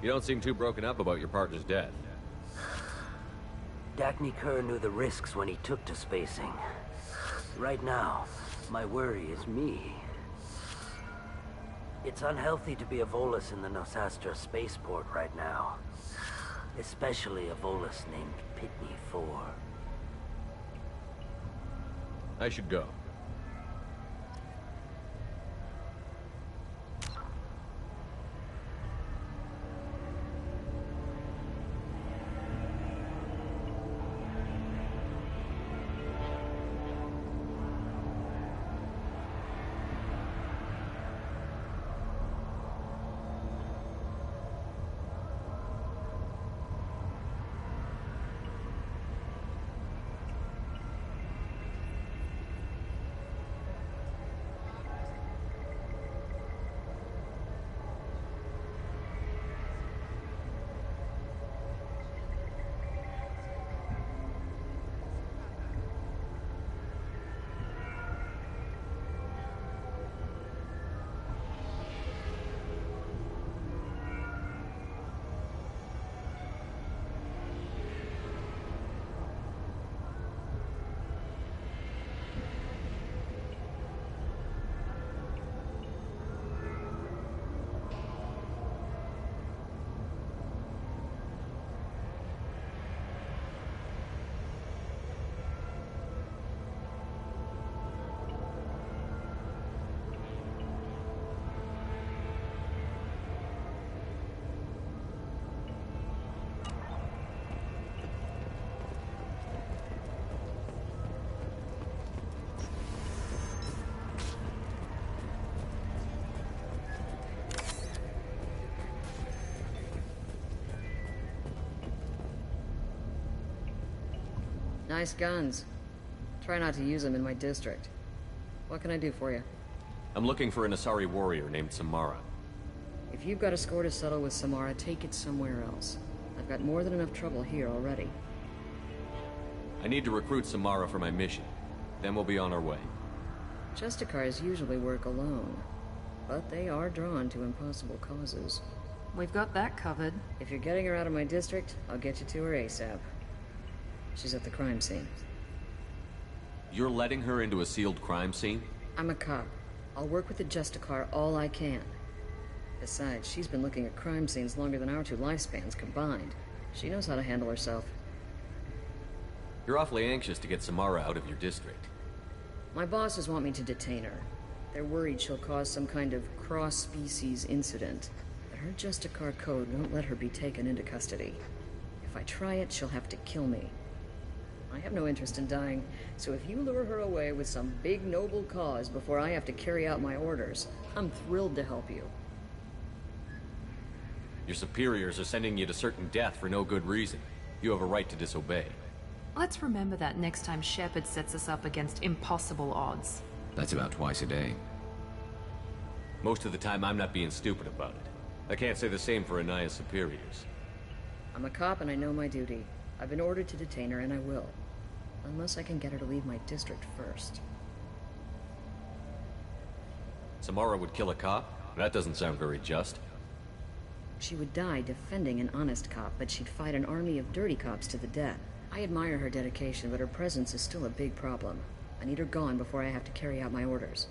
You don't seem too broken up about your partner's death. Dagny Kerr knew the risks when he took to spacing. Right now, my worry is me. It's unhealthy to be a Volus in the Nosastra spaceport right now. Especially a Volus named Pitney 4. I should go. Nice guns. Try not to use them in my district. What can I do for you? I'm looking for an Asari warrior named Samara. If you've got a score to settle with Samara, take it somewhere else. I've got more than enough trouble here already. I need to recruit Samara for my mission. Then we'll be on our way. Justicars usually work alone, but they are drawn to impossible causes. We've got that covered. If you're getting her out of my district, I'll get you to her ASAP. She's at the crime scene. You're letting her into a sealed crime scene? I'm a cop. I'll work with the Justicar all I can. Besides, she's been looking at crime scenes longer than our two lifespans combined. She knows how to handle herself. You're awfully anxious to get Samara out of your district. My bosses want me to detain her. They're worried she'll cause some kind of cross-species incident. But her Justicar code won't let her be taken into custody. If I try it, she'll have to kill me. I have no interest in dying, so if you lure her away with some big noble cause before I have to carry out my orders, I'm thrilled to help you. Your superiors are sending you to certain death for no good reason. You have a right to disobey. Let's remember that next time Shepard sets us up against impossible odds. That's about twice a day. Most of the time, I'm not being stupid about it. I can't say the same for Anaya's superiors. I'm a cop and I know my duty. I've been ordered to detain her and I will. Unless I can get her to leave my district first. Samara would kill a cop? That doesn't sound very just. She would die defending an honest cop, but she'd fight an army of dirty cops to the death. I admire her dedication, but her presence is still a big problem. I need her gone before I have to carry out my orders.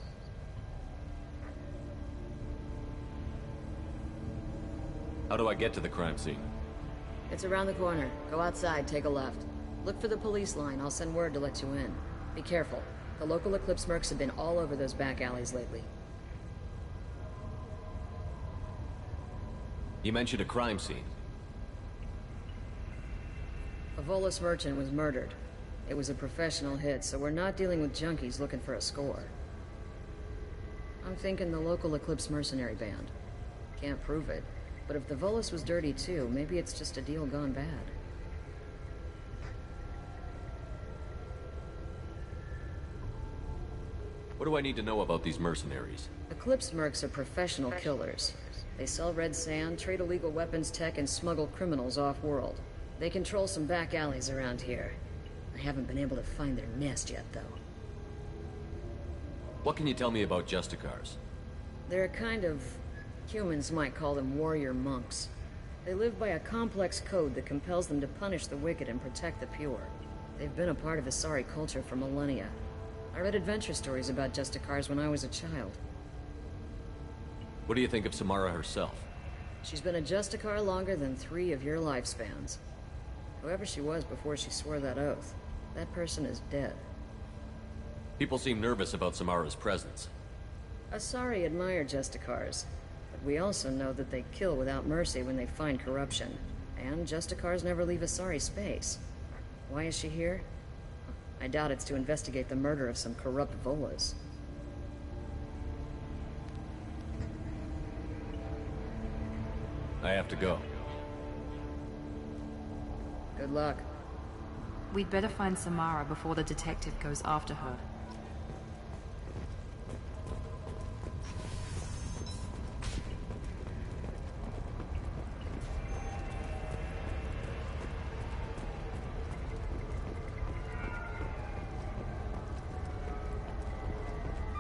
How do I get to the crime scene? It's around the corner. Go outside, take a left. Look for the police line. I'll send word to let you in. Be careful. The local Eclipse mercs have been all over those back alleys lately. You mentioned a crime scene. A Volus merchant was murdered. It was a professional hit, so we're not dealing with junkies looking for a score. I'm thinking the local Eclipse mercenary band. Can't prove it, but if the Volus was dirty too, maybe it's just a deal gone bad. What do I need to know about these mercenaries? Eclipse mercs are professional killers. They sell red sand, trade illegal weapons tech, and smuggle criminals off-world. They control some back alleys around here. I haven't been able to find their nest yet, though. What can you tell me about Justicars? They're a kind of... humans might call them warrior monks. They live by a complex code that compels them to punish the wicked and protect the pure. They've been a part of Asari culture for millennia. I read adventure stories about Justicars when I was a child. What do you think of Samara herself? She's been a Justicar longer than 3 of your lifespans. Whoever she was before she swore that oath, that person is dead. People seem nervous about Samara's presence. Asari admire Justicars, but we also know that they kill without mercy when they find corruption. And Justicars never leave Asari space. Why is she here? I doubt it's to investigate the murder of some corrupt Volas. I have to go. Good luck. We'd better find Samara before the detective goes after her.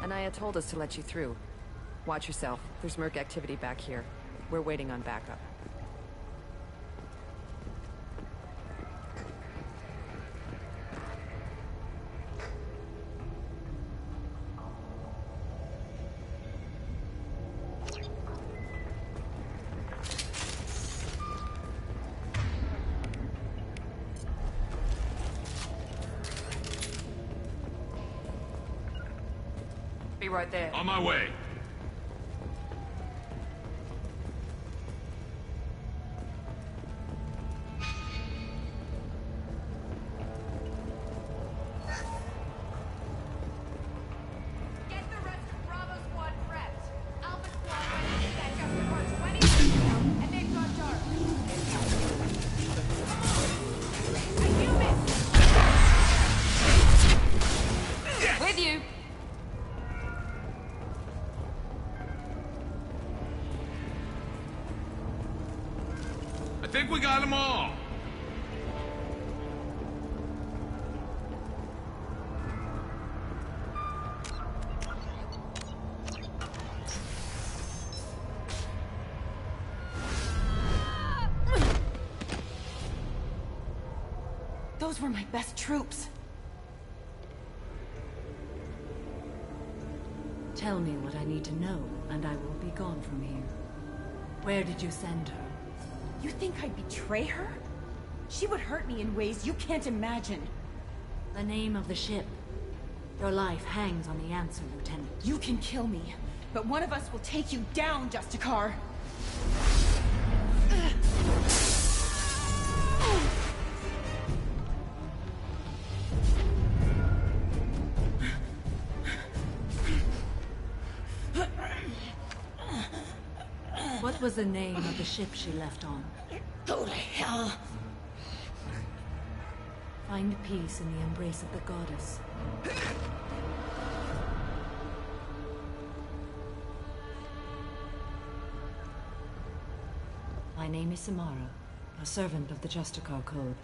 Anaya told us to let you through. Watch yourself. There's merc activity back here. We're waiting on backup. Be right there. On my way. With you. I think we got them all. Those were my best troops. Tell me what I need to know, and I will be gone from here. Where did you send her? You think I'd betray her? She would hurt me in ways you can't imagine. The name of the ship. Your life hangs on the answer, Lieutenant. You can kill me, but one of us will take you down, Justicar. What was the name of the ship she left on? Go to hell. Find peace in the embrace of the goddess. My name is Samara, a servant of the Justicar Code.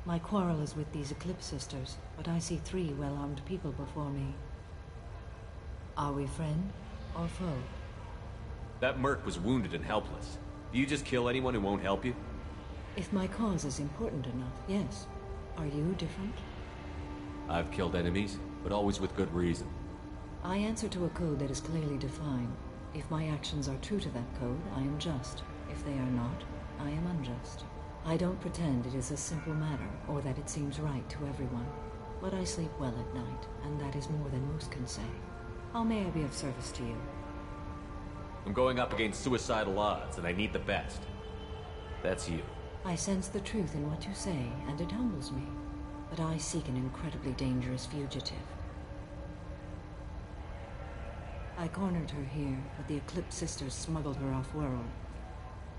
My quarrel is with these Eclipse Sisters, but I see 3 well-armed people before me. Are we friend or foe? That merc was wounded and helpless. Do you just kill anyone who won't help you? If my cause is important enough, yes. Are you different? I've killed enemies, but always with good reason. I answer to a code that is clearly defined. If my actions are true to that code, I am just. If they are not, I am unjust. I don't pretend it is a simple matter, or that it seems right to everyone. But I sleep well at night, and that is more than most can say. How may I be of service to you? I'm going up against suicidal odds, and I need the best. That's you. I sense the truth in what you say, and it humbles me. But I seek an incredibly dangerous fugitive. I cornered her here, but the Eclipse Sisters smuggled her off-world.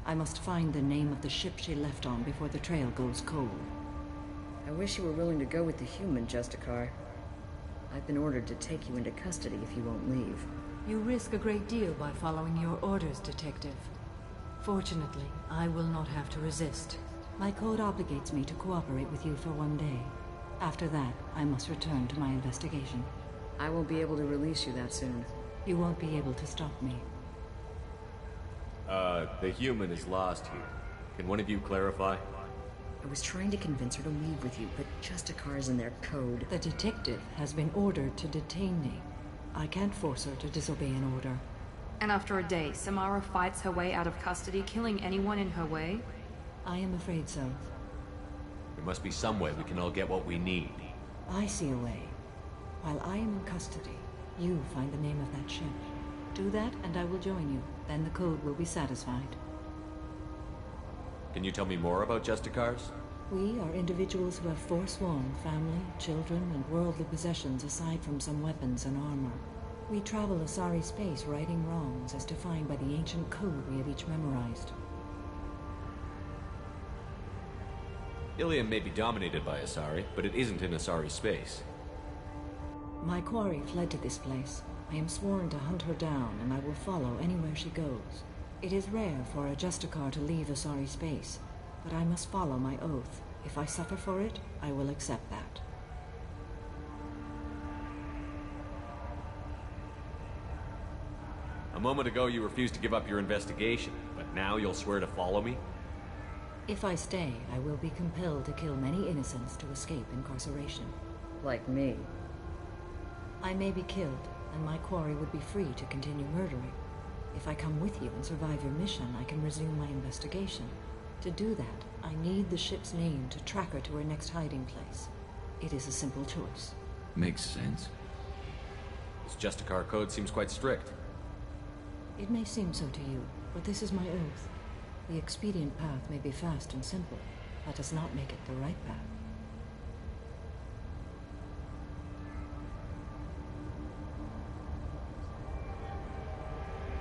I must find the name of the ship she left on before the trail goes cold. I wish you were willing to go with the human, Justicar. I've been ordered to take you into custody if you won't leave. You risk a great deal by following your orders, Detective. Fortunately, I will not have to resist. My code obligates me to cooperate with you for 1 day. After that, I must return to my investigation. I won't be able to release you that soon. You won't be able to stop me. The human is lost here. Can one of you clarify? I was trying to convince her to leave with you, but Justicar's in their code. The detective has been ordered to detain me. I can't force her to disobey an order. And after a day, Samara fights her way out of custody, killing anyone in her way? I am afraid so. There must be some way we can all get what we need. I see a way. While I am in custody, you find the name of that ship. Do that, and I will join you. Then the code will be satisfied. Can you tell me more about Justicars? We are individuals who have forsworn family, children, and worldly possessions aside from some weapons and armor. We travel Asari space righting wrongs as defined by the ancient code we have each memorized. Ilium may be dominated by Asari, but it isn't in Asari space. My quarry fled to this place. I am sworn to hunt her down, and I will follow anywhere she goes. It is rare for a Justicar to leave Asari space, but I must follow my oath. If I suffer for it, I will accept that. A moment ago you refused to give up your investigation, but now you'll swear to follow me? If I stay, I will be compelled to kill many innocents to escape incarceration. Like me. I may be killed, and my quarry would be free to continue murdering. If I come with you and survive your mission, I can resume my investigation. To do that, I need the ship's name to track her to her next hiding place. It is a simple choice. Makes sense. This Justicar code seems quite strict. It may seem so to you, but this is my oath. The expedient path may be fast and simple. That does not make it the right path.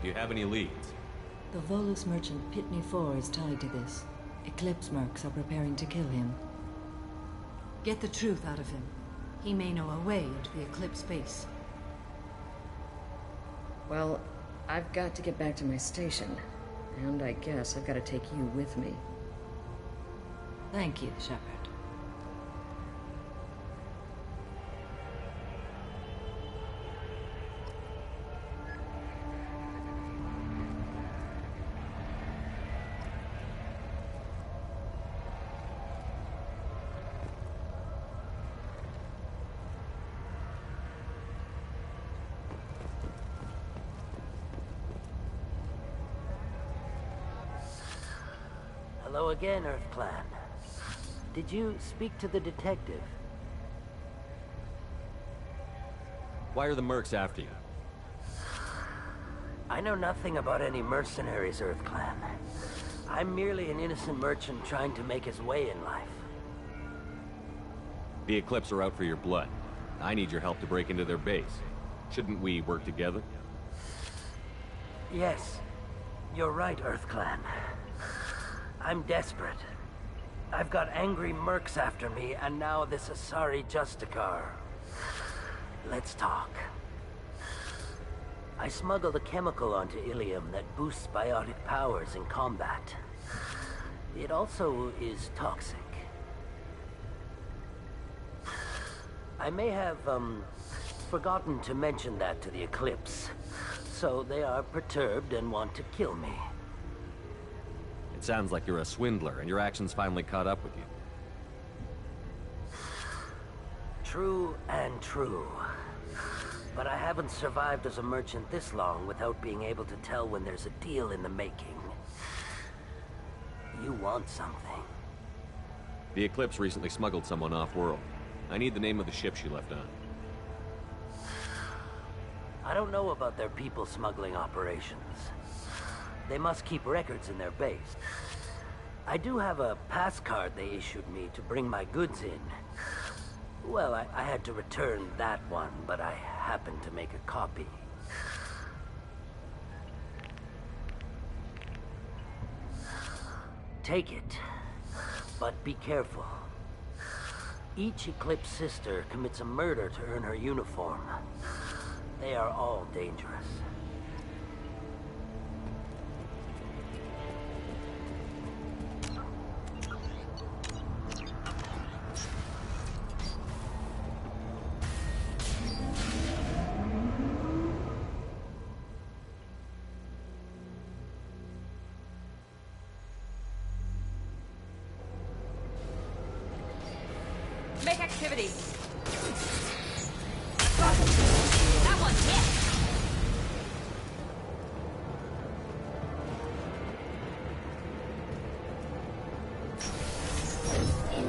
Do you have any leads? The Volus merchant Pitney 4 is tied to this. Eclipse mercs are preparing to kill him. Get the truth out of him. He may know a way into the Eclipse base. Well, I've got to get back to my station. And I guess I've got to take you with me. Thank you, Shepard. Hello again, Earth Clan. Did you speak to the detective? Why are the mercs after you? I know nothing about any mercenaries, Earth Clan. I'm merely an innocent merchant trying to make his way in life. The Eclipse are out for your blood. I need your help to break into their base. Shouldn't we work together? Yes. You're right, EarthClan. I'm desperate. I've got angry mercs after me, and now this Asari Justicar. Let's talk. I smuggled a chemical onto Ilium that boosts biotic powers in combat. It also is toxic. I may have, forgotten to mention that to the Eclipse. So they are perturbed and want to kill me. It sounds like you're a swindler, and your actions finally caught up with you. True and true. But I haven't survived as a merchant this long without being able to tell when there's a deal in the making. You want something. The Eclipse recently smuggled someone off-world. I need the name of the ship she left on. I don't know about their people smuggling operations. They must keep records in their base. I do have a pass card they issued me to bring my goods in. Well, I had to return that one, but I happened to make a copy. Take it, but be careful. Each Eclipse sister commits a murder to earn her uniform. They are all dangerous. Make activity. That one's hit.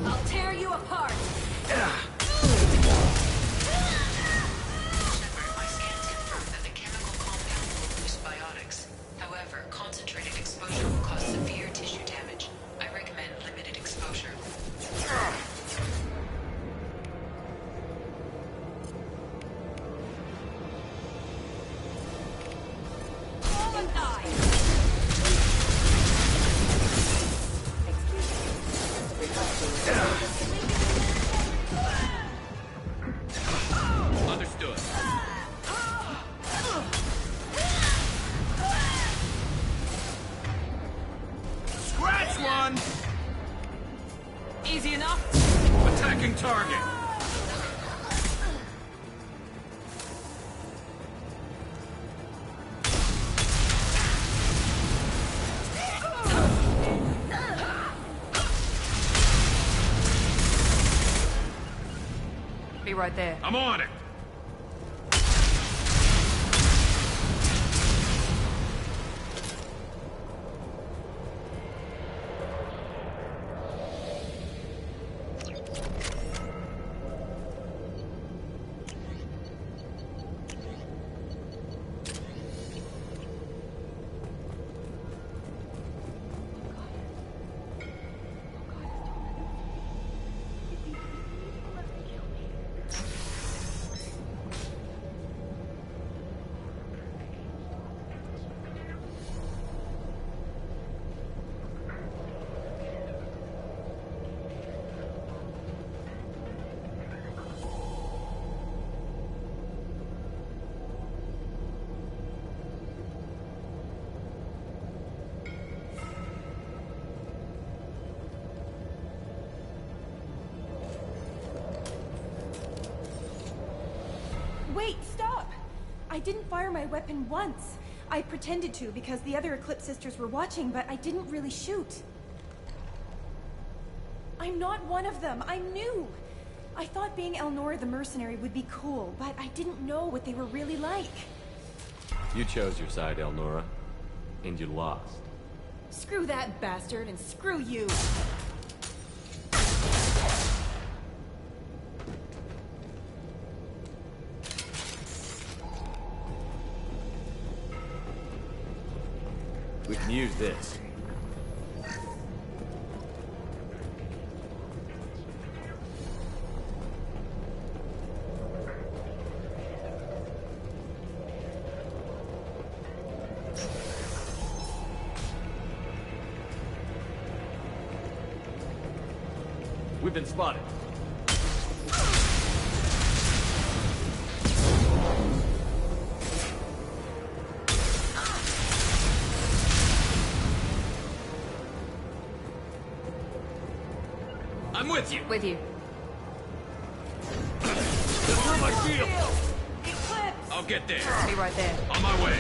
I'll tear you apart. Shepard, my scans confirm that the chemical compound will boost biotics. However, concentrated exposure will cause severe tissue damage. I recommend limited exposure. Understood. Scratch one! Easy enough. Attacking target. Be right there. I'm on it. Wait, stop! I didn't fire my weapon once. I pretended to because the other Eclipse sisters were watching, but I didn't really shoot. I'm not one of them. I'm new. I thought being Elnora the mercenary would be cool, but I didn't know what they were really like. You chose your side, Elnora, and you lost. Screw that bastard, and screw you! We can use this. We've been spotted. I'm with you. With you. Throw my shield. Eclipse! I'll get there. Be right there. On my way.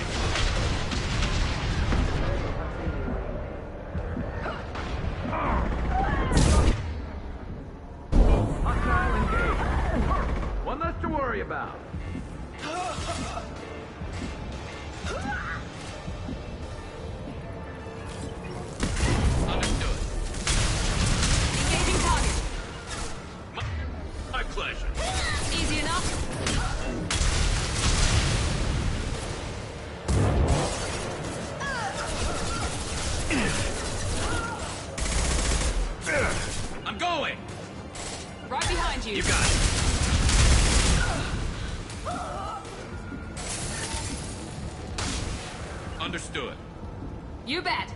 Hostile engaged. One less to worry about. Understood. Engaging target. My pleasure. Easy enough. I'm going. Right behind you. You got it. Understood. You bet.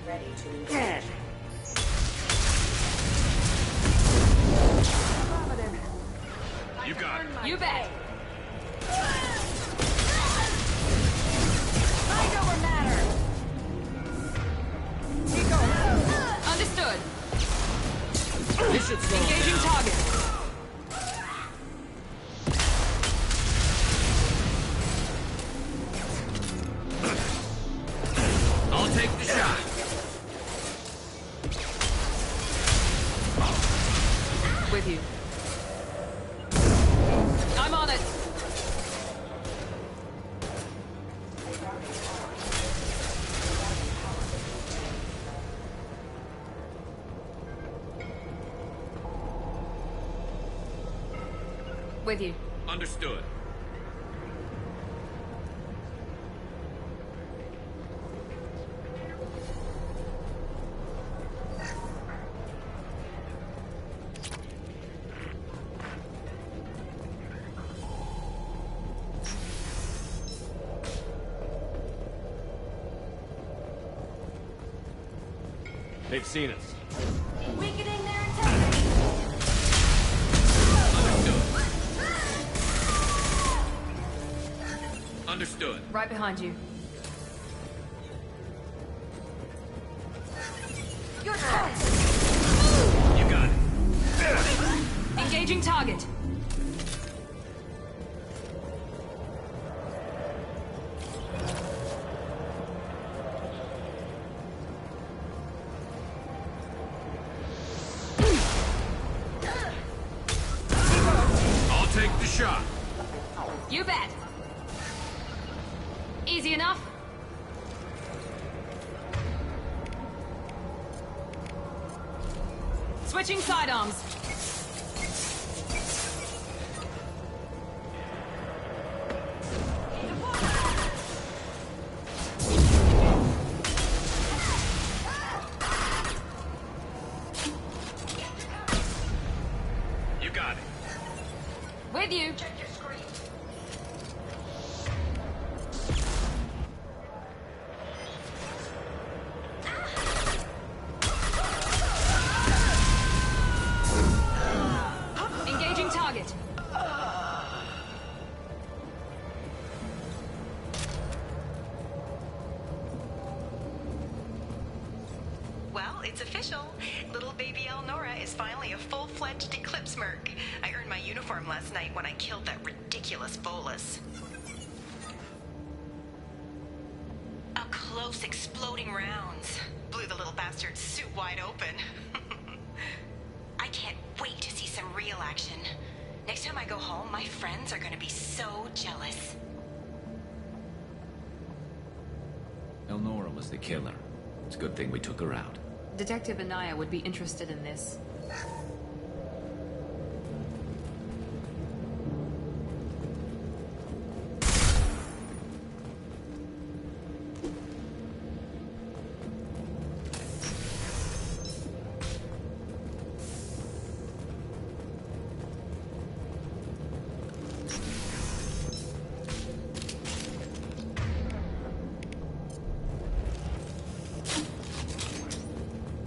Ready to engage. You got it. You bet. Mind over matter! Keep going. Understood. This should slow Engaging down. target. I'll take the shot. With you. I'm on it. With you. Understood. They've seen us. Weakening their integrity! Understood. Right behind you. Your turn! You got it. Engaging target. I'll take the shot. You bet. Easy enough. Switching sidearms. You got it. With you. Check your screen. Engaging target. Well, it's official. Little baby Elnora is finally a full-fledged Eclipse merc. I earned my uniform last night when I killed that ridiculous bolus. Up close, exploding rounds. Blew the little bastard's suit wide open. I can't wait to see some real action. Next time I go home, my friends are gonna be so jealous. Elnora was the killer. It's a good thing we took her out. Detective Anaya would be interested in this.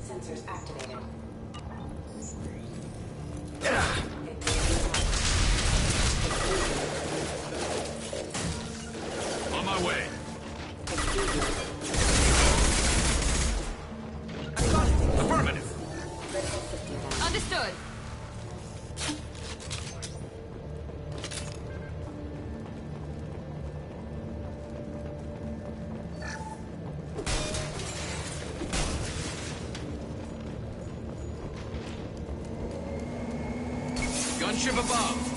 Sensors activated. On my way. Affirmative. Understood. Gunship above.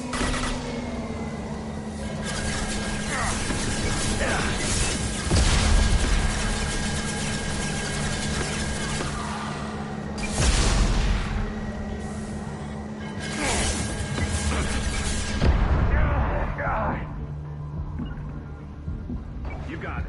You got it.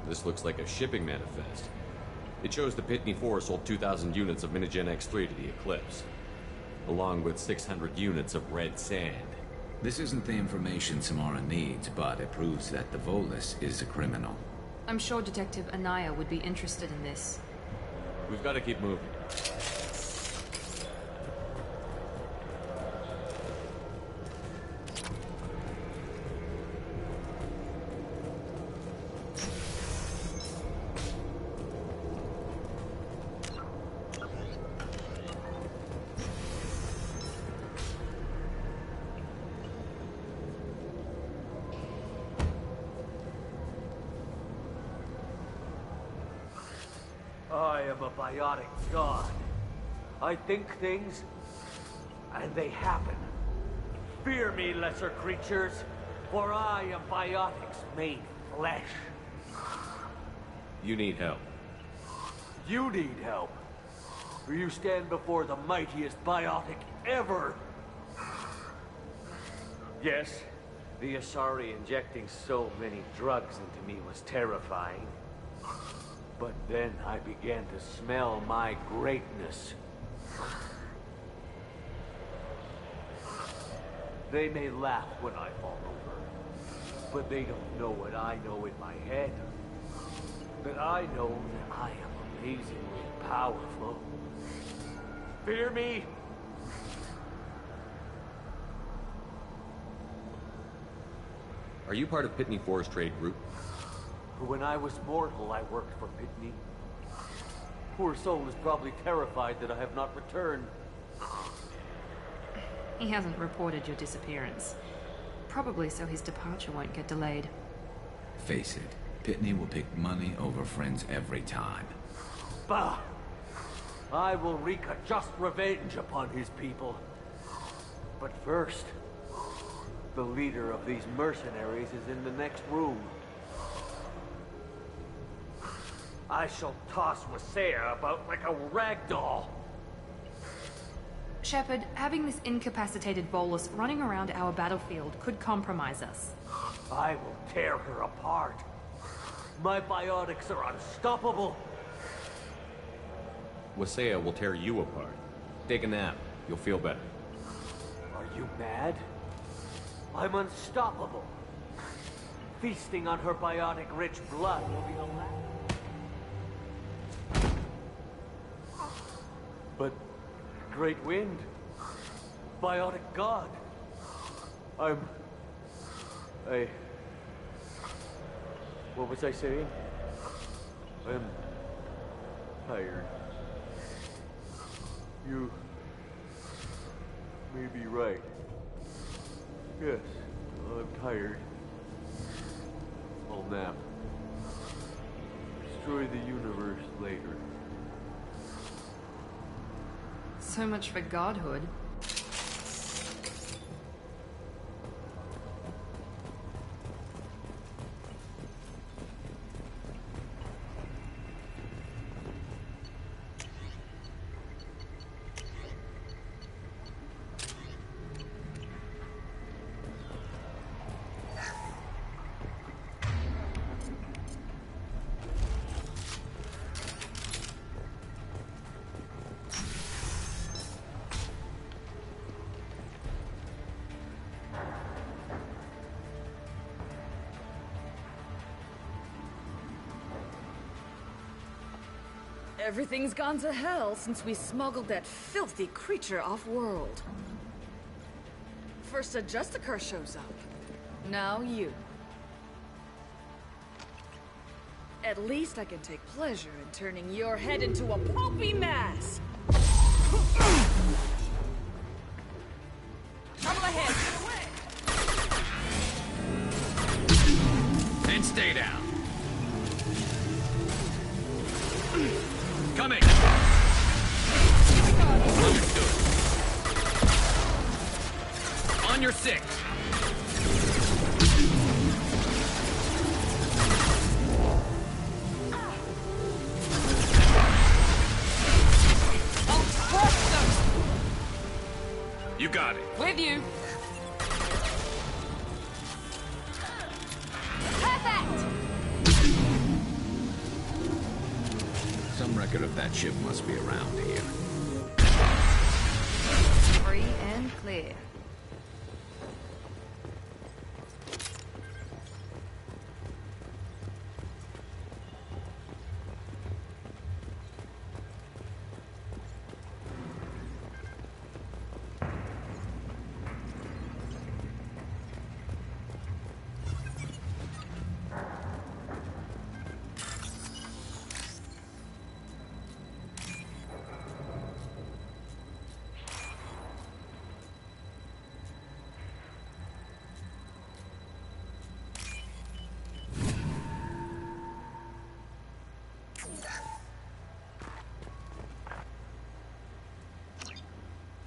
This looks like a shipping manifest. It shows the Pitney 4 sold 2,000 units of Minigen X3 to the Eclipse, along with 600 units of red sand. This isn't the information Samara needs, but it proves that the Volus is a criminal. I'm sure Detective Anaya would be interested in this. We've got to keep moving. I am a biotic god. I think things, and they happen. Fear me, lesser creatures, for I am biotics made flesh. You need help. You need help, for you stand before the mightiest biotic ever. Yes, the Asari injecting so many drugs into me was terrifying. But then I began to smell my greatness. They may laugh when I fall over, but they don't know what I know in my head. That I know that I am amazingly powerful. Fear me? Are you part of Pitney 4's trade group? When I was mortal, I worked for Pitney. Poor soul is probably terrified that I have not returned. He hasn't reported your disappearance. Probably so his departure won't get delayed. Face it, Pitney will pick money over friends every time. Bah! I will wreak a just revenge upon his people. But first, the leader of these mercenaries is in the next room. I shall toss Wasea about like a rag doll. Shepard, having this incapacitated bolus running around our battlefield could compromise us. I will tear her apart. My biotics are unstoppable. Wasea will tear you apart. Take a nap. You'll feel better. Are you mad? I'm unstoppable. Feasting on her biotic-rich blood will be the last. But Great Wind, biotic god. What was I saying? I'm tired. You may be right. Yes, I'm tired. I'll nap. Destroy the universe later. So much for godhood. Everything's gone to hell since we smuggled that filthy creature off-world. First a Justicar shows up. Now you. At least I can take pleasure in turning your head into a pulpy mass! Trouble ahead! And stay down. Coming! Understood. On your six. I'll crush them! You got it. With you! Some record of that ship must be around here. Free and clear.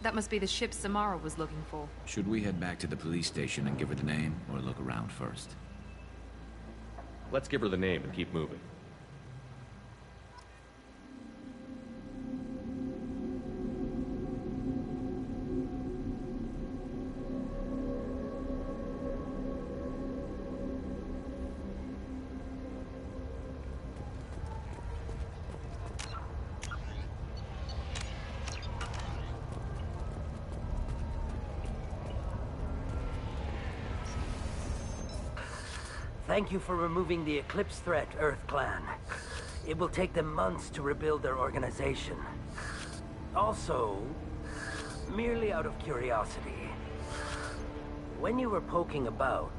That must be the ship Samara was looking for. Should we head back to the police station and give her the name, or look around first? Let's give her the name and keep moving. Thank you for removing the Eclipse threat, Earth Clan. It will take them months to rebuild their organization. Also, merely out of curiosity, when you were poking about,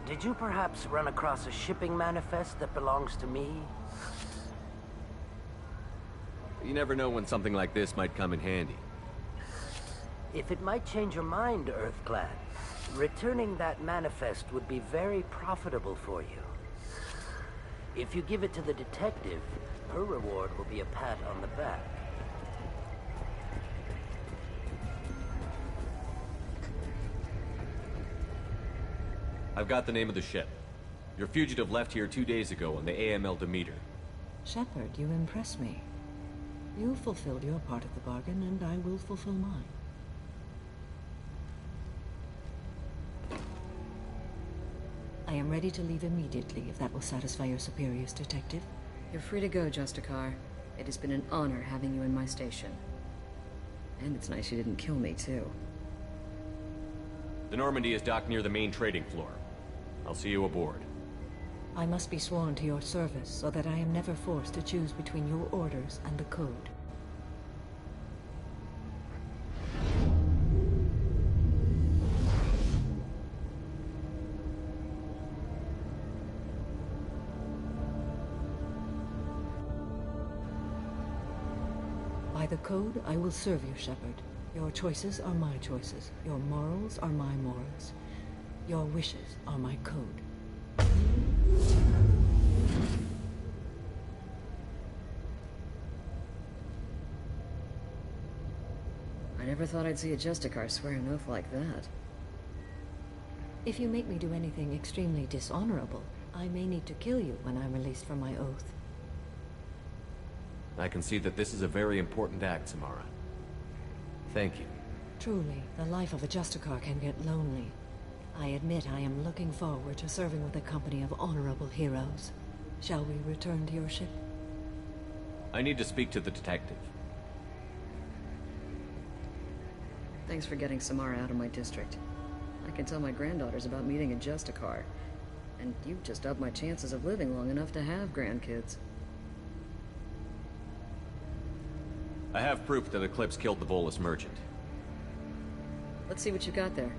did you perhaps run across a shipping manifest that belongs to me? You never know when something like this might come in handy. If it might change your mind, Earth Clan, returning that manifest would be very profitable for you. If you give it to the detective, her reward will be a pat on the back. I've got the name of the ship. Your fugitive left here 2 days ago on the AML Demeter. Shepard, you impress me. You fulfilled your part of the bargain, and I will fulfill mine. I am ready to leave immediately if that will satisfy your superiors, Detective. You're free to go, Justicar. It has been an honor having you in my station. And it's nice you didn't kill me, too. The Normandy is docked near the main trading floor. I'll see you aboard. I must be sworn to your service so that I am never forced to choose between your orders and the Code. By the Code, I will serve you, Shepard. Your choices are my choices. Your morals are my morals. Your wishes are my code. I never thought I'd see a Justicar swear an oath like that. If you make me do anything extremely dishonorable, I may need to kill you when I'm released from my oath. I can see that this is a very important act, Samara. Thank you. Truly, the life of a Justicar can get lonely. I admit I am looking forward to serving with a company of honorable heroes. Shall we return to your ship? I need to speak to the detective. Thanks for getting Samara out of my district. I can tell my granddaughters about meeting a Justicar. And you've just upped my chances of living long enough to have grandkids. I have proof that Eclipse killed the Volus merchant. Let's see what you got there.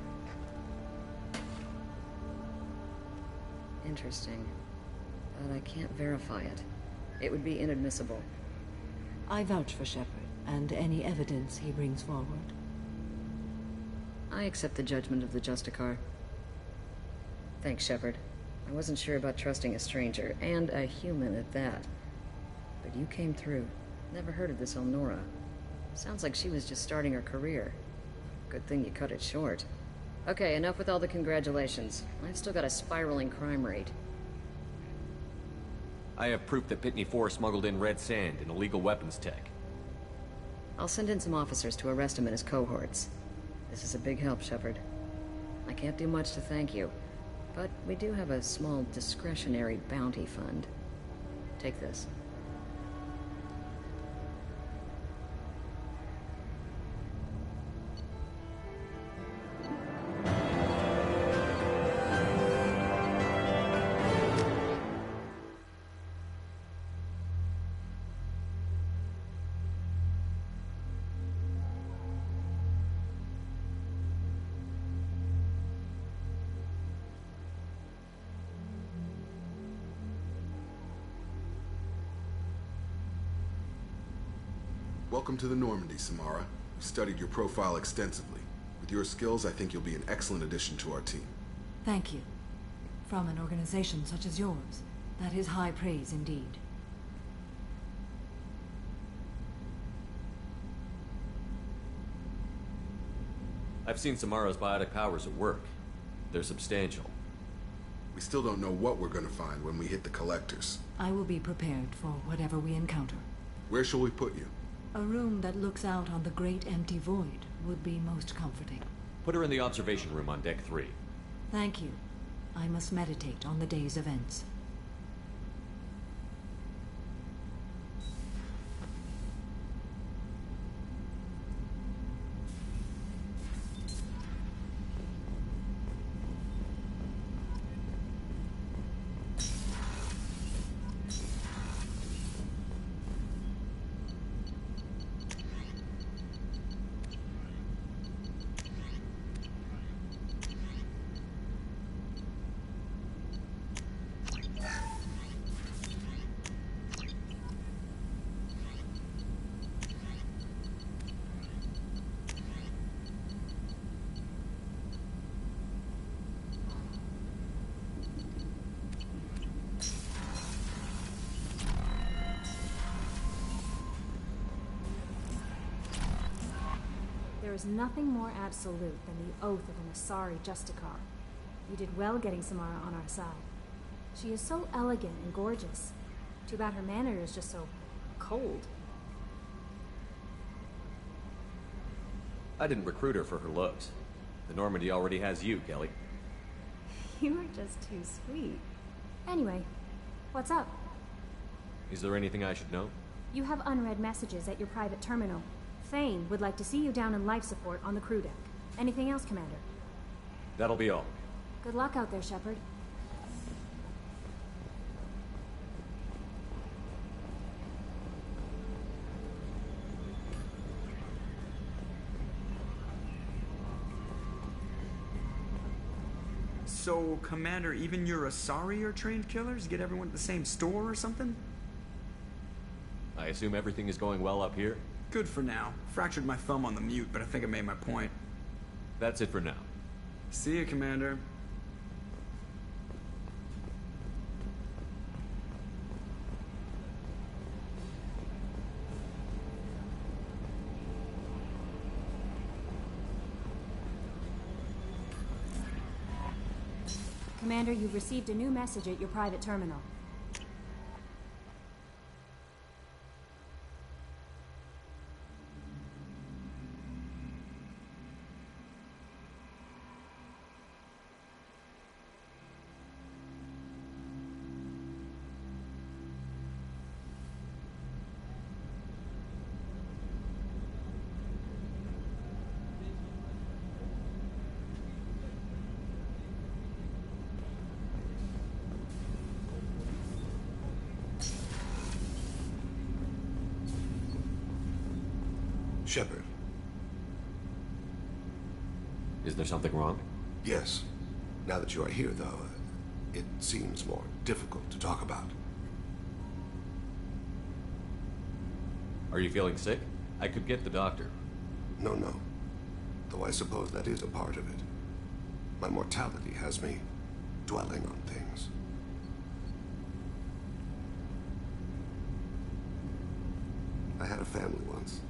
Interesting. But I can't verify it. It would be inadmissible. I vouch for Shepard, and any evidence he brings forward. I accept the judgment of the Justicar. Thanks, Shepard. I wasn't sure about trusting a stranger, and a human at that. But you came through. Never heard of this Elnora. Sounds like she was just starting her career. Good thing you cut it short. Okay, enough with all the congratulations. I've still got a spiraling crime rate. I have proof that Pitney 4 smuggled in red sand and illegal weapons tech. I'll send in some officers to arrest him and his cohorts. This is a big help, Shepard. I can't do much to thank you, but we do have a small discretionary bounty fund. Take this. Welcome to the Normandy, Samara. We studied your profile extensively. With your skills, I think you'll be an excellent addition to our team. Thank you. From an organization such as yours, that is high praise indeed. I've seen Samara's biotic powers at work. They're substantial. We still don't know what we're going to find when we hit the collectors. I will be prepared for whatever we encounter. Where shall we put you? A room that looks out on the great empty void would be most comforting. Put her in the observation room on Deck 3. Thank you. I must meditate on the day's events. There is nothing more absolute than the oath of an Asari Justicar. You did well getting Samara on our side. She is so elegant and gorgeous. Too bad her manner is just so cold. I didn't recruit her for her looks. The Normandy already has you, Kelly. You are just too sweet. Anyway, what's up? Is there anything I should know? You have unread messages at your private terminal. Thane would like to see you down in life support on the crew deck. Anything else, Commander? That'll be all. Good luck out there, Shepard. So, Commander, even your Asari are trained killers? Get everyone at the same store or something? I assume everything is going well up here? Good for now. Fractured my thumb on the mute, but I think I made my point. That's it for now. See you, Commander. Commander, you've received a new message at your private terminal. Shepard. Is there something wrong? Yes. Now that you are here, though, it seems more difficult to talk about. Are you feeling sick? I could get the doctor. No. Though I suppose that is a part of it. My mortality has me dwelling on things. I had a family once.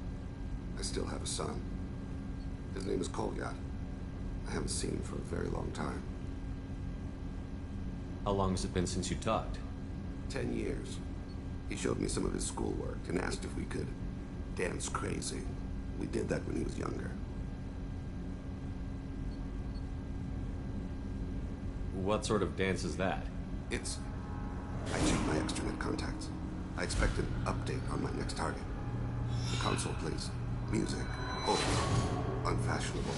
I still have a son. His name is Kolyat. I haven't seen him for a very long time. How long has it been since you talked? 10 years. He showed me some of his schoolwork and asked if we could dance crazy. We did that when he was younger. What sort of dance is that? I checked my extranet contacts. I expect an update on my next target. The console plays music, old, unfashionable.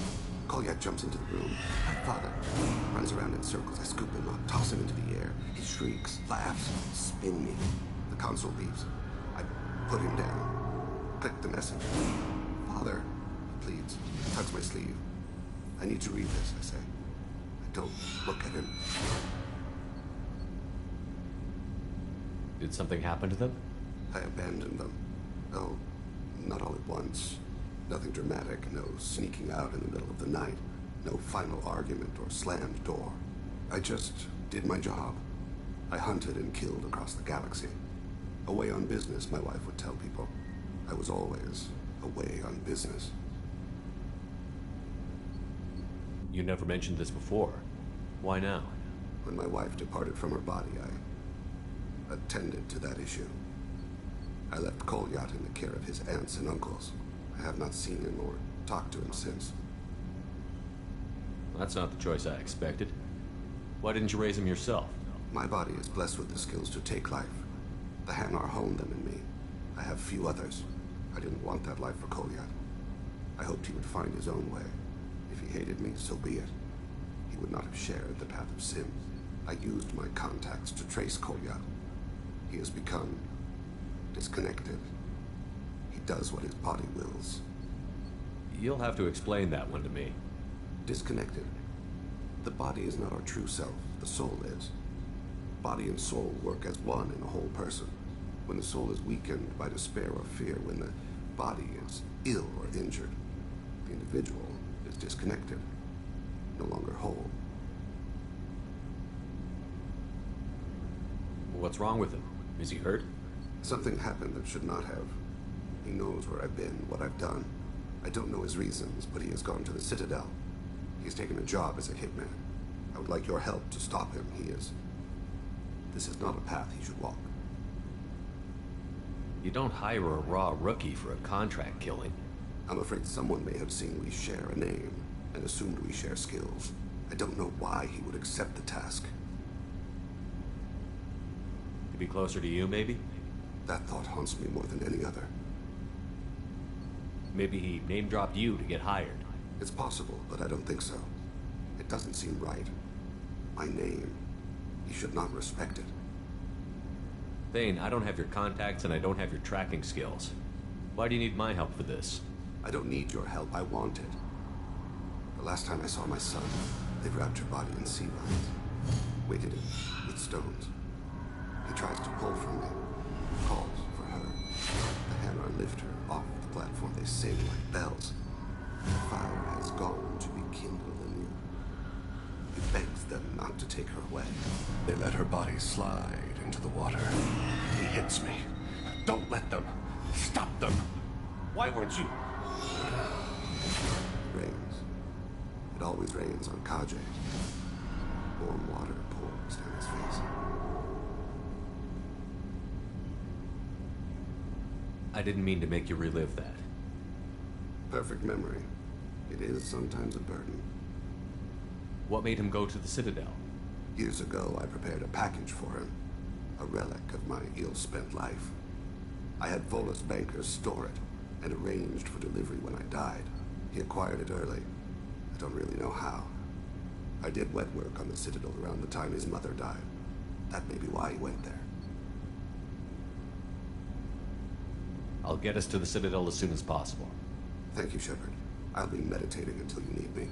Kolyat jumps into the room. My father runs around in circles. I scoop him up, toss him into the air. He shrieks, laughs, spin me. The console beeps. I put him down. Click the message. Father, he pleads. He tugs my sleeve. I need to read this, I say. I don't look at him. Did something happen to them? I abandoned them. Oh, not all at once. Nothing dramatic, no sneaking out in the middle of the night, no final argument or slammed door. I just did my job. I hunted and killed across the galaxy. Away on business, my wife would tell people. I was always away on business. You never mentioned this before. Why now? When my wife departed from her body, I attended to that issue. I left Kolyat in the care of his aunts and uncles. I have not seen him or talked to him since. That's not the choice I expected. Why didn't you raise him yourself? My body is blessed with the skills to take life. The Hanar honed them in me. I have few others. I didn't want that life for Kolyat. I hoped he would find his own way. If he hated me, so be it. He would not have shared the path of sin. I used my contacts to trace Kolyat. He has become disconnected. He does what his body wills. You'll have to explain that one to me. Disconnected. The body is not our true self. The soul is. Body and soul work as one in a whole person. When the soul is weakened by despair or fear, when the body is ill or injured, the individual is disconnected, no longer whole. What's wrong with him? Is he hurt? Something happened that should not have. He knows where I've been, what I've done. I don't know his reasons, but he has gone to the Citadel. He's taken a job as a hitman. I would like your help to stop him. This is not a path he should walk. You don't hire a raw rookie for a contract killing. I'm afraid someone may have seen we share a name and assumed we share skills. I don't know why he would accept the task. To be closer to you, maybe? That thought haunts me more than any other. Maybe he name-dropped you to get hired. It's possible, but I don't think so. It doesn't seem right. My name. He should not respect it. Thane, I don't have your contacts and I don't have your tracking skills. Why do you need my help for this? I don't need your help. I want it. The last time I saw my son, they wrapped your body in sea vines, weighted it with stones. He tries to pull from me, calls for her. The hammer lift her off the platform. They sing like bells. The fire has gone to be kindled anew. He begs them not to take her away. They let her body slide into the water. He hits me. Don't let them. Stop them. Why weren't you? Rains. It always rains on Kaje. Warm water pours down his face. I didn't mean to make you relive that. Perfect memory. It is sometimes a burden. What made him go to the Citadel? Years ago, I prepared a package for him. A relic of my ill-spent life. I had Volus bankers store it, and arranged for delivery when I died. He acquired it early. I don't really know how. I did wet work on the Citadel around the time his mother died. That may be why he went there. I'll get us to the Citadel as soon as possible. Thank you, Shepard. I'll be meditating until you need me.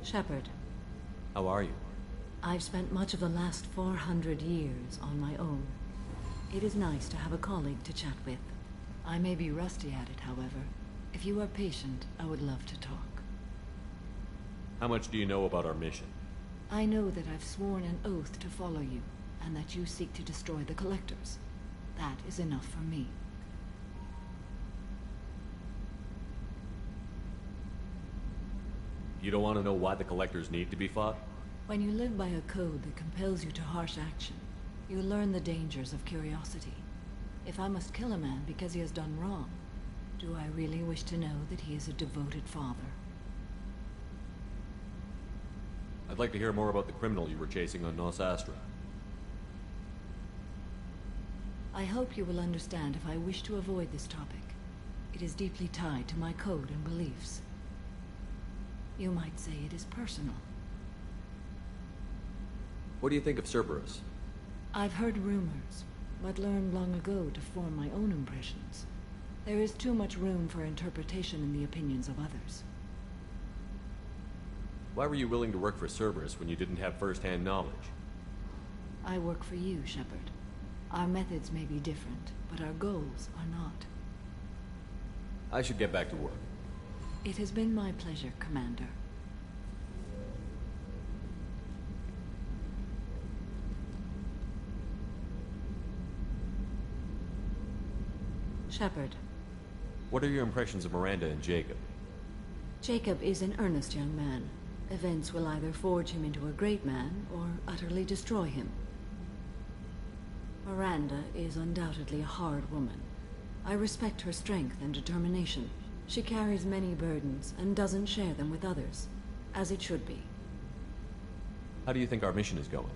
Shepard. How are you? I've spent much of the last 400 years on my own. It is nice to have a colleague to chat with. I may be rusty at it, however. If you are patient, I would love to talk. How much do you know about our mission? I know that I've sworn an oath to follow you, and that you seek to destroy the Collectors. That is enough for me. You don't want to know why the Collectors need to be fought? When you live by a code that compels you to harsh action, you learn the dangers of curiosity. If I must kill a man because he has done wrong, do I really wish to know that he is a devoted father? I'd like to hear more about the criminal you were chasing on Nos Astra. I hope you will understand if I wish to avoid this topic. It is deeply tied to my code and beliefs. You might say it is personal. What do you think of Cerberus? I've heard rumors, but learned long ago to form my own impressions. There is too much room for interpretation in the opinions of others. Why were you willing to work for Cerberus when you didn't have first-hand knowledge? I work for you, Shepard. Our methods may be different, but our goals are not. I should get back to work. It has been my pleasure, Commander. Shepard. What are your impressions of Miranda and Jacob? Jacob is an earnest young man. Events will either forge him into a great man, or utterly destroy him. Miranda is undoubtedly a hard woman. I respect her strength and determination. She carries many burdens, and doesn't share them with others, as it should be. How do you think our mission is going?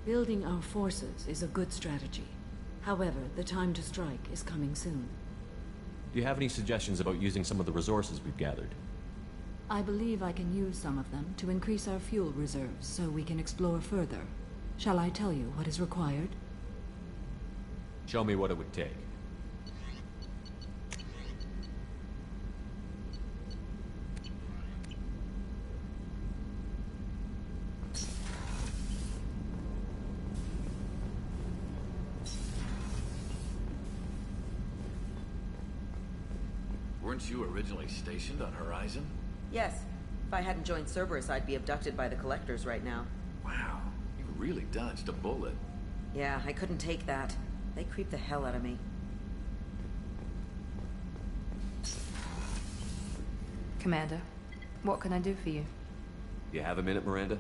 Building our forces is a good strategy. However, the time to strike is coming soon. Do you have any suggestions about using some of the resources we've gathered? I believe I can use some of them to increase our fuel reserves so we can explore further. Shall I tell you what is required? Show me what it would take. Weren't you originally stationed on Horizon? Yes. If I hadn't joined Cerberus, I'd be abducted by the Collectors right now. Wow, you really dodged a bullet. Yeah, I couldn't take that. They creep the hell out of me. Commander. What can I do for you? You have a minute, Miranda?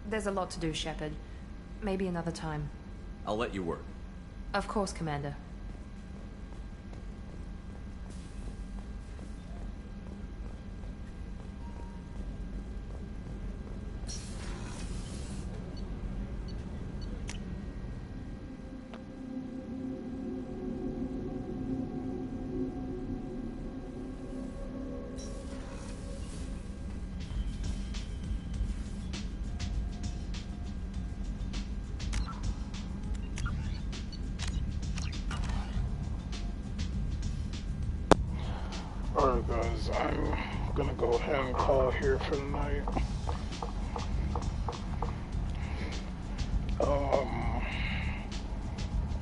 There's a lot to do, Shepard. Maybe another time. I'll let you work. Of course, Commander. Alright guys, I'm gonna go ahead and call it here for the night.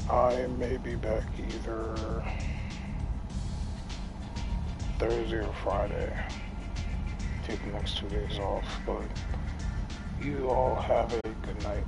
I may be back either Thursday or Friday. Take the next 2 days off, but you all have a good night.